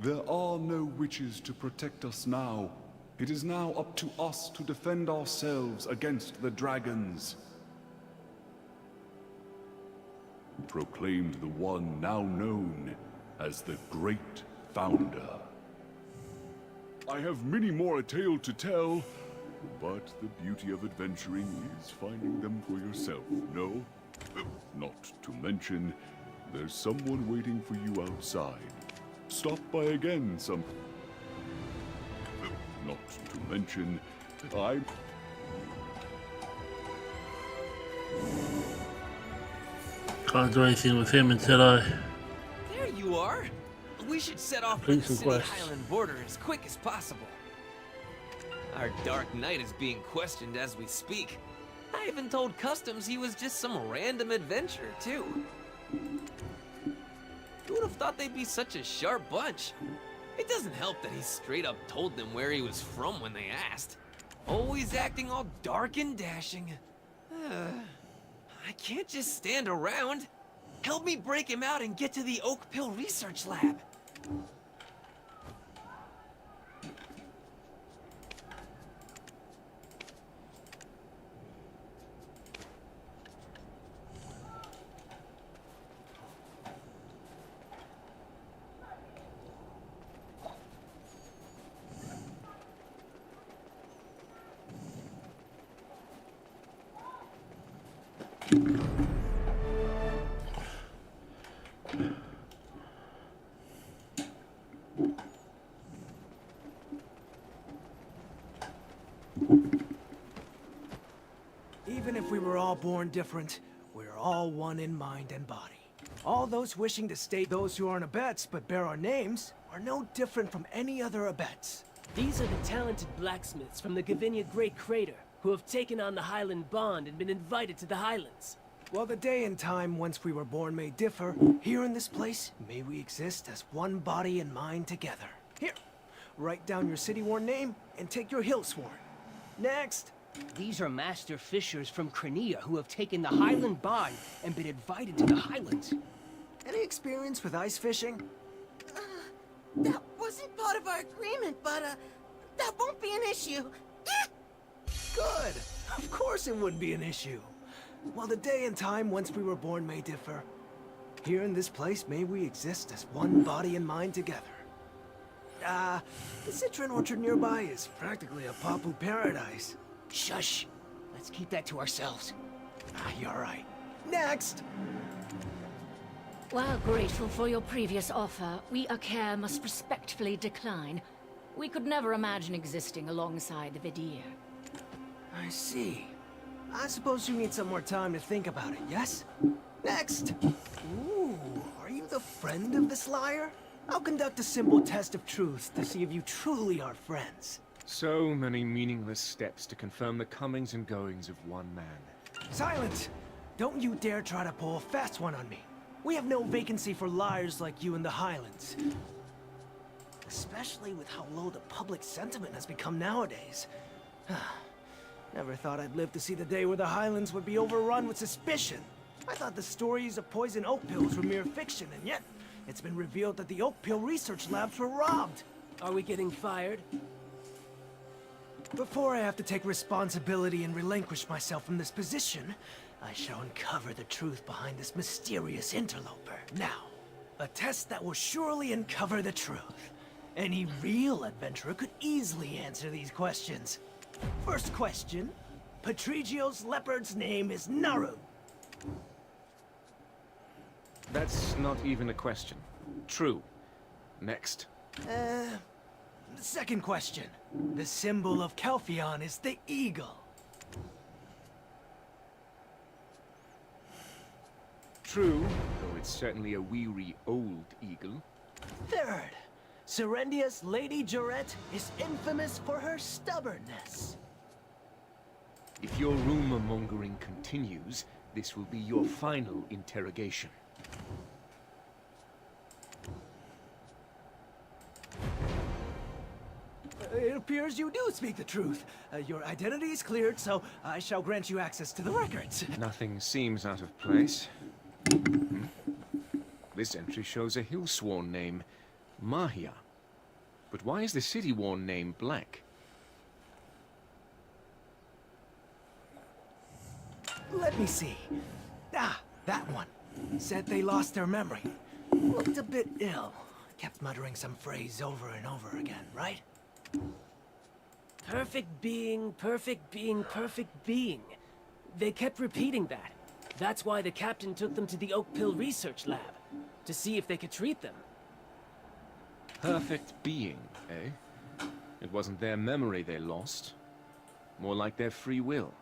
There are no witches to protect us now. It is now up to us to defend ourselves against the dragons, proclaimed the one now known as the Great Founder. I have many more a tale to tell, but the beauty of adventuring is finding them for yourself, no? Not to mention, there's someone waiting for you outside. Stop by again some... Not to mention, Can't do anything with him until I... There you are! We should set off for the City Highland border as quick as possible. Our Dark Knight is being questioned as we speak. I even told Customs he was just some random adventurer, too. Who would have thought they'd be such a sharp bunch? It doesn't help that he straight up told them where he was from when they asked. Always acting all dark and dashing. I can't just stand around. Help me break him out and get to the Oak Pill Research Lab. Even if we were all born different, we're all one in mind and body. All those wishing to stay those who aren't Abets but bear our names are no different from any other Abets. These are the talented blacksmiths from the Gavinia Great Crater who have taken on the Highland Bond and been invited to the Highlands. While the day and time whence we were born may differ, here in this place, may we exist as one body and mind together. Here, write down your city-worn name and take your hill-sworn. Next. These are master fishers from Crenea who have taken the Highland Bond and been invited to the Highlands. Any experience with ice fishing? That wasn't part of our agreement, but, that won't be an issue. Good. Of course it would be an issue. While the day and time whence we were born may differ, here in this place may we exist as one body and mind together. The citron orchard nearby is practically a Papu paradise. Shush. Let's keep that to ourselves. You're right. Next! While grateful for your previous offer, we Aker must respectfully decline. We could never imagine existing alongside the Vidir. I see. I suppose you need some more time to think about it, yes? Next! Ooh, are you the friend of this liar? I'll conduct a simple test of truth to see if you truly are friends. So many meaningless steps to confirm the comings and goings of one man. Silence! Don't you dare try to pull a fast one on me. We have no vacancy for liars like you in the Highlands. Especially with how low the public sentiment has become nowadays. Never thought I'd live to see the day where the Highlands would be overrun with suspicion. I thought the stories of poison oak pills were mere fiction, and yet it's been revealed that the oak pill research labs were robbed. Are we getting fired? Before I have to take responsibility and relinquish myself from this position, I shall uncover the truth behind this mysterious interloper. Now, a test that will surely uncover the truth. Any real adventurer could easily answer these questions. First question, Patrigio's leopard's name is Naru. That's not even a question. True. Next. Second question. The symbol of Kelphion is the eagle. True, though it's certainly a weary old eagle. Third, Serendia's Lady Jarette is infamous for her stubbornness. If your rumor-mongering continues, this will be your final interrogation. It appears you do speak the truth. Your identity is cleared, so I shall grant you access to the records. Nothing seems out of place. This entry shows a Hillsworn name, Mahia. But why is the City-worn name Black? Let me see. Ah, that one. Said they lost their memory. Looked a bit ill. Kept muttering some phrase over and over again, right? Perfect being, perfect being, perfect being. They kept repeating that. That's why the captain took them to the Oak Pill Research Lab, to see if they could treat them. Perfect being, eh? It wasn't their memory they lost. More like their free will.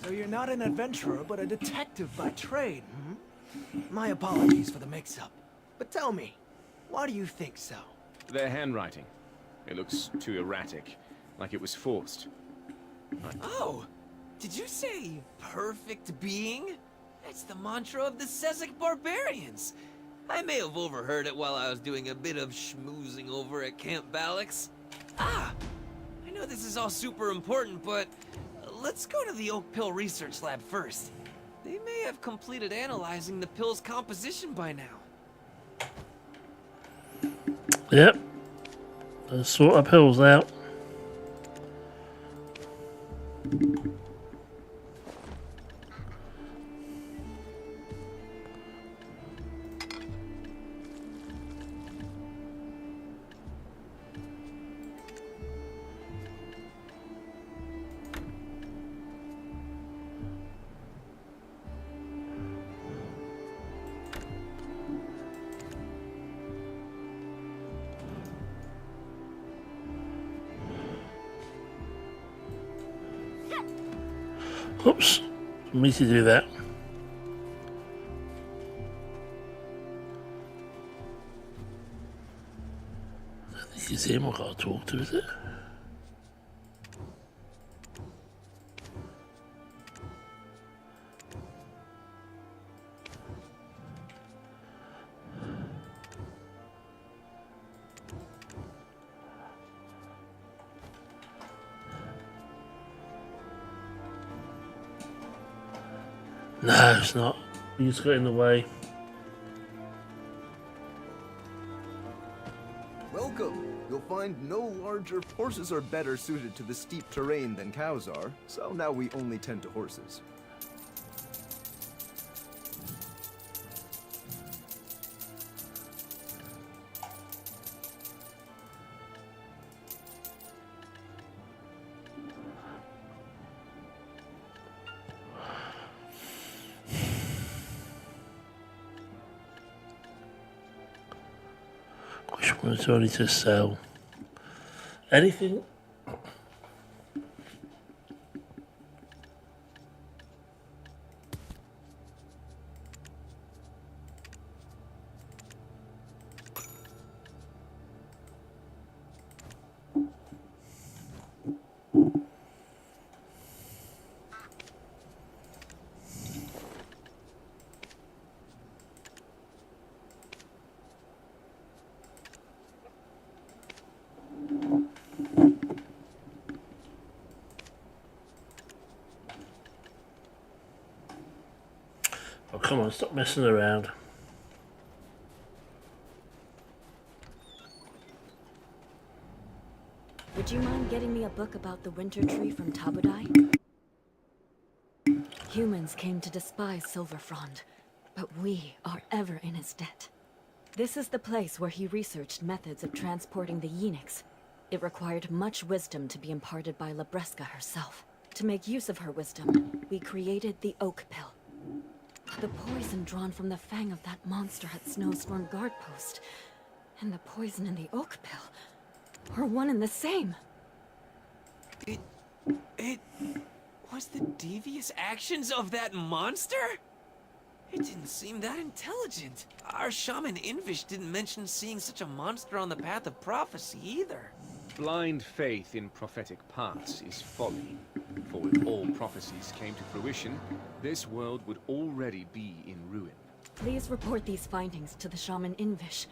So you're not an adventurer, but a detective by trade, hmm? My apologies for the mix-up. But tell me, why do you think so? Their handwriting. It looks too erratic, like it was forced. Oh! Did you say perfect being? That's the mantra of the Sezek Barbarians. I may have overheard it while I was doing a bit of schmoozing over at Camp Balix. Ah! I know this is all super important, but let's go to the Oak Pill Research Lab first. They may have completed analyzing the pill's composition by now. Yep. Let's sort our pills out. Oops, me to do that. I don't think it's him I gotta talk to, is it? No, it's not. You just got in the way. Welcome! You'll find no larger... Horses are better suited to the steep terrain than cows are, so now we only tend to horses. It's only to sell. Anything? Oh, come on, stop messing around. Would you mind getting me a book about the winter tree from Tabudai? Humans came to despise Silverfrond, but we are ever in his debt. This is the place where he researched methods of transporting the Yeenix. It required much wisdom to be imparted by Labreska herself. To make use of her wisdom, we created the Oak Pill. The poison drawn from the fang of that monster at Snowstorm Guard Post, and the poison in the Oak Pill, are one and the same. It was the devious actions of that monster? It didn't seem that intelligent. Our shaman Invish didn't mention seeing such a monster on the path of prophecy either. Blind faith in prophetic paths is folly. For if all prophecies came to fruition, this world would already be in ruin. Please report these findings to the shaman Invish.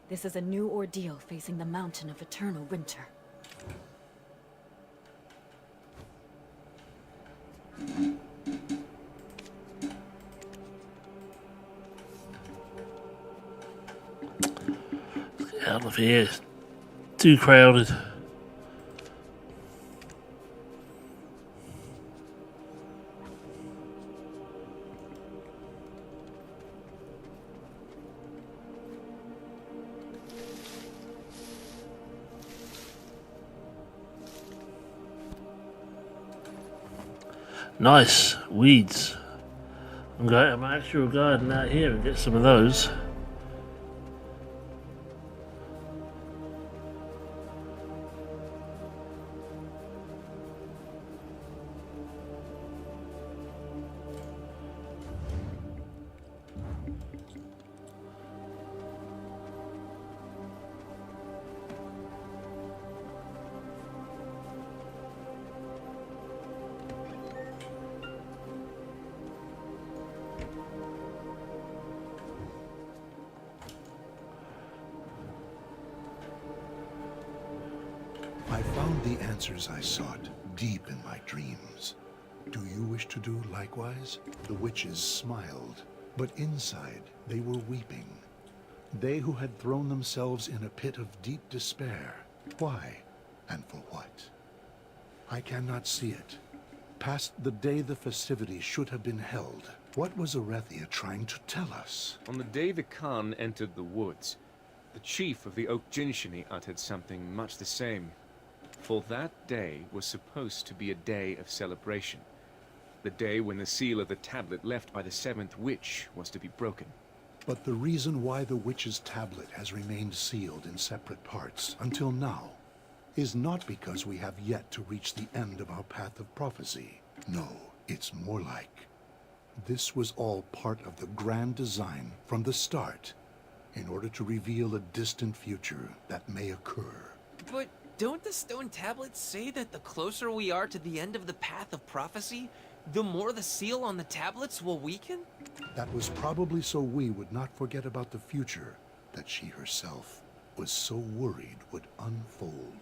This is a new ordeal facing the mountain of eternal winter. Get out of here. It's too crowded. Nice weeds. I'm actually garden out here and get some of those. I found the answers I sought deep in my dreams. Do you wish to do likewise? The witches smiled, but inside they were weeping. They who had thrown themselves in a pit of deep despair. Why and for what? I cannot see it. Past the day the festivities should have been held, what was Arethia trying to tell us? On the day the Khan entered the woods, the chief of the Oak Jinshini uttered something much the same. For that day was supposed to be a day of celebration. The day when the seal of the tablet left by the seventh witch was to be broken. But the reason why the witch's tablet has remained sealed in separate parts until now is not because we have yet to reach the end of our path of prophecy. No, it's more like this was all part of the grand design from the start in order to reveal a distant future that may occur. But don't the stone tablets say that the closer we are to the end of the path of prophecy, the more the seal on the tablets will weaken? That was probably so we would not forget about the future that she herself was so worried would unfold.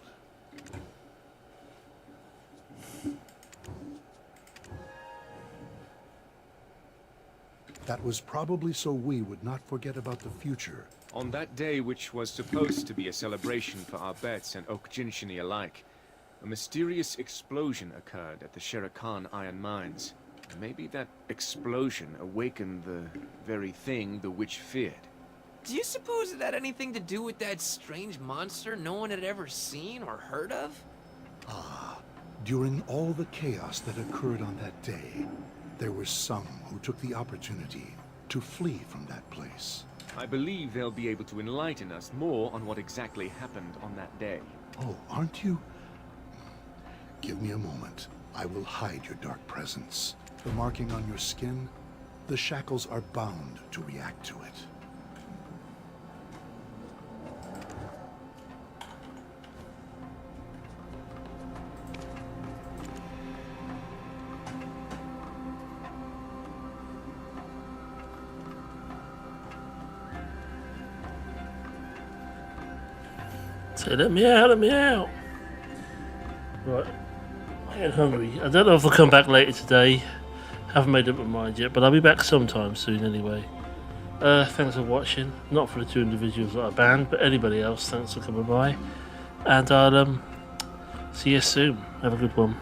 That was probably so we would not forget about the future. On that day, which was supposed to be a celebration for our bets and Oak Jinshini alike, a mysterious explosion occurred at the Shere Khan Iron Mines. Maybe that explosion awakened the very thing the witch feared. Do you suppose it had anything to do with that strange monster no one had ever seen or heard of? During all the chaos that occurred on that day, there were some who took the opportunity to flee from that place. I believe they'll be able to enlighten us more on what exactly happened on that day. Oh, aren't you? Give me a moment. I will hide your dark presence. The marking on your skin, the shackles are bound to react to it. Say, let me out, let me out. Right. I'm getting hungry. I don't know if I'll come back later today. Haven't made up my mind yet, but I'll be back sometime soon anyway. Thanks for watching. Not for the 2 individuals that I banned, but anybody else, thanks for coming by. And I'll see you soon. Have a good one.